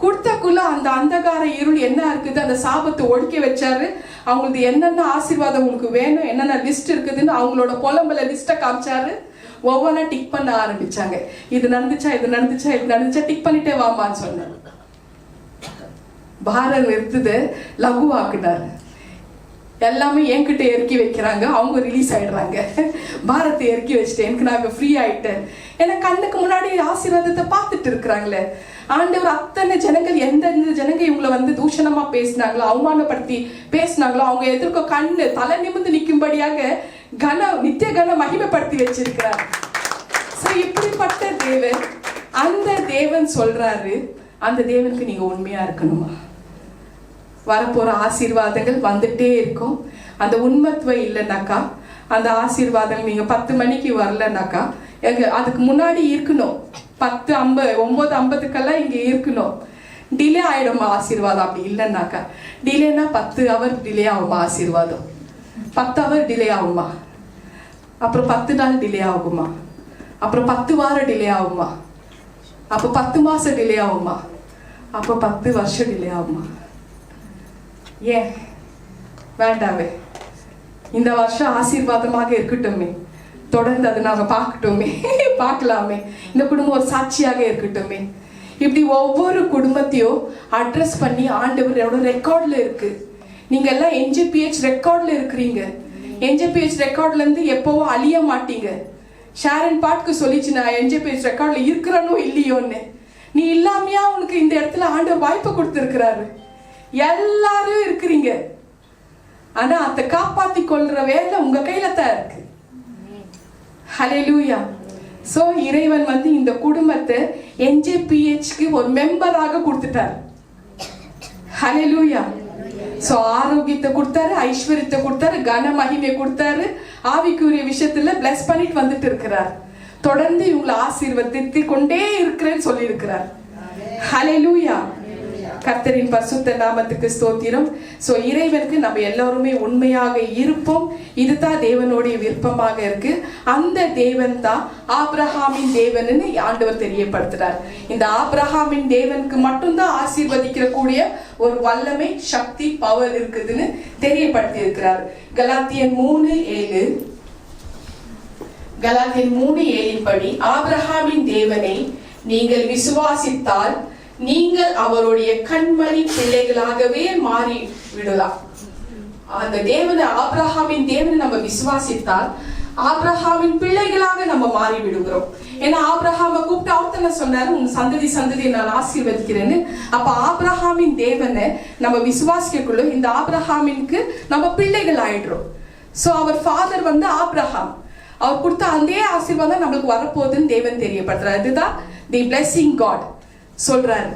கொடுத்தக்குள்ள அந்த அந்தகார இருள் என்ன இருக்குது, அந்த சாபத்தை ஒடுக்கி வச்சாரு. அவங்களுக்கு என்னென்ன ஆசீர்வாதம் உங்களுக்கு வேணும், என்னென்ன லிஸ்ட் இருக்குதுன்னு அவங்களோட புலம்பல லிஸ்ட்டை காமிச்சாரு. ஒவ்வொன்றா டிக் பண்ண ஆரம்பிச்சாங்க. இது நடந்துச்சா, இது நடந்துச்சா, இது நடந்துச்சா, டிக் பண்ணிட்டே வாமான்னு சொன்னேன். பாரம் எடுத்தது லகுவாக்குனார். எல்லாமே என்கிட்ட இறக்கி வைக்கிறாங்க, அவங்க ரிலீஸ் ஆயிடுறாங்க. பாரத்தை இறக்கி வச்சுட்டேன், எனக்கு நான் ஃப்ரீ ஆயிட்டேன். ஏன்னா கண்ணுக்கு முன்னாடி ஆசீர்வாதத்தை பார்த்துட்டு இருக்கிறாங்களே. ஆண்டவர் அத்தனை ஜனங்கள் எந்தெந்த ஜனங்க இவங்களை வந்து தூஷணமா பேசினாங்களோ, அவமானப்படுத்தி பேசினாங்களோ, அவங்க எதிர்க்க கண்ணு தலை நிமிர்ந்து நிற்கும்படியாக நித்திய கன மகிமைப்படுத்தி வச்சிருக்கிறார். இப்படிப்பட்ட தேவன், அந்த தேவன் சொல்றாரு, அந்த தேவனுக்கு நீங்க உண்மையா இருக்கணுமா? வரப்போற ஆசீர்வாதங்கள் வந்துட்டே இருக்கும். அந்த உண்மைத்துவம் இல்லைனாக்கா அந்த ஆசீர்வாதங்கள் நீங்க 10 மணிக்கு வரலனாக்கா அதுக்கு முன்னாடி இருக்கணும். 9:50 இங்க இருக்கணும். டிலே ஆயிடுமா ஆசீர்வாதம்? அப்படி இல்லைன்னாக்கா டிலேனா 10 hour டிலே ஆகுமா ஆசீர்வாதம்? 10 hour டிலே ஆகுமா? அப்புறம் 10 நாள் டிலே ஆகுமா? அப்புறம் 10 வாரம் டிலே ஆகுமா? அப்போ 10 மாசம் டிலே ஆகுமா? அப்போ 10 வருஷம் டிலே ஆகுமா? ஏன் வேண்டாமே? இந்த வருஷம் ஆசீர்வாதமாக இருக்கட்டுமே, தொடர்ந்து அதை நாங்கள் பார்க்கட்டுமே, பார்க்கலாமே. இந்த குடும்பம் ஒரு சாட்சியாக இருக்கட்டுமே. இப்படி ஒவ்வொரு குடும்பத்தையும் அட்ரஸ் பண்ணி ஆண்டவரோட ரெக்கார்ட்ல இருக்கு. நீங்க எல்லாம் NJPH ரெக்கார்ட்ல இருக்கிறீங்க. NJPH ரெக்கார்ட்ல இருந்து எப்பவும் அழிய மாட்டீங்க. ஷாரன் பாட்டுக்கு சொல்லிச்சு, நான் NJPH ரெக்கார்ட்ல இருக்கிறனோ இல்லையோன்னு. நீ இல்லாமையா உனக்கு இந்த இடத்துல ஆண்டவர் வாய்ப்பு கொடுத்திருக்கிறாரு. எல்லாரும் இருக்கிறீங்க. ஆனா அதை காப்பாத்தி கொள்ற வேலை உங்க கையில தான் இருக்கு. ஹல்லேலூயா. சோ இறைவன் வந்து இந்த குடும்பத்தை NJPHக்கு ஒரு மெம்பராக கொடுத்துட்டார். ஹல்லேலூயா. சோ ஆரோக்கியத்தை கொடுத்தாரு, ஐஸ்வர்யத்தை கொடுத்தாரு, கன மகிமை கொடுத்தாரு. ஆவிக்குரிய விஷயத்துல பிளஸ் பண்ணிட்டு வந்துட்டு இருக்கிறார். தொடர்ந்து இவங்களை ஆசீர்வதித்து கொண்டே இருக்கிறேன்னு சொல்லி இருக்கிறார். ஹல்லேலூயா. கர்த்தரின் பரிசுத்த நாமத்துக்கு ஸ்தோத்திரம். சோ இறைவனுக்கு நம்ம எல்லாருமே உண்மையாக இருப்போம். இதுதான் தேவனுடைய விருப்பமாக இருக்கு. அந்த தேவன் தான் ஆபிரகாமின் தேவன்னு ஆண்டவர் தெரியப்படுத்துறார். இந்த ஆபிரகாமின் தேவனுக்கு மட்டும்தான் ஆசீர்வதிக்கிற கூடிய ஒரு வல்லமை, சக்தி, பவர் இருக்குதுன்னு தெரியப்படுத்தி இருக்கிறார். கலாத்தியன் 3:7 படி ஆபிரகாமின் தேவனை நீங்கள் விசுவாசித்தால் நீங்கள் அவருடைய கண்மணி பிள்ளைகளாகவே மாறி விடலாம். அந்த தேவனை, ஆபிரகாமின் தேவனை நம்ம விசுவாசித்தால் ஆபிரகாமின் பிள்ளைகளாக நம்ம மாறி விடுகிறோம். ஏன்னா ஆபிரகாமை கூப்பிட்டு அவர்த்தன சொன்னாரு, உன் சந்ததி நான் ஆசீர்வதிக்கிறேன்னு. அப்ப ஆபிரகாமின் தேவனை நம்ம விசுவாசிக்கக்குள்ள இந்த ஆபிரகாமிற்கு நம்ம பிள்ளைகள் ஆயிடுறோம். சோ அவர் ஃபாதர் வந்து ஆபிரகாம். அவர் கொடுத்த அதே ஆசீர்வாதம் நம்மளுக்கு வரப்போகுதுன்னு தேவன் தெரியப்படுத்துறாரு. இதுதான் தி பிளெஸிங் காட் சொல்றாரு.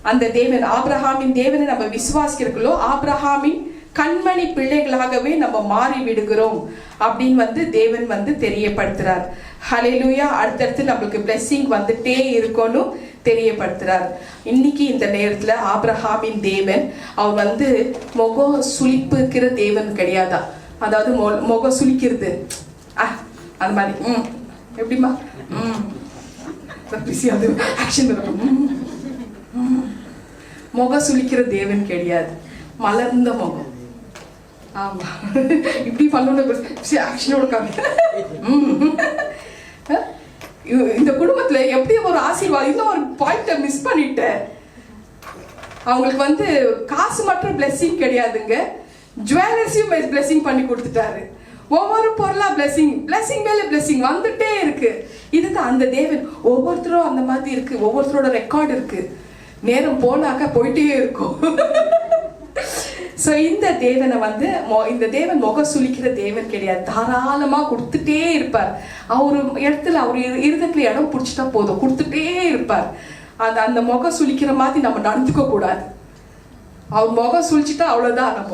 அந்த தேவன், ஆபிரகாமின் தேவனை நம்ம விசுவாசிக்கிறோம். ஆபிரகாமின் கண்மணி பிள்ளைகளாகவே நம்ம மாறி விடுகிறோம் அப்படின்னு தேவன் தெரியப்படுத்துறார். ஹல்லேலூயா. அடுத்தடுத்து நம்மளுக்கு blessing வந்துட்டே இருக்கணும் தெரியப்படுத்துறார். இன்னைக்கு இந்த நேரத்துல ஆபிரகாமின் தேவன் அவர் முகம் சுளிப்புக்கிற தேவன் கிடையாதா? அதாவது முகம் சுளிக்கிறது அந்த மாதிரி எப்படிமா முகம் சுளிக்கிற தேவன் கிடையாது. மலர்ந்த முகம். ஆமா, இப்படி பண்ணோட இந்த குடும்பத்துல எப்படி ஒரு ஆசீர்வாதம். இன்னும் ஒரு பாயிண்ட மிஸ் பண்ணிட்டேன். அவங்களுக்கு காசு மட்டும் பிளெஸிங் கிடையாதுங்க, ஜுவல்லரிஸையும் பிளெஸிங் பண்ணி கொடுத்துட்டாரு. ஒவ்வொரு பொருளா பிளெஸிங் மேல பிளெஸிங் வந்துட்டே இருக்கு. இதுதான் அந்த தேவன். ஒவ்வொருத்தரும் அந்த மாதிரி இருக்கு, ஒவ்வொருத்தரோட ரெக்கார்டு இருக்கு. நேரம் போனாக்கா போயிட்டே இருக்கும். சோ இந்த தேவனை இந்த தேவன் முக சுளிக்கிற தேவன் கிடையாது. தாராளமா கொடுத்துட்டே இருப்பார். அவரு இடத்துல அவர் இருதயத்துல இடம் பிடிச்சிட்டா போதும், கொடுத்துட்டே இருப்பார். அந்த முக சுளிக்கிற மாதிரி நம்ம நடந்துக்க கூடாது. அவர் முகம் சுளிச்சுட்டா அவ்வளவுதான். நம்ம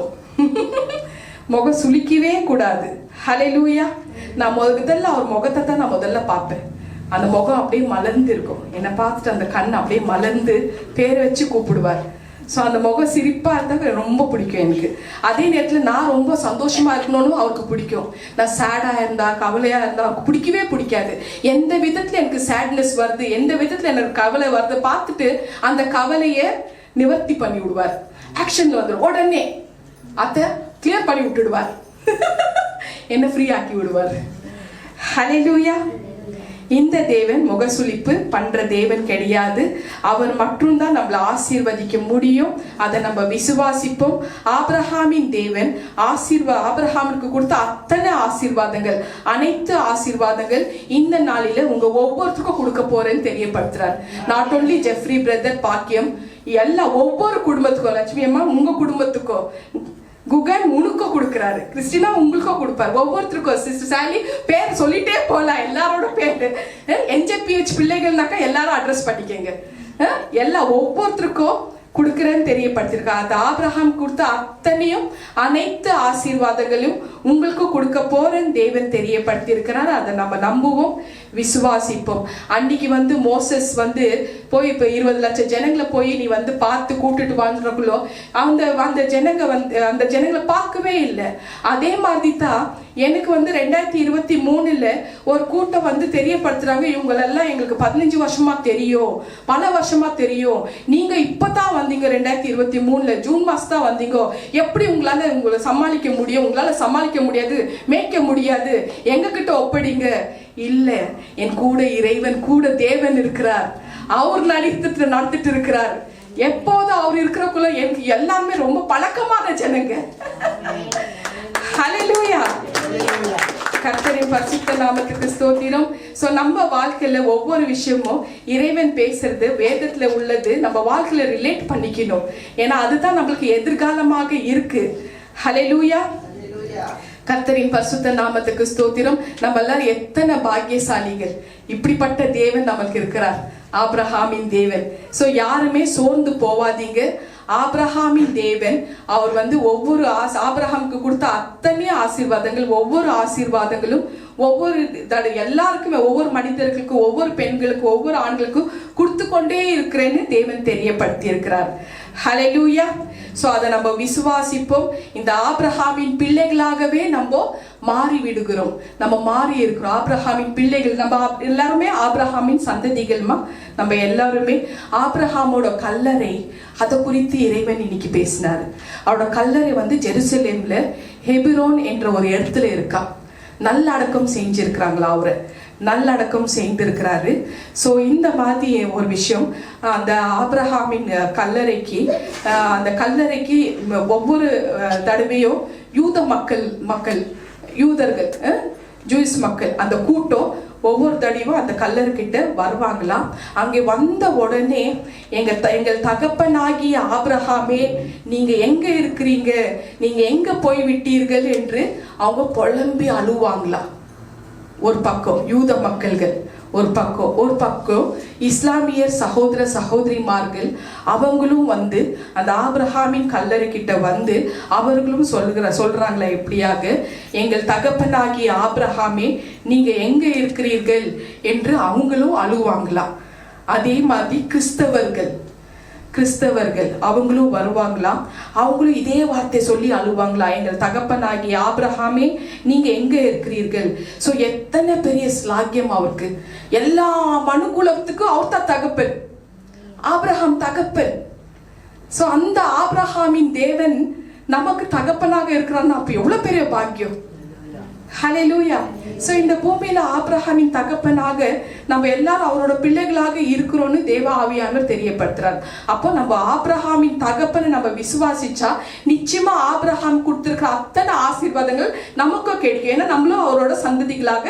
முகம் சுளிக்கவே கூடாது. ஹல்லேலூயா. நான் முதல்ல அவர் முகத்தை தான் நான் முதல்ல பார்ப்பேன். அந்த முகம் அப்படியே மலர்ந்து இருக்கும். என்னை பார்த்துட்டு அந்த கண் அப்படியே மலர்ந்து பேர் வச்சு கூப்பிடுவார். ஸோ அந்த முகம் சிரிப்பா இருந்தா ரொம்ப பிடிக்கும் எனக்கு. அதே நேரத்தில் நான் ரொம்ப சந்தோஷமா இருக்கணும்னு அவருக்கு பிடிக்கும். நான் சேடா இருந்தா கவலையா இருந்தா அவருக்கு பிடிக்கவே பிடிக்காது. எந்த விதத்துல எனக்கு சேட்னஸ் வருது, எந்த விதத்துல எனக்கு கவலை வருது பார்த்துட்டு அந்த கவலைய நிவர்த்தி பண்ணி விடுவார். ஆக்ஷன்ல வந்துடும். உடனே அதை கிளியர் பண்ணி விட்டுடுவார். என்ன ஃப்ரீ ஆக்கி விடுவார். ஹல்லேலூயா. இந்த தேவன் முகசுளிப்பு பண்ற தேவன் கிடையாது. அவர் மட்டும்தான் நம்மளை ஆசீர்வதிக்க முடியும். அதை நம்ம விசுவாசிப்போம். ஆபிரகாமின் தேவன் ஆபிரகாமுக்கு கொடுத்த அத்தனை ஆசீர்வாதங்கள், அனைத்து ஆசீர்வாதங்கள் இந்த நாளில உங்க ஒவ்வொருத்தருக்கும் கொடுக்க போறேன்னு தெரியப்படுத்துறார். நாட் ஓன்லி ஜெஃப்ரி பிரதர், பாக்கியம், எல்லா ஒவ்வொரு குடும்பத்துக்கும், லட்சுமி அம்மா உங்க குடும்பத்துக்கும், குகன் உனக்கும் கொடுக்கிறாரு, கிறிஸ்டினா உங்களுக்கும் கொடுப்பாரு, ஒவ்வொருத்தருக்கும். சிஸ்டர் சாலி பேர் சொல்லிட்டே போலாம், எல்லாரோட பேரு. NJPH பிள்ளைகள்னாக்கா எல்லாரும் அட்ரஸ் பண்ணிக்கங்க. எல்லாம் ஒவ்வொருத்தருக்கும் கொடுக்கிறேன்னு தெரியப்படுத்திருக்காரு. அது ஆபிரகாம் கொடுத்த அத்தனையும் அனைத்து ஆசீர்வாதங்களும் உங்களுக்கு கொடுக்க போறேன்னு தேவன் தெரியப்படுத்தியிருக்கிறார். அதை நம்ம நம்புவோம், விசுவாசிப்போம். அன்னைக்கு மோசஸ் போய் இப்போ 20 லட்சம் ஜனங்களை போய் நீ பார்த்து கூட்டுட்டு வாழ்றக்குள்ளோ அந்த ஜனங்களை பார்க்கவே இல்லை. அதே மாதிரி தான் எனக்கு 2023 ஒரு கூட்டம் தெரியப்படுத்துறாங்க. இவங்களெல்லாம் எங்களுக்கு 15 வருஷமா தெரியும், பல வருஷமா தெரியும். நீங்க இப்பதான் வந்தீங்க 2023 ஜூன் மாசம் தான் வந்தீங்க. எப்படி உங்களை சமாளிக்க முடியும்? உங்களால சமாளிக்க முடியாது, மேய்க்க முடியாது, எங்க கிட்ட ஒப்படிங்க. இல்ல, என் கூட இறைவன், கூட தேவன் இருக்கிறார். அவர் நடத்திட்டு இருக்கிறார். எப்போதும் அவர் இருக்கிறக்குள்ள எனக்கு எல்லாமே ரொம்ப பழக்கமான ஜனங்க. ஹல்லேலூயா. கர்த்தரின் பரிசுத்த நாமத்துக்கு ஸ்தோத்திரம். சோ நம்ம வாழ்க்கையில ஒவ்வொரு விஷயமும் இறைவன் பேசுறது, வேதத்துல உள்ளது நம்ம வாழ்க்கையில ரிலேட் பண்ணிக்கணும். ஏன்னா அதுதான் நம்மளுக்கு எதிர்காலமாக இருக்கு. ஹல்லேலூயா. கர்த்தரின் பரிசுத்த நாமத்துக்கு ஸ்தோத்திரம். நம்ம எல்லாரும் எத்தனை பாக்கியசாலிகள். இப்படிப்பட்ட தேவன் நமக்கு இருக்கிறார், ஆபிரகாமின் தேவன். சோ யாருமே சோர்ந்து போவாதீங்க. ஆபிரகாமின் தேவன் அவர் ஒவ்வொரு ஆபிரகாமுக்கு கொடுத்த அத்தனை ஆசீர்வாதங்கள், ஒவ்வொரு ஆசீர்வாதங்களும் ஒவ்வொரு எல்லாருக்குமே, ஒவ்வொரு மனிதர்களுக்கும், ஒவ்வொரு பெண்களுக்கும், ஒவ்வொரு ஆண்களுக்கும் கொடுத்து கொண்டே இருக்கிறேன்னு தேவன் தெரியப்படுத்தி இருக்கிறார். ஹல்லேலூயா. சோ அதை நம்ம விசுவாசிப்போம். இந்த ஆபிரகாமின் பிள்ளைகளாகவே நம்ம மாறி விடுகிறோம். நம்ம மாறி இருக்கிறோம். ஆபிரகாமின் பிள்ளைகள். நம்ம எல்லாருமே ஆபிரகாமின் சந்ததிகள்மா. நம்ம எல்லாருமே ஆபிரகாமோட கல்லறை, அதை குறித்து இறைவன் இன்னைக்கு பேசினாரு. அவரோட கல்லறை ஜெருசலேம்ல ஹெபிரோன் என்ற ஒரு இடத்துல இருக்கா. நல்லடக்கம் செஞ்சிருக்கிறாங்களா, அவரை நல்லடக்கம் செய்திருக்கிறாரு. ஸோ இந்த மாதிரி ஒரு விஷயம். அந்த ஆபிரகாமின் அந்த கல்லறைக்கு ஒவ்வொரு தடவையும் யூதர்கள் ஜூஸ் மக்கள் அந்த கூட்டம் ஒவ்வொரு தடவையும் அந்த கல்லறைக்கிட்ட வருவாங்களாம். அங்கே வந்த உடனே எங்கள் தகப்பனாகிய ஆபிரகாமே, நீங்க எங்க இருக்கிறீங்க, நீங்க எங்க போய் விட்டீர்கள் என்று அவங்க புலம்பி அழுவாங்களாம். ஒரு பக்கம் யூத மக்கள்கள், ஒரு பக்கம் இஸ்லாமியர் சகோதர சகோதரிமார்கள், அவங்களும் வந்து அந்த ஆபிரகாமின் கல்லறை கிட்ட வந்து அவர்களும் சொல்றாங்களா எப்படியாக, எங்கள் தகப்பனாகிய ஆபிரகாமே நீங்க எங்க இருக்கிறீர்கள் என்று அவங்களும் அழுவாங்களாம். அதே மாதிரி கிறிஸ்தவர்கள் அவங்களும் வருவாங்களாம், அவங்களும் இதே வார்த்தை சொல்லி அழுவாங்களா, எங்கள் தகப்பனாகிய ஆபிரகாமே நீங்க எங்க இருக்கிறீர்கள். சோ எத்தனை பெரிய ஸ்லாக்கியம் அவருக்கு. எல்லா மனுக்குலத்துக்கும் அவர் தான் தகப்பன், ஆபிரகாம் தகப்பன். சோ அந்த ஆபிரகாமின் தேவன் நமக்கு தகப்பனாக இருக்கிறான்னு அப்ப எவ்வளவு பெரிய பாக்கியம். ஹல்லேலூயா. சோ இந்த பூமியில ஆபிரகாமின் தகப்பனாக நம்ம எல்லாரும் அவரோட பிள்ளைகளாக இருக்கிறோம்னு தேவ ஆவியானவர் தெரியப்படுத்துறார். அப்போ நம்ம ஆபிரகாமின் தகப்பனை நம்ம விசுவாசிச்சா நிச்சயமா ஆபிரகாம் கொடுத்திருக்கிற அத்தனை ஆசீர்வாதங்கள் நமக்கும் கிடைக்கும். ஏன்னா நம்மளும் அவரோட சந்ததிகளாக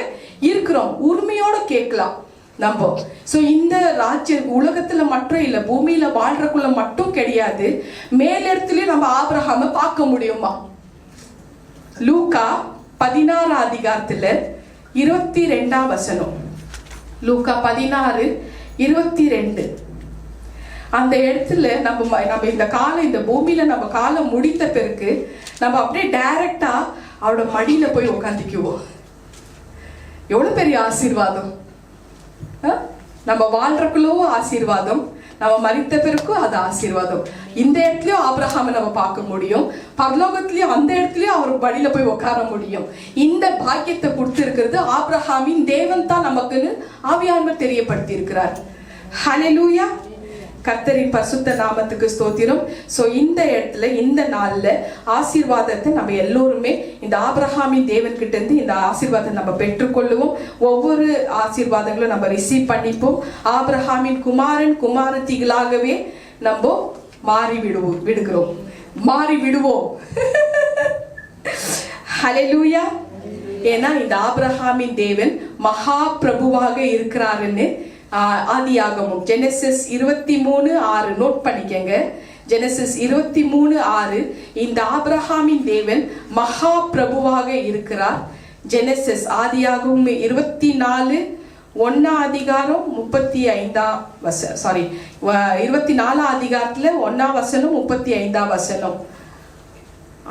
இருக்கிறோம். உரிமையோட கேட்கலாம் நம்ம. சோ இந்த ராஜ்யம் உலகத்துல மட்டும் இல்ல, பூமியில வாழ்றக்குள்ள மட்டும் கிடையாது, மேலிடத்துலயும் நம்ம ஆபிரகாம பார்க்க முடியுமா? லூக்கா 16 அதிகாரத்துல 22 வசனம். லூக்கா 16:22. அந்த இடத்துல நம்ம இந்த பூமியில நம்ம காலம் முடித்த பிறகு நம்ம அப்படியே டைரக்டா அவரோட மடியில போய் உட்காந்துக்குவோம். எவ்வளவு பெரிய ஆசீர்வாதம். நம்ம வாழ்றக்குள்ளோ ஆசீர்வாதம், நம்ம மரித்த பிறக்கும் அது ஆசீர்வாதம். இந்த இடத்துலயும் ஆபிரகாமை நம்ம பார்க்க முடியும், பரலோகத்திலயும் அந்த இடத்துலயும் அவர் வழியில போய் உட்கார முடியும். இந்த பாக்கியத்தை கொடுத்திருக்கிறது ஆபிரகாமின் தேவன் தான் நமக்குன்னு ஆவியானவர் தெரியப்படுத்தி இருக்கிறார். ஹல்லேலூயா. கர்த்தரின் பரிசுத்த நாமத்துக்கு ஸ்தோத்திரம். சோ இந்த இடத்துல இந்த நாள்ல ஆசீர்வாதத்தை நம்ம எல்லோருமே இந்த ஆபிரகாமின் தேவன் கிட்ட இருந்து இந்த ஆசீர்வாதத்தை நம்ம பெற்றுக்கொள்ளுவோம். ஒவ்வொரு ஆசீர்வாதங்களும் நம்ம ரிசீவ் பண்ணிப்போம். ஆபிரகாமின் குமாரத்திகளாகவே நம்ம மாறி விடுவோம். ஹல்லேலூயா. ஏன்னா இந்த ஆபிரகாமின் தேவன் மகா பிரபுவாக இருக்கிறாருன்னு ஆதியாகமம் ஜெனசிஸ் 23:6 நோட் பண்ணிக்கங்க. ஜெனசிஸ் 23:6 இந்த ஆபிரகாமின் தேவன் மகா பிரபுவாக இருக்கிறார். ஜெனசிஸ் ஆதியாகமம் 24 அதிகாரம் 24 அதிகாரத்துல 1 வசனம் 35 வசனம்.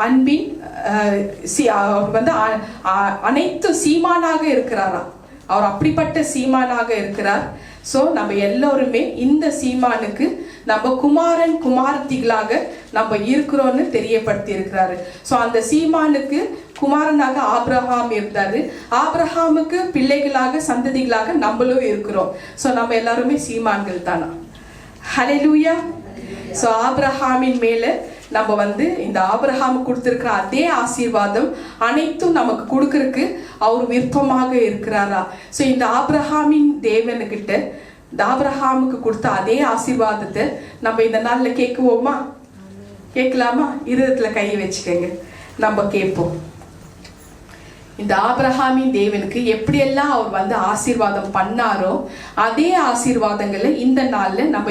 அன்பின் வந்து அனைத்து சீமானாக இருக்கிறாரா, அவர் அப்படிப்பட்ட சீமானாக இருக்கிறார். சோ நம்ம எல்லோருமே இந்த சீமானுக்கு நம்ம குமாரத்திகளாக நம்ம இருக்கிறோம்னு தெரியப்படுத்தி இருக்கிறாரு. சோ அந்த சீமானுக்கு குமாரனாக ஆபிரகாம் இருந்தாரு, ஆபிரகாமுக்கு பிள்ளைகளாக சந்ததிகளாக நம்மளும் இருக்கிறோம். சோ நம்ம எல்லாருமே சீமான்கள் தானா? ஹல்லேலூயா. சோ ஆபிரகாமின் மேல நம்ம வந்து இந்த ஆபிரகாம் கொடுத்திருக்கிற அதே ஆசீர்வாதம் அனைத்தும் நமக்கு கொடுக்கறதுக்கு அவர் விருப்பமாக இருக்கிறாரா? சோ இந்த ஆபிரகாமின் தேவனுக்கிட்ட இந்த ஆபிரகாமுக்கு கொடுத்த அதே ஆசீர்வாதத்தை நம்ம இந்த நாள்ல கேட்கலாமா? இருதயத்துல கையை வச்சுக்கங்க, நம்ம கேட்போம். இந்த ஆபிரகாமின் தேவனுக்கு எப்படியெல்லாம் அவர் வந்து ஆசீர்வாதம் பண்ணாரோ அதே ஆசீர்வாதங்களை இந்த நாள்ல நம்ம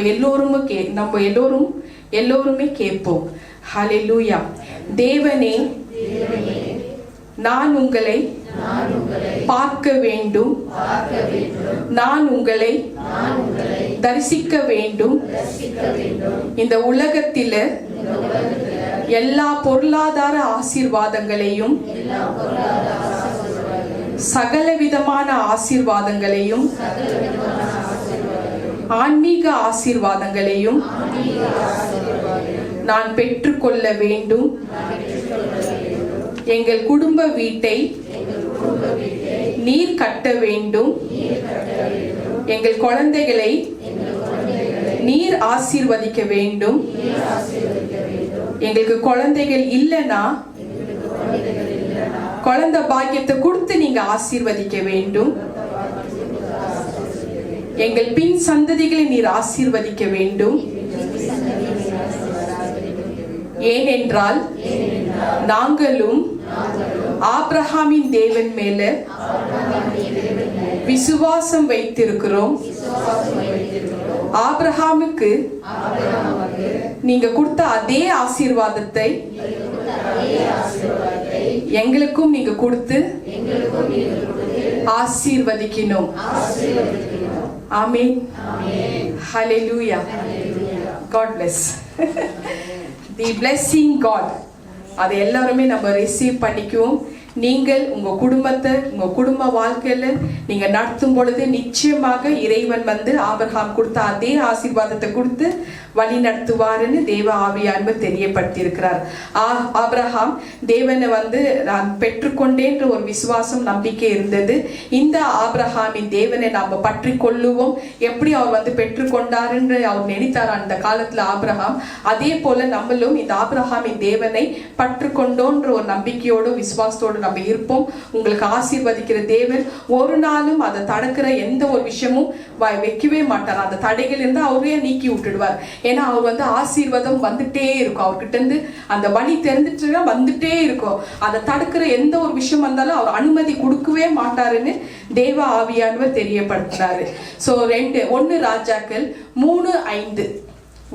எல்லோருமே கேட்போம். ஹல்லேலூயா. தேவனே, நான் உங்களை பார்க்க வேண்டும், நான் உங்களை தரிசிக்க வேண்டும். இந்த உலகத்தில எல்லா பொருளாதார ஆசீர்வாதங்களையும் சகலவிதமான ஆசீர்வாதங்களையும் ஆன்மீக ஆசீர்வாதங்களையும் நான் பெற்றுக்கொள்ள வேண்டும். எங்கள் குடும்ப வீட்டை நீர் கட்ட வேண்டும். எங்கள் குழந்தைகளை நீர் ஆசீர்வதிக்க வேண்டும். எங்களுக்கு குழந்தைகள் இல்லைன்னா குழந்தை பாக்கியத்தை கொடுத்து நீங்க ஆசீர்வதிக்க வேண்டும். எங்கள் பின் சந்ததிகளை நீர் ஆசீர்வதிக்க வேண்டும். ஏனென்றால் நாங்களும் ஆபிரகாமின் தேவன் மேல விசுவாசம் வைத்திருக்கிறோம். ஆபிரகாமுக்கு நீங்க கொடுத்த அதே ஆசீர்வாதத்தை எங்களுக்கும் நீங்க கொடுத்து ஆசீர்வதிக்கணும். ஆமென். ஹalleluya. God bless. The blessing God. அதை எல்லாருமே நம்ம ரிசீவ் பண்ணிக்குவோம். நீங்கள் உங்க குடும்பத்தை, உங்க குடும்ப வாழ்க்கையில நீங்க நடத்தும் பொழுது நிச்சயமாக இறைவன் வந்து ஆபிரகாம் கொடுத்த அதே ஆசீர்வாதத்தை கொடுத்து வழி நடத்துவாருன்னு தேவ ஆவியானவர் தெரியப்படுத்தி இருக்கிறார். ஆபிரகாம் தேவனை வந்து நான் பெற்றுக்கொண்டேன்ற ஒரு விசுவாசம், நம்பிக்கை இருந்தது. இந்த ஆபிரகாமின் தேவனை நாம பற்றி கொள்ளுவோம். எப்படி அவர் வந்து பெற்றுக்கொண்டாருன்னு அவர் நினைத்தார் அந்த காலத்துல ஆபிரகாம், அதே போல நம்மளும் இந்த ஆபிரகாமின் தேவனை பற்று கொண்டோன்ற ஒரு நம்பிக்கையோடு விசுவாசத்தோடு நம்ம இருப்போம். உங்களுக்கு ஆசீர்வதிக்கிற தேவன் ஒரு நாளும் அதை தடுக்கிற எந்த ஒரு விஷயமும் வைக்கவே மாட்டார். அந்த தடைகள் இருந்தா அவரே நீக்கி விட்டுடுவார். ஏன்னா அவர் வந்து ஆசீர்வாதம் வந்துட்டே இருக்கும். அவர்கிட்ட இருந்து அந்த வழி தெரிஞ்சிட்டு வந்துட்டே இருக்கும். அதை தடுக்கிற எந்த ஒரு விஷயம் வந்தாலும் அவர் அனுமதி கொடுக்கவே மாட்டாருன்னு தேவ ஆவியானவர் தெரியப்படுத்துறாரு. சோ 1 ராஜாக்கள் 3:5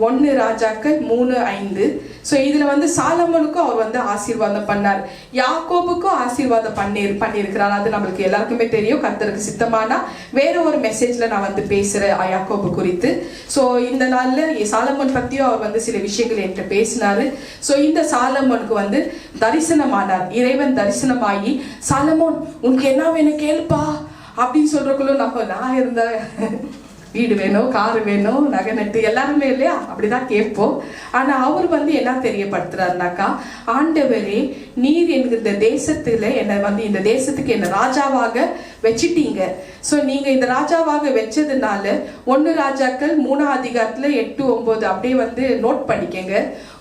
1 ராஜாக்கள் 3:5. ஸோ இதுல வந்து சாலமோனுக்கும் அவர் வந்து ஆசீர்வாதம் பண்ணார், யாக்கோபுக்கும் ஆசீர்வாதம் பண்ணியிருக்கிறார். அது நம்மளுக்கு எல்லாருக்குமே தெரியும். கர்த்தருக்கு சித்தமானா வேற ஒரு மெசேஜ்ல நான் வந்து பேசுறேன் யாக்கோபு குறித்து. ஸோ இந்த நாள்ல சாலமோன் பத்தியும் அவர் வந்து சில விஷயங்கள் என்கிட்ட பேசினாரு. ஸோ இந்த சாலமோனுக்கு வந்து தரிசனமானார். இறைவன் தரிசனமாகி, சாலமோன் உனக்கு என்ன வேணும் கேளுப்பா அப்படின்னு சொல்றக்குள்ள நான் இருந்த வீடு வேணும், காரு வேணும், நகை நட்டு எல்லாருமே இல்லையா, அப்படிதான் கேட்போம். ஆனா அவர் வந்து என்ன தெரியப்படுத்துறாருனாக்கா, ஆண்டவரே நீர் எனக்கு இந்த தேசத்துல என்னை வந்து இந்த தேசத்துக்கு என்ன ராஜாவாக வச்சிட்டீங்க. ஸோ நீங்க இந்த ராஜாவாக வச்சதுனால 1 ராஜாக்கள் 3 8-9 அப்படியே வந்து நோட் பண்ணிக்கங்க.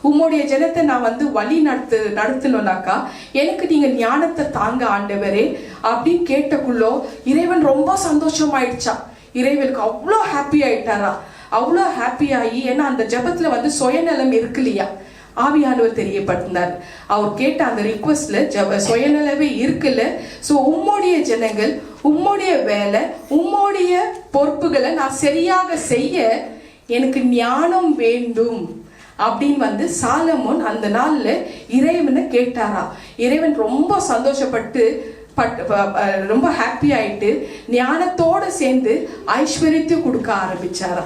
உம்முடைய ஜனத்தை நான் வந்து வழி நடத்தணும்னாக்கா எனக்கு நீங்க ஞானத்தை தாங்க ஆண்டவரே அப்படின்னு கேட்டக்குள்ளோ இறைவன் ரொம்ப சந்தோஷமாயிடுச்சா. இறைவனுக்கு அவ்வளோ ஹாப்பி ஆயிட்டாரா, அவ்வளோ ஹாப்பி ஆகி, ஏன்னா அந்த ஜபத்துல வந்து சுயநலம் இருக்கு இல்லையா, ஆவியானவர் தெரியப்படுத்தினார். அவர் கேட்ட அந்த ரிக்வெஸ்ட்ல சுயநலவே இருக்குல்ல. ஸோ உம்முடைய ஜனங்கள், உம்முடைய வேலை, உம்முடைய பொறுப்புகளை நான் சரியாக செய்ய எனக்கு ஞானம் வேண்டும் அப்படின்னு வந்து சாலமோன் அந்த நாள்ல இறைவனை கேட்டாரா. இறைவன் ரொம்ப சந்தோஷப்பட்டு ரொம்ப ஹாப்பி ஆயிட்டு ஞானத்தோட சேர்ந்து ஐஸ்வர்யத்தையும் கொடுக்க ஆரம்பிச்சாரா,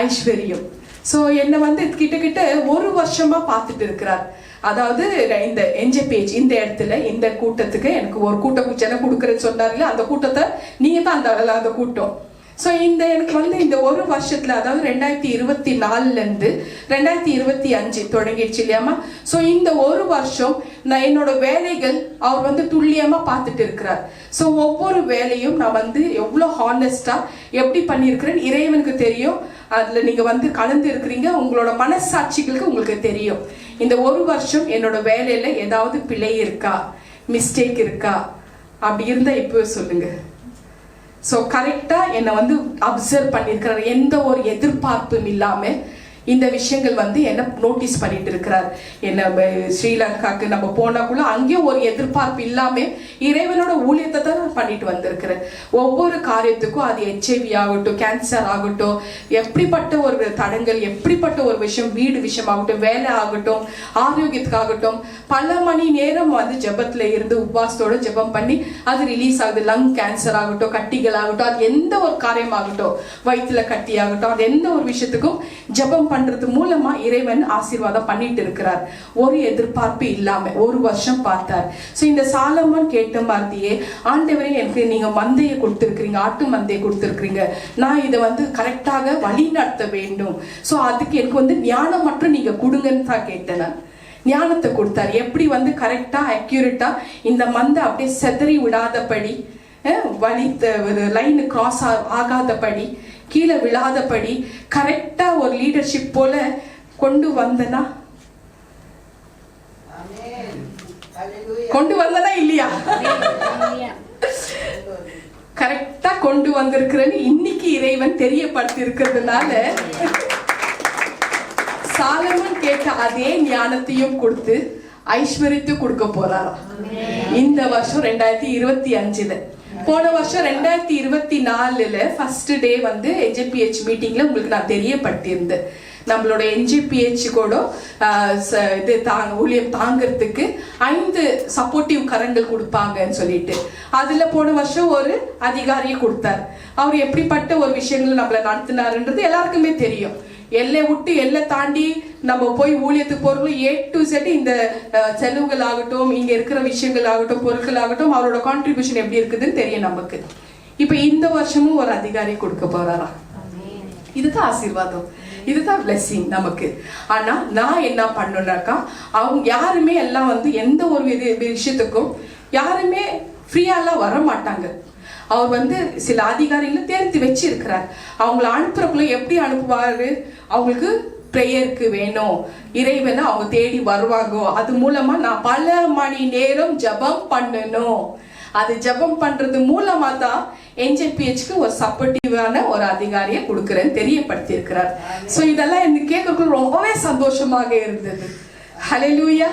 ஐஸ்வர்யம். சோ என்ன வந்து கிட்ட 1 வருஷமா பார்த்துட்டு இருக்கிறார். அதாவது இந்த என்ஜேபேஜ் இந்த இடத்துல இந்த கூட்டத்துக்கு எனக்கு ஒரு கூட்டம் ஜனம் கொடுக்குறேன்னு சொன்னார்ல, அந்த கூட்டத்தை நீங்க தான் அந்த கூட்டம். ஸோ எனக்கு வந்து இந்த 1 வருஷத்துல, அதாவது 2024 இருந்து 2025 தொடங்கிடுச்சு இல்லையாமா. ஸோ இந்த 1 வருஷம் நான் என்னோட வேலைகள் அவர் வந்து துல்லியமா பார்த்துட்டு இருக்கிறார். ஸோ ஒவ்வொரு வேலையும் நான் வந்து எவ்வளோ ஹானஸ்டா எப்படி பண்ணியிருக்கிறேன்னு இறைவனுக்கு தெரியும். அதுல நீங்க வந்து கலந்து இருக்கிறீங்க, உங்களோட மனசாட்சிகளுக்கு உங்களுக்கு தெரியும். இந்த 1 வருஷம் என்னோட வேலையில ஏதாவது பிழை இருக்கா, மிஸ்டேக் இருக்கா, அப்படி இருந்தா இப்போ சொல்லுங்க. ஸோ கரெக்டாக என்னை வந்து அப்சர்வ் பண்ணியிருக்கிறார். எந்த ஒரு எதிர்பார்ப்பும் இல்லாமல் இந்த விஷயங்கள் வந்து என்ன நோட்டீஸ் பண்ணிட்டு இருக்கிறார். என்ன ஸ்ரீலங்காக்கு நம்ம போனாக்குள்ள அங்கேயும் ஒரு எதிர்பார்ப்பு இல்லாம இறைவனோட ஊழியத்தை தான் பண்ணிட்டு வந்திருக்கிறேன். ஒவ்வொரு காரியத்துக்கும் அது HIV ஆகட்டும், கேன்சர் ஆகட்டும், எப்படிப்பட்ட ஒரு தடங்கள், எப்படிப்பட்ட ஒரு விஷயம், வீடு விஷயம் ஆகட்டும், வேலை ஆகட்டும், ஆரோக்கியத்துக்காகட்டும், பல மணி நேரம் வந்து ஜெபத்துல இருந்து உபவாசத்தோட ஜெபம் பண்ணி அது ரிலீஸ் ஆகுது. லங் கேன்சர் ஆகட்டும், கட்டிகள் ஆகட்டும், அது எந்த ஒரு காரியம் ஆகட்டும், வயிற்றுல கட்டி ஆகட்டும், அது எந்த ஒரு விஷயத்துக்கும் ஜெபம் பண்றது மூலமா இறைவன் ஆசீர்வாதம் பண்ணிட்டு இருக்கிறார். ஒரு எதிர்பார்ப்பு இல்லாம 1 வருஷம் பார்த்தார். சோ இந்த சாலமோன் கேட்ட மாதிரியே, ஆண்டவரே எனக்கு நீங்க மந்தையை கொடுத்திருக்கிறீங்க, ஆட்டு மந்தையை கொடுத்திருக்கிறீங்க, நான் இதை வந்து கரெக்டாக வழி நடத்த வேண்டும். சோ அதுக்கு எனக்கு வந்து ஞானம் மட்டும் நீங்க கொடுங்கன்னு தான் கேட்டேன். ஞானத்தை கொடுத்தார். எப்படி வந்து கரெக்டா அக்யூரேட்டா இந்த மந்தை அப்படியே செதறி விடாதபடி, வழி லைன் கிராஸ் ஆகாதபடி, கீழே விழாதபடி கரெக்டா ஒரு லீடர்ஷிப் போல கொண்டு வந்தனா இல்லையா, கரெக்டா கொண்டு வந்திருக்கிறேன்னு இன்னைக்கு இறைவன் தெரியப்படுத்தி இருக்கிறதுனால சாலமோன் கேட்ட அதே ஞானத்தையும் கொடுத்து ஐஸ்வர்யத்தை கொடுக்க போறாரா இந்த வருஷம் 2025. போன வருஷம் 2024 ஃபர்ஸ்ட் டே வந்து HPH மீட்டிங்ல உங்களுக்கு நான் தெரியப்படுத்தியிருந்தேன். நம்மளோட NJPH கூட இது ஊழியம் தாங்கிறதுக்கு 5 சப்போர்ட்டிவ் கரங்கள் கொடுப்பாங்கன்னு சொல்லிட்டு அதுல போன வருஷம் ஒரு அதிகாரியை கொடுத்தார். அவர் எப்படிப்பட்ட ஒரு விஷயங்கள் நம்மளை நடத்தினாருன்றது எல்லாருக்குமே தெரியும். எல்லை விட்டு எல்லை தாண்டி நம்ம போய் ஊழியத்துக்கு போறோம். A to Z இந்த செலவுகள் ஆகட்டும், இங்க இருக்கிற விஷயங்கள் ஆகட்டும், பொருட்கள் ஆகட்டும், அவரோட கான்ட்ரிபியூஷன் எப்படி இருக்குதுன்னு தெரியும் நமக்கு. இப்ப இந்த வருஷமும் ஒரு அதிகாரி கொடுக்க போறாரா? இதுதான் ஆசீர்வாதம், இதுதான் பிளெஸிங் நமக்கு. ஆனா நான் என்ன பண்ணுனாக்கா, அவங்க யாருமே எல்லாம் எந்த ஒரு விஷயத்துக்கும் யாருமே ஃப்ரீயாலாம் வர மாட்டாங்க. அவர் சில அதிகாரிகளை தேர்ந்து வச்சிருக்கிறார். அவங்கள அனுப்புறக்குள்ள எப்படி அனுப்புவாரு? அவங்களுக்கு ப்ரேயருக்கு வேணும், இறைவனை அவங்க தேடி வருவாங்க. அது மூலமா நான் பல மணி நேரம் ஜபம் பண்ணணும். அது ஜபம் பண்றது மூலமா தான் NJPHக்கு ஒரு சப்போர்ட்டிவான ஒரு அதிகாரியை கொடுக்கிறேன்னு தெரியப்படுத்தி இருக்கிறார். சோ இதெல்லாம் எனக்கு கேட்கறதுக்கு ரொம்பவே சந்தோஷமாக இருந்தது. ஹல்லேலூயா.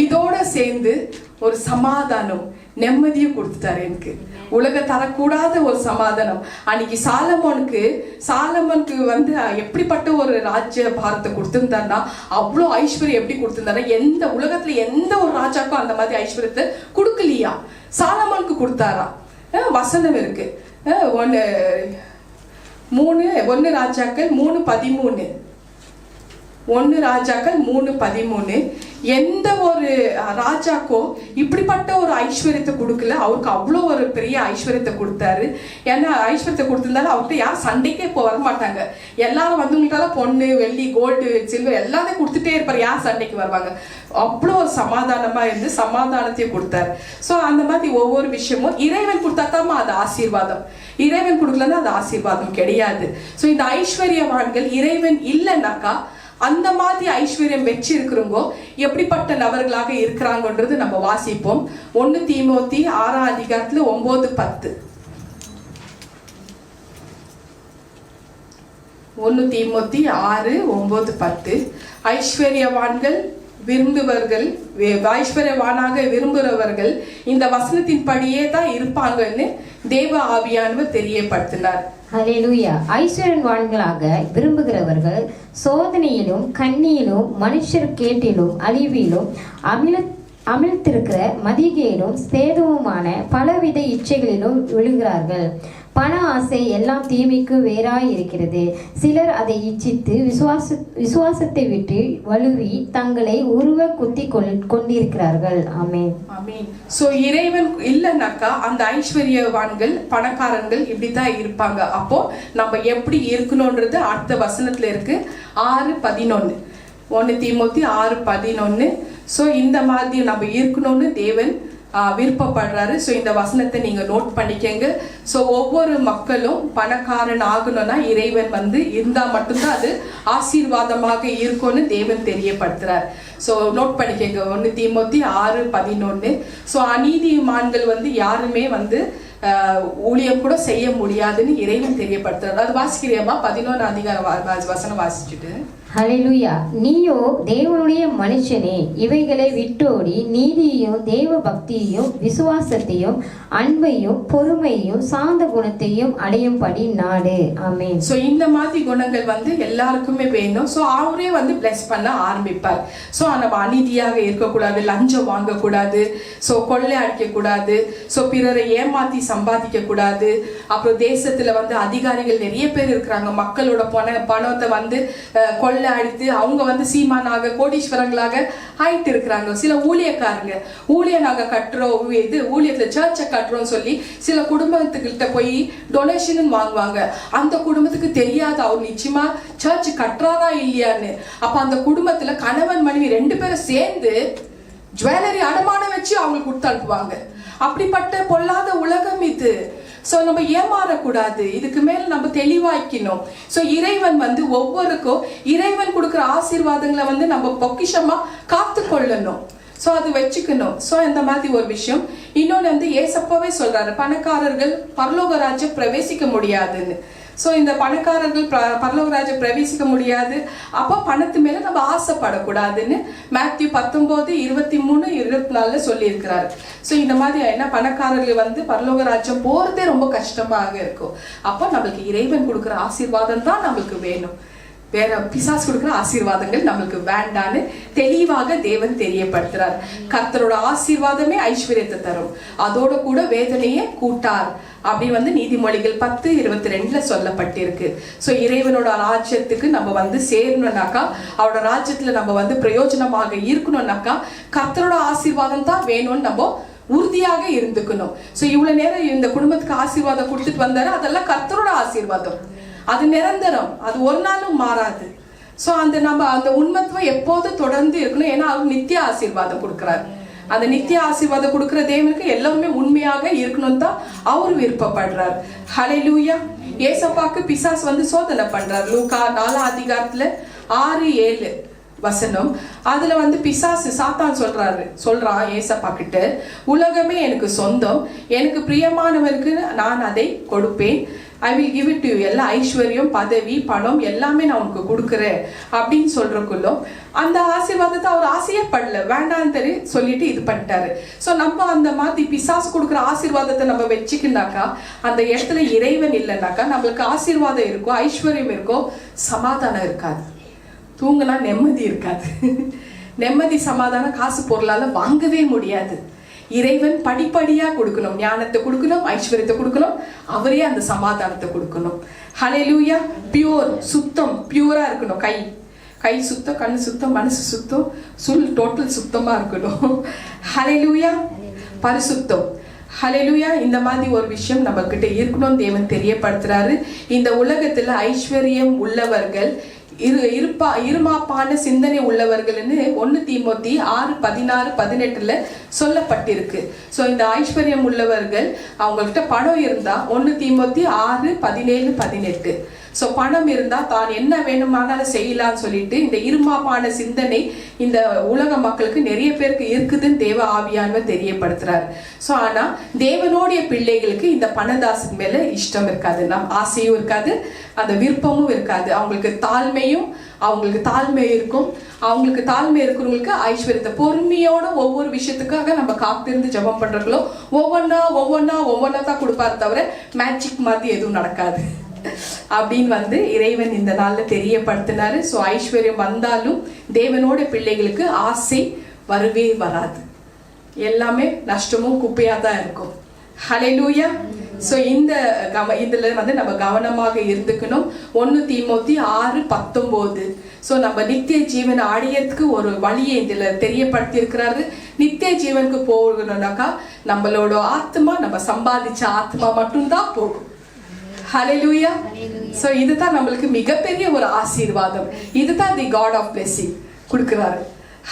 இதோட சேர்ந்து ஒரு சமாதானம், நிம்மதியும் கொடுத்துட்டாரு எனக்கு. உலக தரக்கூடாத ஒரு சமாதானம். அன்னைக்கு சாலமோனுக்கு எப்படிப்பட்ட ஒரு ராஜ்ய பாரத்தை கொடுத்திருந்தாருன்னா, அவ்வளோ ஐஸ்வர்யம் எப்படி கொடுத்திருந்தாரு. எந்த உலகத்துல எந்த ஒரு ராஜாக்கும் அந்த மாதிரி ஐஸ்வர்யத்தை கொடுக்கலையா, சாலமோனுக்கு கொடுத்தாரா. வசனம் இருக்கு 1 ராஜாக்கள் 3:13. 1 ராஜாக்கள் 3:13. எந்த ஒரு ராஜாக்கோ இப்படிப்பட்ட ஒரு ஐஸ்வர்யத்தை கொடுக்கல. அவருக்கு அவ்வளோ ஒரு பெரிய ஐஸ்வர்யத்தை கொடுத்தாரு. ஏன்னா ஐஸ்வர்யத்தை கொடுத்திருந்தாலும் அவர்கிட்ட யார் சண்டைக்கே இப்போ வரமாட்டாங்க. எல்லாரும் உங்களுக்கெல்லாம் பொண்ணு, வெள்ளி, கோல்டு, சில்வர் எல்லாத்தையும் கொடுத்துட்டே இருப்பார். யார் சண்டைக்கு வருவாங்க? அவ்வளோ சமாதானமா இருந்து சமாதானத்தையும் கொடுத்தாரு. ஸோ அந்த மாதிரி ஒவ்வொரு விஷயமும் இறைவன் கொடுத்தாத்தாம அது ஆசீர்வாதம். இறைவன் கொடுக்கலன்னா அது ஆசீர்வாதம் கிடையாது. ஸோ இந்த ஐஸ்வர்யவான்கள் இறைவன் இல்லைன்னாக்கா அந்த மாதிரி ஐஸ்வர்யம் வச்சு இருக்கிறவங்க எப்படிப்பட்ட நபர்களாக இருக்கிறாங்கன்றது நம்ம வாசிப்போம். 1 தீமோத்தி 6ஆம் அதிகாரத்துல 9-10. 1 தீமோத்தி 6:9-10. ஐஸ்வர்யவான்கள் விரும்புவர்கள், ஐஸ்வர்யவானாக விரும்புகிறவர்கள் இந்த வசனத்தின் படியே தான் இருப்பாங்கன்னு தேவ ஆவியானவர் தெரியப்படுத்தினார். ஹல்லேலூயா. ஐஸ்வர்யவான்களாக விரும்புகிறவர்கள் சோதனையிலும் கண்ணியிலும் மனுஷர் கேட்டிலும் அழிவிலும் அமிழ்த்திருக்கிற மதிகையிலும் சேதமுமான பலவித இச்சைகளிலும் விழுகிறார்கள். பண ஆசை எல்லாம் தீமைக்கு வேறாய் இருக்கிறது. சிலர் அதை இச்சித்து விசுவாசத்தை விட்டு வலுவி தங்களை உருவ குத்தி கொண்டிருக்கிறார்கள். ஆமென், ஆமென். சோ இறைவன் இல்லைனாக்கா அந்த ஐஸ்வர்யவான்கள், பணக்காரர்கள் இப்படித்தான் இருப்பாங்க. அப்போ நம்ம எப்படி இருக்கணும்ன்றது அடுத்த வசனத்துல இருக்கு. 6:11. 1 தீமோத்தி 6:11. ஸோ இந்த மாதிரி நம்ம இருக்கணும்னு தேவன் விருப்பப்படுறாரு. ஸோ இந்த வசனத்தை நீங்க நோட் பண்ணிக்கங்க. ஸோ ஒவ்வொரு மக்களும் பணக்காரன் ஆகணும்னா இறைவன் இருந்தா மட்டும்தான் அது ஆசீர்வாதமாக இருக்கும்னு தேவன் தெரியப்படுத்துறார். ஸோ நோட் பண்ணிக்கங்க. 1 தீமோத்தி 6:11. ஸோ அநீதிமான்கள் யாருமே ஊழியம் கூட செய்ய முடியாதுன்னு இறைவன் தெரியப்படுத்துறாரு. அது வாசிக்கிறியாமா? 11ஆம் அதிகார வசனம் வாசிச்சுட்டு. ஹல்லேலூயா. நீயோ தேவனுடைய மனுஷனே, இவைகளை விட்டோடி நீதியையும் தேவ பக்தியையும் விசுவாசத்தையும் அன்பையும் பொறுமையும் சாந்த குணத்தையும் அடையும்படி நாடு. ஆமென். சோ இந்த மாதிரி குணங்கள் எல்லாருக்குமே வேணும். சோ அவரே பிளஸ் பண்ண ஆரம்பிப்பார். சோ நம்ம அநீதியாக இருக்கக்கூடாது, லஞ்சம் வாங்கக்கூடாது, சோ கொள்ளை அடிக்க கூடாது, சோ பிறரை ஏமாத்தி சம்பாதிக்க கூடாது. அப்புறம் தேசத்துல அதிகாரிகள் நிறைய பேர் இருக்கிறாங்க. மக்களோட பணத்தை கொள்ளை அடித்து அவங்க சீமானாக கோடீஸ்வரங்களாக ஆயிட்டு இருக்கிறாங்க. சில ஊழியக்காரங்க நாங்க கட்டுறோம், ஊழியத்துல சர்ச்சை கட்டுறோம் சொல்லி சில குடும்பத்துக்கிட்ட போய் டொனேஷன் வாங்குவாங்க. அந்த குடும்பத்துக்கு தெரியாது அவர் நிச்சயமா சர்ச் கட்டுறாரா இல்லையான்னு. அப்ப அந்த குடும்பத்துல கணவன் மனைவி 2 பேரும் சேர்ந்து ஜுவல்லரி அடமானம் வச்சு அவங்களுக்கு கொடுத்து அனுப்புவாங்க. அப்படிப்பட்ட பொல்லாத உலகம் இது. சோ நம்ம ஏமாறக்கூடாது. இதுக்கு மேல நம்ம தெளிவாக்கணும். சோ இறைவன் ஒவ்வொருக்கும் இறைவன் கொடுக்கிற ஆசீர்வாதங்களை நம்ம பொக்கிஷமா காத்து கொள்ளணும். சோ அது வச்சுக்கணும். சோ இந்த மாதிரி ஒரு விஷயம். இன்னொன்னு ஏசப்பாவே சொல்றாரு, பணக்காரர்கள் பரலோக ராஜ்யம் பிரவேசிக்க முடியாதுன்னு. சோ இந்த பணக்காரர்கள் பரலோக ராஜ்யம் பிரவேசிக்க முடியாது. அப்போ பணத்து மேல நம்ம ஆசைப்படக்கூடாதுன்னு மேத்யூ 19:23-24 சொல்லி இருக்கிறாரு. சோ இந்த மாதிரி என்ன பணக்காரர்கள் பரலோக ராஜ்யம் போறதே ரொம்ப கஷ்டமாக இருக்கும். அப்போ நம்மளுக்கு இறைவன் கொடுக்குற ஆசீர்வாதம் தான் நம்மளுக்கு வேணும். வேற பிசாசு கொடுக்குற ஆசீர்வாதங்கள் நம்மளுக்கு வேண்டான்னு தெளிவாக தேவன் தெரியப்படுத்துறார். கர்த்தரோட ஆசீர்வாதமே ஐஸ்வர்யத்தை தரும், அதோட கூட வேதனையை கூட்டார் அப்படி நீதிமொழிகள் 10:22 சொல்லப்பட்டிருக்கு. ஸோ இறைவனோட ராஜ்யத்துக்கு நம்ம சேரணும்னாக்கா, அவரோட ராஜ்யத்துல நம்ம பிரயோஜனமாக இருக்கணும்னாக்கா கர்த்தரோட ஆசீர்வாதம் தான் வேணும்னு நம்ம உறுதியாக இருந்துக்கணும். ஸோ இவ்வளவு நேரம் இந்த குடும்பத்துக்கு ஆசீர்வாதம் கொடுத்துட்டு வந்தாரு, அதெல்லாம் கர்த்தரோட ஆசீர்வாதம், அது நிரந்தரம், அது ஒரு நாளும் மாறாது. ஸோ அந்த உண்மத்துவம் எப்போதும் தொடர்ந்து இருக்கணும். ஏன்னா அவர் நித்திய ஆசீர்வாதம் கொடுக்கிறார். அந்த நித்திய ஆசீர்வாதம் கொடுக்கிற தேவனுக்கு எல்லாமே உண்மையாக இருக்கணும் தான் அவர் விருப்பப்படுறார். ஹல்லேலூயா. ஏசப்பாக்கு பிசாசு சோதனை பண்றார். லூக்கா 4 6-7 வசனம். அதுல பிசாசு சாத்தான் சொல்றான் ஏசப்பா கிட்ட, உலகமே எனக்கு சொந்தம், எனக்கு பிரியமானவருக்கு நான் அதை கொடுப்பேன், I will give it to you, எல்லா ஐஸ்வர்யம் பதவி பணம் எல்லாமே நான் உனக்கு கொடுக்குறேன் அப்படின்னு சொல்றக்குள்ள அந்த ஆசீர்வாதத்தை அவர் ஆசையப்படல, வேண்டான்னு சொல்லிட்டு இது பண்ணிட்டாரு. ஸோ நம்ம அந்த மாதிரி பிசாசு கொடுக்குற ஆசீர்வாதத்தை நம்ம வச்சுக்கினாக்கா, அந்த இடத்துல இறைவன் இல்லைனாக்கா நம்மளுக்கு ஆசீர்வாதம் இருக்கும், ஐஸ்வர்யம் இருக்கும், சமாதானம் இருக்காது, தூங்கினா நிம்மதி இருக்காது. நிம்மதி சமாதானம் காசு பொருளால வாங்கவே முடியாது. இறைவன் படிப்படியா கொடுக்கணும், ஞானத்தை கொடுக்கணும், ஐஸ்வர்யத்தை கொடுக்கணும், அவரே அந்த சமாதானத்தை கொடுக்கணும். ஹல்லேலூயா. பியூர், சுத்தம், பியூரா இருக்கணும். கை சுத்தம், கண்ணு சுத்தம், மனசு சுத்தம், டோட்டல் சுத்தமா இருக்கணும். ஹல்லேலூயா. பரிசுத்தம். ஹல்லேலூயா. இந்த மாதிரி ஒரு விஷயம் நம்ம கிட்ட இருக்கணும் தேவன் தெரியப்படுத்துறாரு. இந்த உலகத்துல ஐஸ்வர்யம் உள்ளவர்கள், இருமாப்பான சிந்தனை உள்ளவர்கள்னு 1 தீமோத்தி 6:16-18 சொல்லப்பட்டிருக்கு. ஸோ இந்த ஐஸ்வர்யம் உள்ளவர்கள், அவங்கள்ட்ட பணம் இருந்தா 1 தீமோத்தி 6:17-18. ஸோ பணம் இருந்தா தான் என்ன வேணுமானாலும் செய்யலாம்னு சொல்லிட்டு இந்த இருமாப்பான சிந்தனை இந்த உலக மக்களுக்கு நிறைய பேருக்கு இருக்குதுன்னு தேவ ஆவியானவர் தெரியப்படுத்துறாரு. ஸோ ஆனா தேவனுடைய பிள்ளைகளுக்கு இந்த பணதாசன் மேல இஷ்டம் இருக்காது, ஆசையும் இருக்காது, அந்த விருப்பமும் இருக்காது. அவங்களுக்கு தாழ்மை இருக்கும். அவங்களுக்கு தாழ்மை இருக்கிறவங்களுக்கு ஐஸ்வர்யத்தை பொறுமையோட ஒவ்வொரு விஷயத்துக்காக நம்ம காத்திருந்து ஜெபம் பண்றங்களோ ஒவ்வொன்னா தான் கொடுப்பாரு, தவிர மேஜிக் மாதிரி எதுவும் நடக்காது அப்படின்னு இறைவன் இந்த நாள்ல தெரியப்படுத்தினாரு. ஸோ ஐஸ்வர்யம் வந்தாலும் தேவனோட பிள்ளைகளுக்கு ஆசை வரவே வராது, எல்லாமே நஷ்டமும் குப்பையா தான் இருக்கும். ஹல்லேலூயா. ஸோ இதுல நம்ம கவனமாக இருந்துக்கணும். 1 தீமோத்தி 6:19. ஸோ நம்ம நித்திய ஜீவனை அடையறதுக்கு ஒரு வழியை இதுல தெரியப்படுத்தி இருக்கிறாரு. நித்திய ஜீவனுக்கு போகணும்னாக்கா நம்மளோட ஆத்மா, நம்ம சம்பாதிச்ச ஆத்மா மட்டும்தான் போகும். ஹல்லேலூயா. சோ இதுதான் நம்மளுக்கு மிகப்பெரிய ஒரு ஆசீர்வாதம். இதுதான் தி காட் ஆஃப் பிளெஸிங் கொடுக்கிறாரு.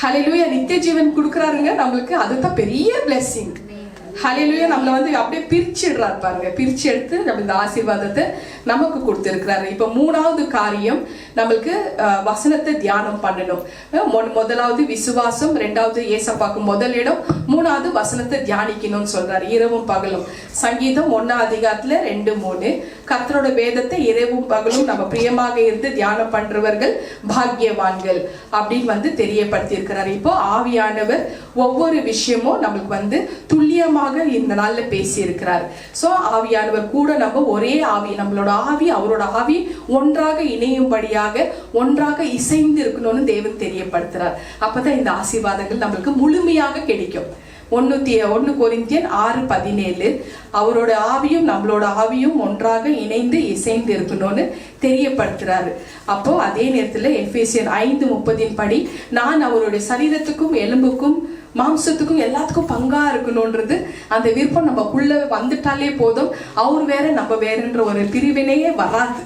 ஹல்லேலூயா. நித்திய ஜீவன் கொடுக்கிறாருங்க நம்மளுக்கு, அதுதான் பெரிய பிளெஸிங். ஹல்லேலூயா. நம்மள அப்படியே பிரிச்சிடுறாரு பாருங்க, பிரிச்சு எடுத்து நம்ம இந்த ஆசீர்வாதத்தை நமக்கு கொடுத்திருக்கிறாரு. இப்ப 3வது காரியம், நம்மளுக்கு வசனத்தை தியானம் பண்ணணும். முதலாவது விசுவாசம், 2வது ஏசப்பாக்கு முதல் இடம், 3வது வசனத்தை தியானிக்கணும்னு சொல்றாரு இரவும் பகலும். சங்கீதம் 1:2-3 கர்த்தரோட வேதத்தை இரவும் பகலும் நம்ம பிரியமாக இருந்து தியானம் பண்றவர்கள் பாக்கியவான்கள் அப்படின்னு தெரியப்படுத்தி இருக்கிறாரு. இப்போ ஆவியானவர் ஒவ்வொரு விஷயமும் நம்மளுக்கு துல்லியமாக இந்த நாள்ல பேசி இருக்கிறார். சோ ஆவியானவர் கூட நம்ம ஒரே ஆவி, நம்மளோட ஆவி அவரோட ஆவி ஒன்றாக இணையும்படியாக ஒன்றாக இசைந்து இருக்கணும்னு தேவன் தெரியப்படுத்துறார். அப்பதான் இந்த ஆசீர்வாதங்கள் நம்மளுக்கு முழுமையாக கிடைக்கும். 1 கொரிந்தியர் 6:17 அவரோட ஆவியும் நம்மளோட ஆவியும் ஒன்றாக இணைந்து இசைந்து இருக்கணும்னு தெரியப்படுத்துறாரு. அப்போ அதே நேரத்துல எபேசியர் 5:30 படி நான் அவருடைய சரீரத்துக்கும் எலும்புக்கும் மாம்சத்துக்கும் எல்லாத்துக்கும் பங்கா இருக்கணும்ன்றது அந்த விருப்பம் நமக்குள்ள வந்துட்டாலே போதும். அவர் வேற நம்ம வேறன்ற ஒரு பிரிவினையே வராது.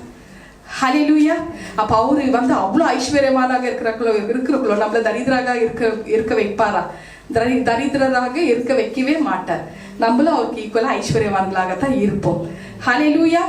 ஹல்லேலூயா. அப்ப அவரு அவ்வளவு ஐஸ்வர்யமானாக இருக்கிறவங்களோ நம்மள தரித்திராக இருக்க வைப்பாரா? தரித்திரராக இருக்க வைக்கவே மாட்டார். நம்மளும் அவருக்கு ஈக்குவலா ஐஸ்வர்யவான்களாகத்தான் இருப்போம். ஹல்லேலூயா.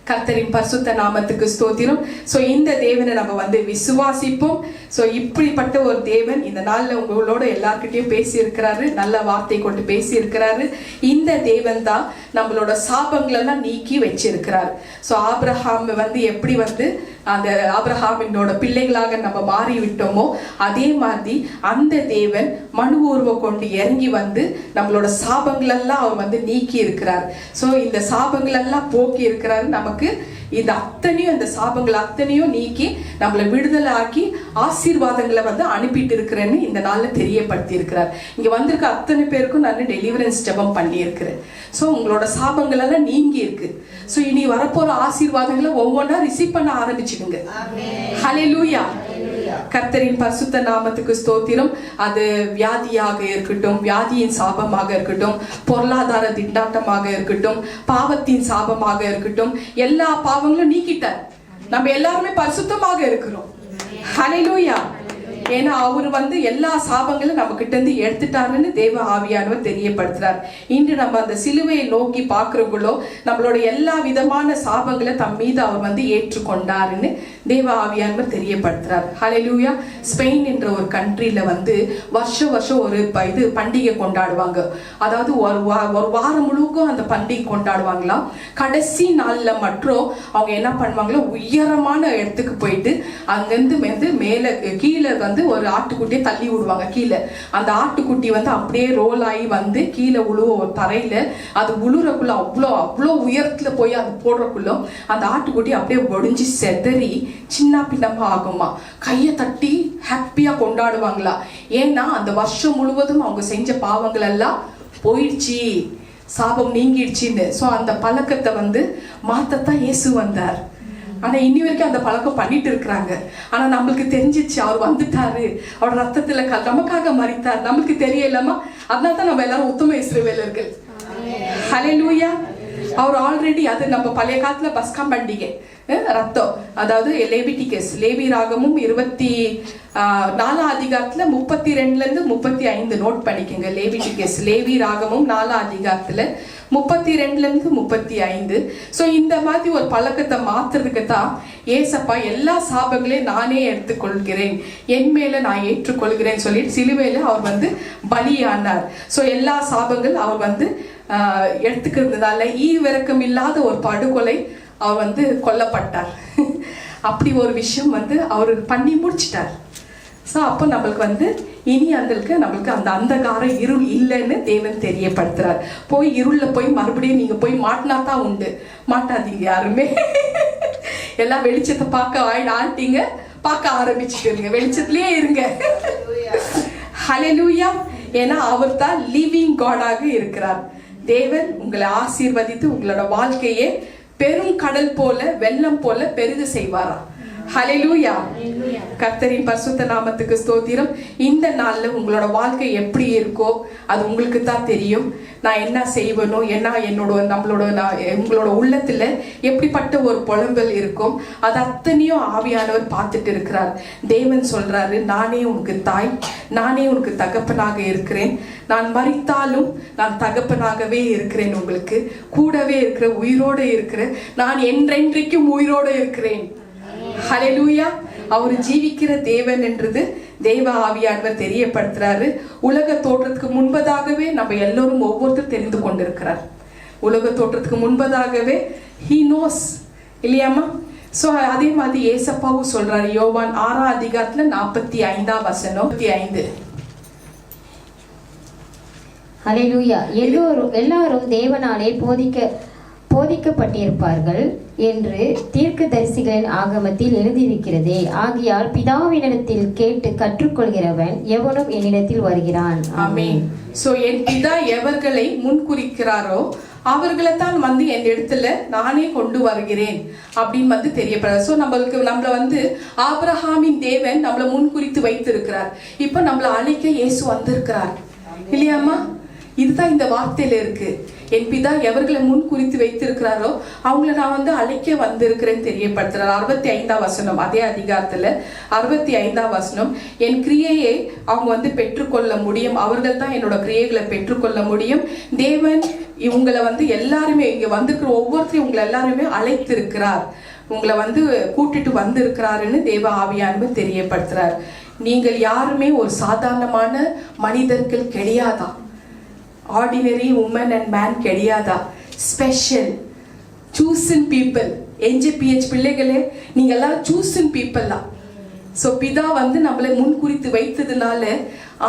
கர்த்தரின் பரிசுத்த நாமத்துக்கு ஸ்தோத்திரம். சோ இந்த தேவனை நம்ம விசுவாசிப்போம். சோ இப்படிப்பட்ட ஒரு தேவன் இந்த நாள்ல உங்களோட எல்லார்கிட்டையும் பேசி இருக்கிறாரு, நல்ல வார்த்தை கொண்டு பேசி இருக்கிறாரு. இந்த தேவன் தான் நம்மளோட சாபங்களெல்லாம் நீக்கி வச்சிருக்கிறார். சோ ஆபிரகாம் எப்படி அந்த ஆபிரகாமினோட பிள்ளைகளாக நம்ம மாறி விட்டோமோ அதே மாதிரி அந்த தேவன் மனு உருவம் கொண்டு இறங்கி நம்மளோட சாபங்களெல்லாம் அவர் நீக்கி இருக்கிறார். சோ இந்த சாபங்களெல்லாம் போக்கி இருக்கிறாரு. நமக்கு இந்த அத்தனையும், இந்த சாபங்கள் அத்தனையும் நீக்கி நம்மளை விடுதலை ஆக்கி ஆசீர்வாதங்களை வந்து அனுப்பிட்டு இருக்கிறேன்னு இந்த நாள்ல தெரியப்படுத்தி இருக்கிறார். இங்க வந்திருக்க அத்தனை பேருக்கும் நான் டெலிவரன்ஸ் ஜெபம் பண்ணி இருக்கிறேன். ஸோ உங்களோட சாபங்கள் எல்லாம் நீங்கி இருக்கு. ஸோ இனி வரப்போற ஆசீர்வாதங்களை ஒவ்வொன்றா ரிசீவ் பண்ண ஆரம்பிச்சிடுங்க. ஹல்லேலூயா. கர்த்தரின் பரிசுத்த நாமத்துக்கு ஸ்தோத்திரம். அது வியாதியாக இருக்கட்டும், வியாதியின் சாபமாக இருக்கட்டும், பொருளாதார திண்டாட்டமாக இருக்கட்டும், பாவத்தின் சாபமாக இருக்கட்டும், எல்லா பாவங்களும் நீக்கிட்டார். நம்ம எல்லாருமே பரிசுத்தமாக இருக்கிறோம். ஹல்லேலூயா. ஏன்னா அவர் வந்து எல்லா சாபங்களும் நம்ம கிட்ட இருந்து எடுத்துட்டாருன்னு தேவ ஆவியானவர் தெரியப்படுத்துறார். இன்று நம்ம அந்த சிலுவையை நோக்கி பார்க்கிறவங்களோ நம்மளோட எல்லா விதமான சாபங்களை தம் மீது அவர் வந்து ஏற்றுக்கொண்டாருன்னு தேவ ஆவியானவர் தெரியப்படுத்துறார். ஹல்லேலூயா. ஸ்பெயின் என்ற ஒரு கண்ட்ரியில வந்து வருஷம் ஒரு இது பண்டிகை கொண்டாடுவாங்க. அதாவது ஒரு வாரம் முழுக்கும் அந்த பண்டிகை கொண்டாடுவாங்களாம். கடைசி நாள்ல மட்டும் அவங்க என்ன பண்ணுவாங்களோ, உயரமான இடத்துக்கு போயிட்டு அங்கிருந்து வந்து மேல கீழே வந்து ஒரு ஆட்டுக்குட்டியை தள்ளி விடுவாங்க கீழே. அந்த ஆட்டுக்குட்டி வந்து அப்படியே ரோல் ஆகி வந்து கீழே உழுவ ஒரு தரையில. அது உழுறக்குள்ள அவ்வளோ உயரத்துல போய் அது போடுறக்குள்ள அந்த ஆட்டுக்குட்டி அப்படியே ஒடிஞ்சு செதறி சின்ன பின்னமா ஆகுமா. கையை தட்டி ஹாப்பியா கொண்டாடுவாங்களா. ஏன்னா அந்த வருஷம் முழுவதும் அவங்க செஞ்ச பாவங்கள் எல்லாம் போயிடுச்சு, சாபம் நீங்கிடுச்சின்னு. ஸோ அந்த பழக்கத்தை வந்து மாத்தத்தான் இயேசு வந்தார். ஆனா இன்னி வரைக்கும் அந்த பழக்கம் பண்ணிட்டு இருக்கிறாங்க. ஆனா நம்மளுக்கு தெரிஞ்சிச்சு அவர் வந்துட்டாரு, அவர் ரத்தத்துல நமக்காக மரித்தார், நம்மளுக்கு தெரியலமா. அதனால தான் நம்ம எல்லாரும் உத்தம இஸ்ரவேலர்கள். ஹல்லேலூயா. அவர் ஆல்ரெடி, அது நம்ம பழைய காலத்துல பஸ்கா பண்டிகை ரத்தம், அதாவது லேவிட்டிகஸ், லேவி ராகமும் 24 அதிகாரத்துல 32 35 நோட் பண்ணிக்கோங்க. லேவிட்டிகஸ், லேவி ராகமும் 4 அதிகாரத்துல 32 35. ஸோ இந்த மாதிரி ஒரு பழக்கத்தை மாத்துறதுக்கு தான் ஏசப்பா எல்லா சாபங்களையும் நானே எடுத்துக்கொள்கிறேன், என் மேல நான் ஏற்றுக்கொள்கிறேன் சொல்லிட்டு சிலுவையில அவர் வந்து பலியானார். ஸோ எல்லா சாபங்கள் அவர் வந்து எடுத்துக்கிறதுனால ஈவிரக்கம் இல்லாத ஒரு படுகொலை அவர் வந்து கொல்லப்பட்டார். அப்படி ஒரு விஷயம் வந்து அவர் பண்ணி முடிச்சிட்டார். ஸோ அப்போ நம்மளுக்கு வந்து இனி நம்மளுக்கு அந்த அந்தகார இருள் இல்லைன்னு தேவன் தெரியப்படுத்துறார். போய் இருள்ல போய் மறுபடியும் நீங்க போய் மாட்டினா தான் உண்டு. மாட்டாதீங்க யாருமே. எல்லாம் வெளிச்சத்தை ஆட்டிங்க, பார்க்க ஆரம்பிச்சுக்கிறீங்க, வெளிச்சத்திலேயே இருங்க. ஹல்லேலூயா. ஏன்னா அவர் தான் லிவிங் காடாக இருக்கிறார். தேவன் உங்களை ஆசீர்வதித்து உங்களோட வாழ்க்கையே பெரும் கடல் போல, வெள்ளம் போல பெருக செய்வாரா. ஹல்லேலூயா. கர்த்தரின் பரிசுத்த நாமத்துக்கு ஸ்தோத்திரம். இந்த நாள்ல உங்களோட வாழ்க்கை எப்படி இருக்கோ அது உங்களுக்கு தான் தெரியும். நான் என்ன செய்வேனோ, என்ன உங்களோட உள்ளத்துல எப்படிப்பட்ட ஒரு புலம்பல் இருக்கும், அது அத்தனையும் ஆவியானவர் பார்த்துட்டு இருக்கிறார். தேவன் சொல்றாரு, நானே உனக்கு தாய், நானே உனக்கு தகப்பனாக இருக்கிறேன். நான் மரித்தாலும் நான் தகப்பனாகவே இருக்கிறேன், உங்களுக்கு கூடவே இருக்கிற, உயிரோடு இருக்கிறேன். நான் என்றென்றைக்கும் உயிரோடு இருக்கிறேன். ஹல்லேலூயா. அவர் ஜீவிக்கிற தேவன் என்றது தேவ ஆவியானவர் தெரியப்படுத்துறாரு. உலக தோற்றத்துக்கு முன்பதாகவே நம்ம எல்லோரும் ஒவ்வொருத்தரும் தெரிந்து கொண்டிருக்கிறார். உலக தோற்றத்துக்கு முன்பதாகவே he knows, இல்லையாமா? சோ அதே மாதிரி ஏசப்பாவும் சொல்றாரு. யோவான் 6 அதிகாரத்துல 45 வசனம் 45. ஹல்லேலூயா. எல்லாரும் தேவனாலே போதிக்கப்பட்டிருப்பார்கள் என்று தீர்க்கதரிசிகளின் ஆகமத்தில் எழுதியிருக்கிறதே. ஆகையால் பிதாவினிடத்தில் கேட்டு கற்றுக்கொள்கிறவன் எவனும் என்னிடத்தில் வருகிறான். ஆமென். சோ என் பிதா எவர்களை முன்குறிக்கிறாரோ அவர்களை தான் வந்து என் இடத்துல நானே கொண்டு வருகிறேன் அப்படின்னு வந்து தெரியப்படுறார். ஸோ நம்மள வந்து ஆபிரகாமின் தேவன் நம்மளை முன்குறித்து வைத்திருக்கிறார். இப்ப நம்மளை அழைக்க இயேசு வந்திருக்கிறார், இல்லையாமா? இதுதான் இந்த வார்த்தையில இருக்கு. என் பிதா எவர்களை முன் குறித்து வைத்திருக்கிறாரோ அவங்களை நான் வந்து அழைக்க வந்திருக்கிறேன்னு தெரியப்படுத்துறார். 65 வசனம், அதே அதிகாரத்துல 65 வசனம். என் கிரியையை அவங்க வந்து பெற்றுக்கொள்ள முடியும், அவர்கள் தான் என்னோட கிரியைகளை பெற்றுக்கொள்ள முடியும். தேவன் இவங்களை வந்து எல்லாருமே, இங்க வந்திருக்கிற ஒவ்வொருத்தரையும் உங்களை எல்லாருமே அழைத்திருக்கிறார், உங்களை வந்து கூட்டிட்டு வந்திருக்கிறாருன்னு தேவ ஆவியானவர் தெரியப்படுத்துறார். நீங்கள் யாருமே ஒரு சாதாரணமான மனிதர்கள் கிடையாதான். ஆர்டினரி உமன் அண்ட் மேன் கிடையாதா. Special chosen people. NJPH பிள்ளைகளே, நீங்க எல்லாரும் சூசன் பீப்புள் தான். ஸோ பிதா வந்து நம்மளை முன்குறித்து வைத்ததுனால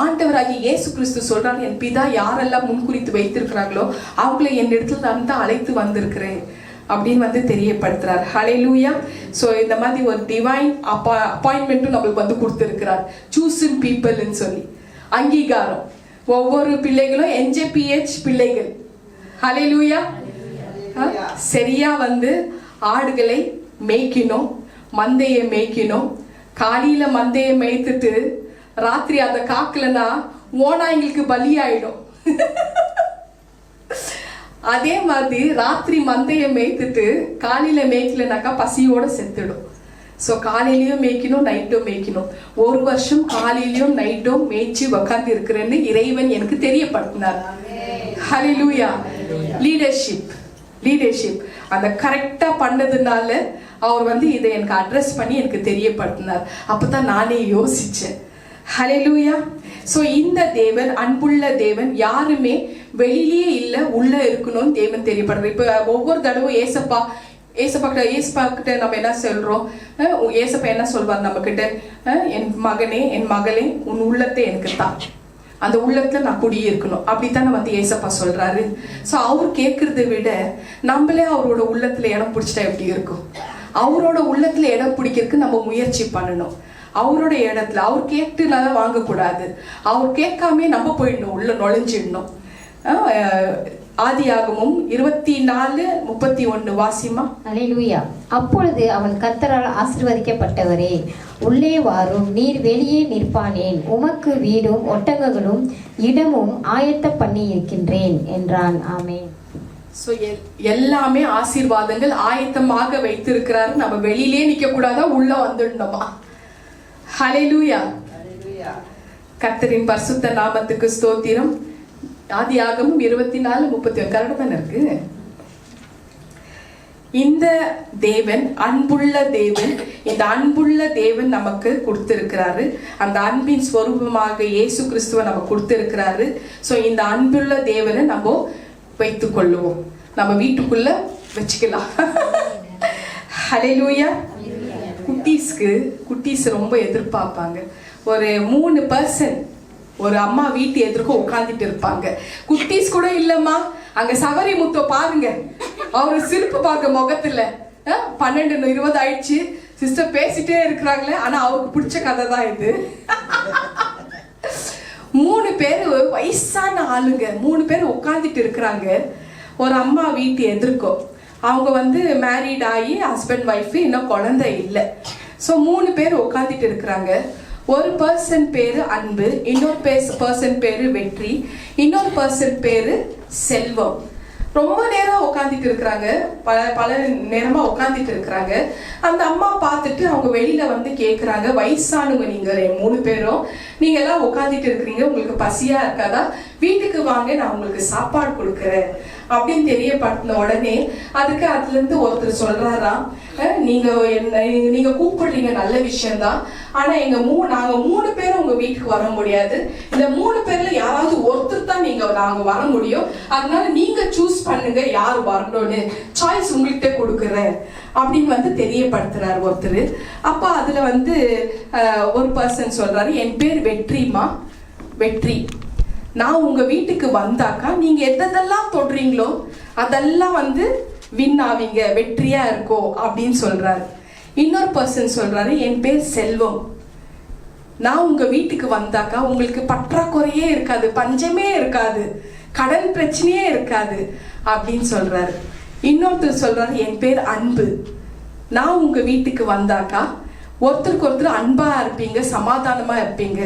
ஆண்டவராகிய இயேசு கிறிஸ்து சொல்றாங்க, என் பிதா யாரெல்லாம் முன்குறித்து வைத்திருக்கிறாங்களோ அவங்களை என் இடத்துல நான் தான் அழைத்து வந்திருக்கிறேன் அப்படின்னு வந்து தெரியப்படுத்துறார். ஹalleluya. ஸோ இந்த மாதிரி ஒரு டிவைன் அப்பாயின்மெண்ட்டும் நம்மளுக்கு வந்து கொடுத்துருக்கிறார். சூஸிங் பீப்புள்னு சொல்லி அங்கீகாரம். ஒவ்வொரு பிள்ளைகளும் NJPH பிள்ளைகள். ஹalleluya. சரியா வந்து ஆடுகளை மேய்க்கணும், மந்தையை மேய்க்கணும். காலையில மந்தையை மேய்த்துட்டு ராத்திரி அதை காக்கலன்னா ஓனாய்களுக்கு பலியாயிடும். அதே மாதிரி ராத்திரி மந்தையை மேய்த்துட்டு காலையில மேய்க்கலனாக்கா பசியோட செத்துடும். ஸோ காலையிலயும் மேய்க்கணும், நைட்டும் மேய்க்கணும். ஒரு வருஷம் காலையிலயும் நைட்டும் மேய்ச்சி உக்காந்து இருக்கிறேன்னு இறைவன் எனக்கு தெரியப்படுத்தினார். ஹalleluya. லீடர்ஷிப் அந்த கரெக்டா பண்ணதுனால அவர் வந்து இதை எனக்கு அட்ரஸ் பண்ணி எனக்கு தெரியப்படுத்தினார். அப்பதான் நானே யோசிச்சேன். ஹalleluya. ஸோ இந்த தேவன் அன்புள்ள தேவன், யாருமே வெளியிலேயே இல்லை, உள்ள இருக்கணும்னு தேவன் தெரியப்படுறது. இப்போ ஒவ்வொரு தடவை ஏசப்பா கிட்ட நம்ம என்ன சொல்றோம்? ஏசப்பா என்ன சொல்வார் நம்ம கிட்ட? என் மகனே, என் மகளே, உன் உள்ளத்தை எனக்கு தான், அந்த உள்ளத்துல நான் குடியிருக்கணும், அப்படித்தானே வந்து ஏசப்பா சொல்றாரு. ஸோ அவர் கேட்கறத விட நம்மளே அவரோட உள்ளத்துல இடம் பிடிச்சிட்டா எப்படி இருக்கும்? அவரோட உள்ளத்துல இடம் பிடிக்கிறதுக்கு நம்ம முயற்சி பண்ணணும். அவரோட இடத்துல அவர் கேட்டுனால வாங்கக்கூடாது, அவர் கேட்காமே நம்ம போயிடணும், உள்ள நுழைஞ்சிடணும். ஆதியாகமம் 24:31 வாசிமா. அல்லேலூயா. அப்பொழுது அவன் கர்த்தரால் ஆசீர்வதிக்கப்பட்டவரே, உள்ளே வாரும், நீர் வெளியே நிற்பானேன், உமக்கு வீடும் ஒட்டகங்களும் இடமும் ஆயத்த பண்ணி இருக்கின்றேன் என்றான். ஆமென். ஸோ எல்லாமே ஆசீர்வாதங்கள் ஆயத்தமாக வைத்திருக்கிறாரு. நம்ம வெளியிலே நிற்க கூடாதா, உள்ள வந்துடணுமா? ஹalleluya. கர்த்தரின் பரிசுத்த நாமத்துக்கு ஸ்தோத்திரம். ஆதியாகமம் 24:31 கரெக்டா தானே இருக்கு? இந்த தேவன் அன்புள்ள தேவன். இந்த அன்புள்ள தேவன் நமக்கு கொடுத்திருக்கிறாரு. அந்த அன்பின் ஸ்வரூபமாக இயேசு கிறிஸ்துவை நமக்கு கொடுத்திருக்கிறாரு. ஸோ இந்த அன்புள்ள தேவனை நம்ம வைத்துக் கொள்ளுவோம், நம்ம வீட்டுக்குள்ள வச்சுக்கலாம். ஹalleluya. குட்டீஸ் ரொம்ப எதிர்பார்ப்பாங்க. ஒரு 3 பர்சன் ஒரு அம்மா வீட்டு எதிர்க்க உட்கார்ந்துட்டு இருப்பாங்க. குட்டீஸ் கூட இல்லம்மா, அங்க சவரி முத்த பாருங்க, அவரு சிரிப்பு பார்க்க முகத்துல. 12:20 ஆயிடுச்சு, சிஸ்டர் பேசிட்டே இருக்கிறாங்களே, ஆனா அவருக்கு பிடிச்ச கதை தான் இது. 3 பேரு வயசான ஆளுங்க, 3 பேர் உட்கார்ந்துட்டு இருக்கிறாங்க. ஒரு அம்மா வீட்டு எதிர்க்கும். அவங்க வந்து மேரீட் ஆகி ஹஸ்பண்ட் ஒய்ஃப், இன்னும் குழந்தை இல்லை. ஸோ 3 பேர் உட்காந்துட்டு இருக்கிறாங்க. ஒரு பர்சன் பேரு அன்பு, இன்னொரு பர்சன் பேரு வெற்றி, இன்னொரு பர்சன் பேரு செல்வம். ரொம்ப நேரம் உட்காந்துட்டு இருக்கிறாங்க, பல நேரமா உட்காந்துட்டு இருக்கிறாங்க. அந்த அம்மா பார்த்துட்டு அவங்க வெளியில வந்து கேட்குறாங்க, வயசானவங்க நீங்க 3 பேரும், நீங்க எல்லாம் உட்காந்துட்டு இருக்கிறீங்க, உங்களுக்கு பசியா இருக்காதா? வீட்டுக்கு வாங்க, நான் உங்களுக்கு சாப்பாடு கொடுக்குறேன் அப்படின்னு தெரியப்படுத்தின உடனே அதுக்கு அதுல இருந்து ஒருத்தர் சொல்றாராம், நீங்க கூப்பிடுறீங்க நல்ல விஷயம்தான், ஆனா நாங்க 3 பேரும் உங்க வீட்டுக்கு வர முடியாது. இந்த 3 பேர்ல யாராவது ஒருத்தர் தான் நாங்க வர முடியும். அதனால நீங்க சூஸ் பண்ணுங்க யார் வரணும்னு, சாய்ஸ் உங்கள்கிட்ட கொடுக்குறேன் அப்படின்னு வந்து தெரியப்படுத்துறாரு ஒருத்தர். அப்ப அதுல வந்து ஒரு பர்சன் சொல்றாரு, என் பேர் வெற்றிமா, வெற்றி, நான் உங்க வீட்டுக்கு வந்தாக்கா நீங்க எதெல்லாம் தொடுறீங்களோ அதெல்லாம் வந்து வின் ஆவீங்க, வெற்றியா இருக்கும் அப்படின்னு சொல்றாரு. இன்னொரு பர்சன் சொல்றாரு, என் பேர் செல்வம், நான் உங்க வீட்டுக்கு வந்தாக்கா உங்களுக்கு பற்றாக்குறையே இருக்காது, பஞ்சமே இருக்காது, கடன் பிரச்சனையே இருக்காது அப்படின்னு சொல்றாரு. இன்னொருத்தர் சொல்றாரு, என் பேர் அன்பு, நான் உங்க வீட்டுக்கு வந்தாக்கா ஒருத்தருக்கு ஒருத்தர் அன்பா இருப்பீங்க, சமாதானமா இருப்பீங்க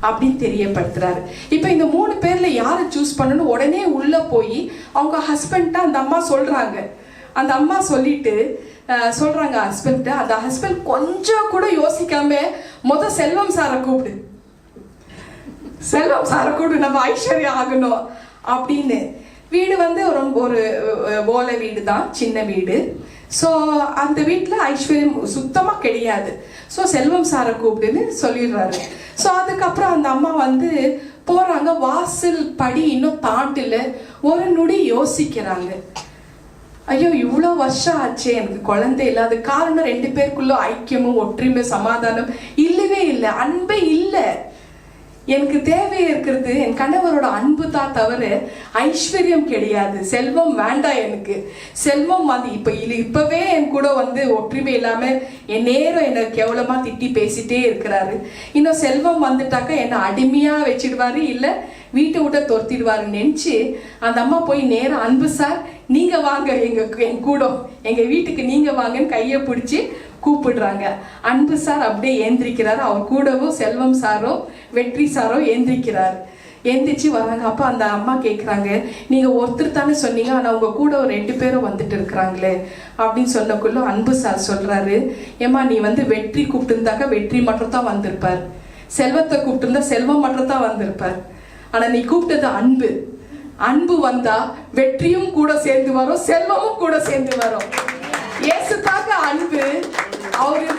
அப்படின்னு தெரியப்படுத்துறாரு. இப்ப இந்த 3 பேர்ல யாரை சூஸ் பண்ணணும்? உடனே உள்ள போய் அவங்க ஹஸ்பண்ட அந்த அம்மா சொல்றாங்க. அந்த அம்மா சொல்லிட்டு சொல்றாங்க ஹஸ்பண்ட். அந்த ஹஸ்பண்ட் கொஞ்சம் கூட யோசிக்காம செல்வம் சாரை கூப்பிடு, செல்வம் சாரை கூப்பிடு, நம்ம ஐஸ்வர்யா ஆகணும் அப்படின்னு. வீடு வந்து ஒரு ஓலை வீடு தான், சின்ன வீடு. ஸோ அந்த வீட்டில் ஐஸ்வர்யம் சுத்தமாக கிடையாது. ஸோ செல்வம் சாரை கூப்பிடுன்னு சொல்லிடுறாரு. ஸோ அதுக்கப்புறம் அந்த அம்மா வந்து போகிறாங்க, வாசல் படி இன்னும் தாண்டில் ஒரு நொடி யோசிக்கிறாங்க. ஐயோ இவ்வளோ வருஷம் ஆச்சு எனக்கு குழந்தை இல்லை. அது காரணம் 2 பேருக்குள்ள ஐக்கியமும் ஒற்றுமை சமாதானம் இல்லவே இல்லை, அன்பே இல்லை. எனக்கு தேவை இருக்கிறது என் கணவரோட அன்பு தான் தவிர ஐஸ்வர்யம் கிடையாது. செல்வம் வேண்டாம் எனக்கு. செல்வம் வந்து இப்பவே என் கூட வந்து ஒற்றுமை இல்லாம என் நேரம் என்னை கேவலமா திட்டி பேசிட்டே இருக்கிறாரு. இன்னும் செல்வம் வந்துட்டாக்கா என்னை அடிமையா வச்சிடுவாரு, இல்ல வீட்டை விட்ட துரத்திடுவாருன்னு நினைச்சு அந்த அம்மா போய் நேரம், அன்பு சார் நீங்க வாங்க என் கூட, எங்க வீட்டுக்கு நீங்க வாங்கன்னு கையை பிடிச்சி கூப்பிடுறாங்க. அன்பு சார் அப்படியே ஏந்திரிக்கிறாரு. அவர் கூடவும் செல்வம் சாரோ வெற்றி சாரோ ஏந்திரிக்கிறார். எந்திரிச்சு வராங்க. அப்போ அந்த அம்மா கேட்குறாங்க, நீங்க ஒருத்தர் தானே சொன்னீங்க, ஆனா உங்க கூட ஒரு 2 பேரும் வந்துட்டு இருக்கிறாங்களே அப்படின்னு சொன்னக்குள்ள அன்பு சார் சொல்றாரு, ஏமா நீ வந்து வெற்றி கூப்பிட்டுருந்தாக்கா வெற்றி மட்டும் தான் வந்திருப்பார், செல்வத்தை கூப்பிட்டுருந்தா செல்வம் மட்டும் தான் வந்திருப்பார். ஆனா நீ கூப்பிட்டது அன்பு. அன்பு வந்தா வெற்றியும் கூட சேர்ந்து வரும், செல்வமும் கூட சேர்ந்து வரும். இயேசு தாங்க அன்பு,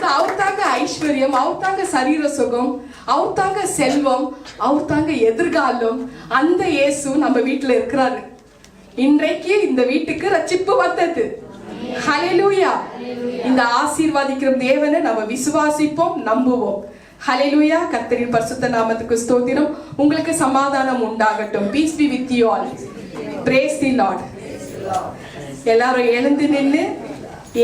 அவர் தாங்க ஐஸ்வர்யம், அவர் தாங்க சரீர சுகம், அவர் தாங்க செல்வம், அவர் தாங்க எதிர்காலம். அந்த இயேசு நம்ம வீட்டுல இருக்கிறாரு. இன்றைக்கு இந்த வீட்டுக்கு ரட்சிப்பு வந்தது. ஹல்லேலூயா. இந்த ஆசீர்வாதிக்கிற தேவனை நம்ம விசுவாசிப்போம், நம்புவோம். ஹல்லேலூயா. கர்த்தரின் பரிசுத்த நாமத்துக்கு ஸ்தோத்திரம். உங்களுக்கு சமாதானம் உண்டாகட்டும். Piece be with you all. Brace the lord. எல்லாரும் எழுந்து நின்று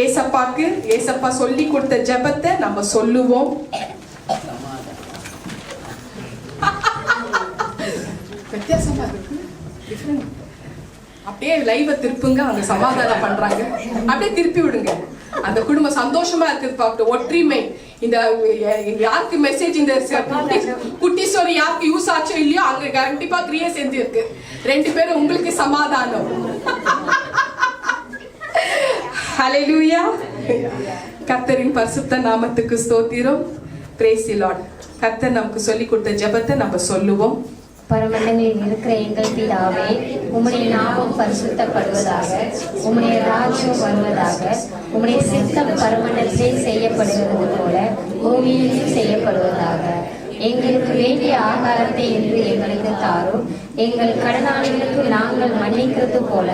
ஏசப்பா சொல்லி கொடுத்த ஜெபத்தை நம்ம சொல்லுவோம். வித்தியாசமா இருக்கு. அப்படியே லைவ திருப்புங்க. அவங்க சமாதானம் பண்றாங்க, அப்படியே திருப்பி விடுங்க. அந்த குடும்பம் சந்தோஷமா இருக்குது பார்த்து. ஒற்றுமை. இந்த யாருக்கு மெசேஜ் இந்த குட்டி ஸ்டோரி யாருக்கு யூஸ் ஆச்சோ இல்லையோ அங்க கண்டிப்பா கிரியா செஞ்சு இருக்கு. 2 பேரும் உங்களுக்கு சமாதானம். ஹல்லேலூயா. கர்த்தரின் பரிசுத்த நாமத்துக்கு ஸ்தோத்திரம். Brace the Lord. கர்த்தர் நமக்கு சொல்லி கொடுத்த ஜெபத்தை நம்ம சொல்லுவோம். பரமண்டங்களில் இருக்கிற எங்கள் பிதாவே, உம்முடைய நாமம் பரிசுத்தப்படுவதாக, உம்முடைய ராஜ்யம் வருவதாக, உம்முடைய சித்தம் பரமண்டலத்தில் செய்யப்படுகிறது போல பூமியிலும் செய்யப்படுவதாக. எங்களுக்கு வேண்டிய ஆகாரத்தை இன்று எங்களுக்கு தாரும். எங்கள் கடனாளிகளுக்கு நாங்கள் மன்னிக்கிறது போல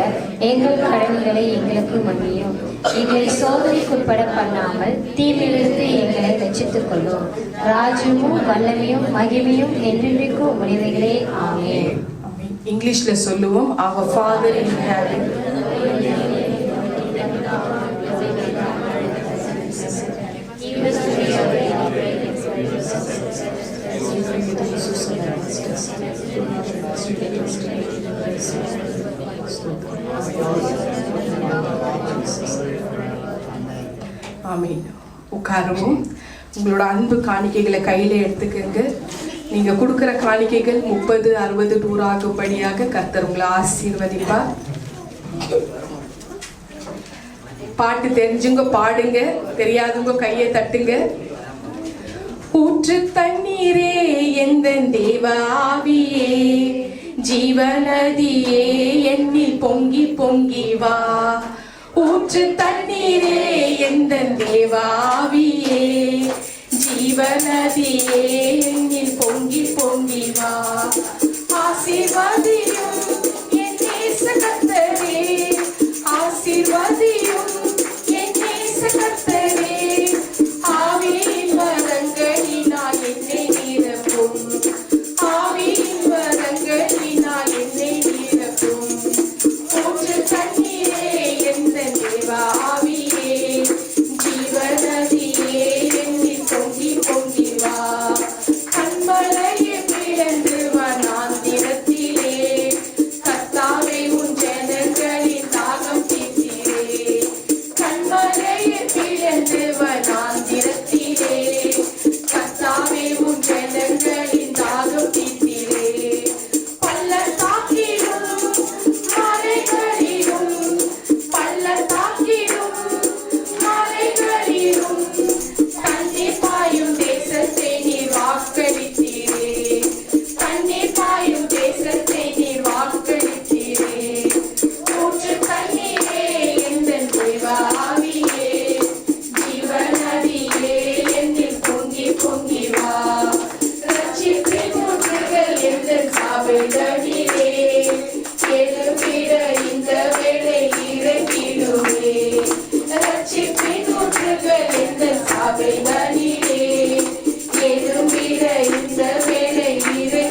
எங்கள் கடன்களை எங்களுக்கு மன்னியும். எங்களை சோதனைக்குட்பட பண்ணாமல் தீமையிலிருந்து எங்களை ரட்சித்துக் கொள்ளும். ராஜ்யமும் வல்லமையும் மகிமையும் என்றென்றைக்கும் உடையவைகளே. ஆமென். இங்கிலீஷ்ல சொல்லுவோம். Our Father in heaven. ஆமென். உட்காருவோம். உங்களோட அன்பு காணிக்கைகளை கையில எடுத்துக்கங்க. நீங்க கொடுக்கிற காணிக்கைகள் 30, 60, 100 ஆகும்படியாக கர்த்தர் உங்களை ஆசீர்வதிப்பார். பாட்டு தெரிஞ்சுங்க பாடுங்க, தெரியாதவங்க கையை தட்டுங்க. ஊற்று தண்ணீரே எந்த தேவாவியே, ஜீவநதியே என்னில் பொங்கி பொங்கி வா. ஊற்று தண்ணீரே எந்த தேவாவியே, ஜீவநதியே என்னில் பொங்கி பொங்கி வா. ஆசீர்வதியும் என் நேச கர்த்தரே, ஆசீர்வதியும் என் நேச கர்த்தரே. ஆவியின் வரங்களினால் என்னை நிரப்பும், ஆவியின் வரங்களினால் என்னை நிரப்பும். ஊற்று தண்ணீரே எந்த தேவாவியே, ஜீவநதியே என்னில் பொங்கி பொங்கி வா. கண்மலையை பிளந்து வனாந்திரத்திலே, கர்த்தாவே உன் ஜனங்களின் தாகம் தீர்த்தீரே. கண்மலையை பிளந்து வனாந்திரத்திலே, கர்த்தாவே உன் ஜனங்களின் தாகம் தீர்த்தீரே. பள்ளத்தாக்கிலும் மலைகளிலும், பள்ளத்தாக்கிலும் மலைகளிலும் தண்ணீர் பாயும் தேசத்தை நீர் வாக்களித்தீரே. தண்ணீர் பாயும் தேசத்தை நீர் வாக்களித்தீரே. ஊற்று தண்ணீரே எந்தன் தேவாவியே, ஜீவநதியே என்னில் பொங்கி பொங்கி வா. ரட்சிப்பின் ஊற்றுகள் எந்தன் சாபைகளிலே, எழும்பிட இந்த வேளை இறங்கிடுவே. ரட்சிப்பின் ஊற்றுகள் எந்தன் சாபைகளிலே, எழும்பிட இந்த வேளை இறங்கிடுவே.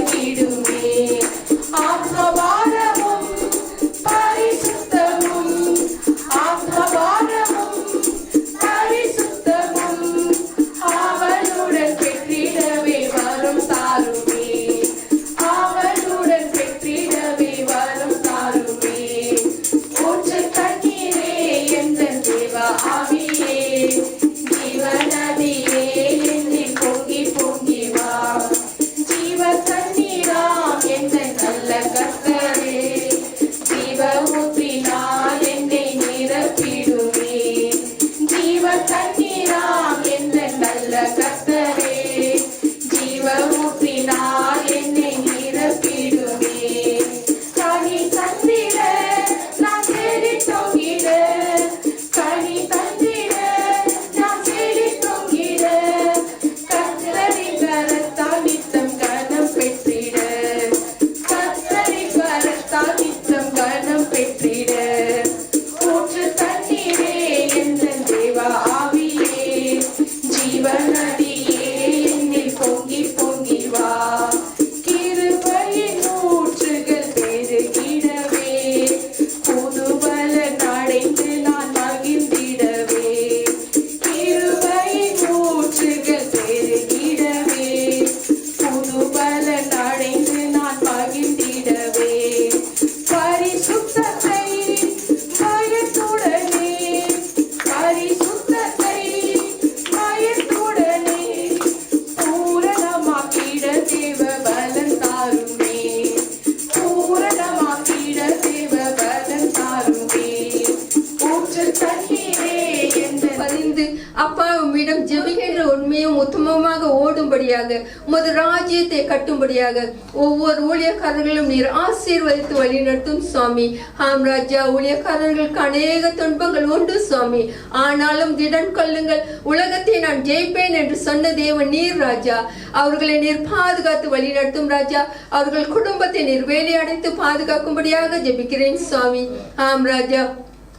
அப்பா உம்மிடம் ஜெபிக்கின்ற உண்மையும் உத்தமமாக ஓடும்படியாக உமது ராஜ்யத்தை கட்டும்படியாக ஒவ்வொரு ஊழியக்காரர்களும் நீர் ஆசீர்வதித்து வழிநடத்தும் சுவாமி. ஆம் ராஜா, ஊழியக்காரர்களுக்கு அநேக துன்பங்கள் உண்டு சுவாமி. ஆனாலும் திடன் கொள்ளுங்கள், உலகத்தை நான் ஜெயிப்பேன் என்று சொன்ன தேவன் நீர் ராஜா. அவர்களை நீர் பாதுகாத்து வழிநடத்தும் ராஜா. அவர்கள் குடும்பத்தை நீர் வேலையடைத்து பாதுகாக்கும்படியாக ஜெபிக்கிறேன் சுவாமி. ஆம் ராஜா,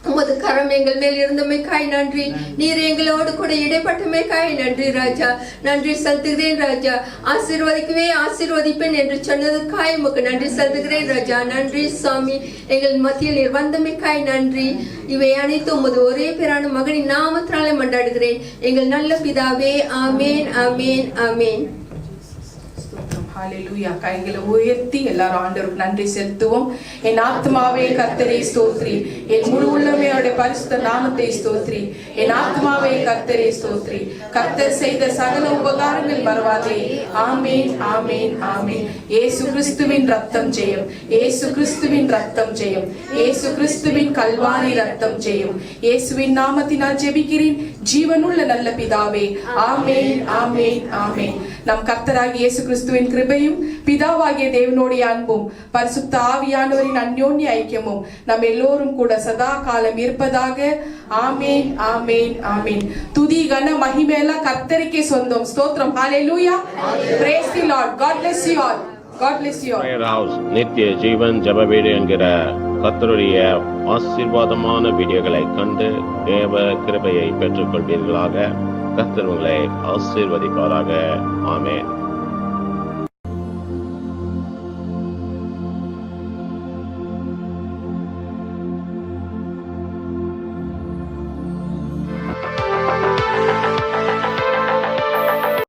உமது கரம் எங்கள் மேல் இருந்தமைக்காய் நன்றி. நீர் எங்களோடு கூட இடைப்பட்டமைக்காய் நன்றி ராஜா. நன்றி செலுத்துகிறேன் ராஜா. ஆசீர்வதிக்கவே ஆசீர்வதிப்பேன் என்று சொன்னதுக்காய் உமக்கு நன்றி செலுத்துகிறேன் ராஜா. நன்றி சுவாமி. எங்கள் மத்தியில் நீர் வந்தமைக்காய் நன்றி. இவை அனைத்து உமது ஒரே பேரான மகனின் நாமத்தினாலே மன்றாடுகிறேன் எங்கள் நல்ல பிதாவே. ஆமேன், ஆமேன், ஆமேன். ஹalleluya. கைகளை உயர்த்தி எல்லாரும் ஆண்டவருக்கு நன்றி செலுத்துவோம். என் ஆத்மாவே கர்த்தரை ஸ்தோத்ரி, என் முழு உள்ளமே அவருடைய பரிசுத்த நாமத்தை ஸ்தோத்ரி. என் ஆத்மாவே கர்த்தரை ஸ்தோத்ரி, கர்த்தர் செய்த சகல உபகாரங்கள் மறவாதே. ஆமேன், ஆமேன், ஆமேன். இயேசு கிறிஸ்துவின் ரத்தம் ஜெயம், இயேசு கிறிஸ்துவின் ரத்தம் ஜெயம், இயேசு கிறிஸ்துவின் கல்வாரி ரத்தம் ஜெயம். இயேசுவின் நாமத்தினால் ஜெபிக்கிறேன் ஜீவனுள்ள நல்ல பிதாவே. ஆமேன், ஆமேன், ஆமேன். நம் கர்த்தராகிய இயேசு கிறிஸ்துவின் கிருபையும் பிதாவாகிய தேவனுடைய அன்பும் பரிசுத்த ஆவியானவரின் அந்யோன்ய ஐக்கியமும் நம் எல்லோரும் கூட சதா காலம் இருப்பதாக. ஆமேன், ஆமேன், ஆமேன். துதி கன மகிமை எல்லாம் கர்த்தருக்கே சொந்தம். ஸ்தோத்திரம். ஹalleluya. Praise the Lord. God bless you all. God bless you all. Prayer House நித்திய ஜீவன் ஜெப வீடு என்கிற கர்த்தருடைய ஆசீர்வாதமான வீடியோகளை கண்டு தேவ கிருபையை பெற்றுக் கொள்வீர்களாக. கர்த்தர் உங்களை ஆசீர்வதிப்பாராக. ஆமென்.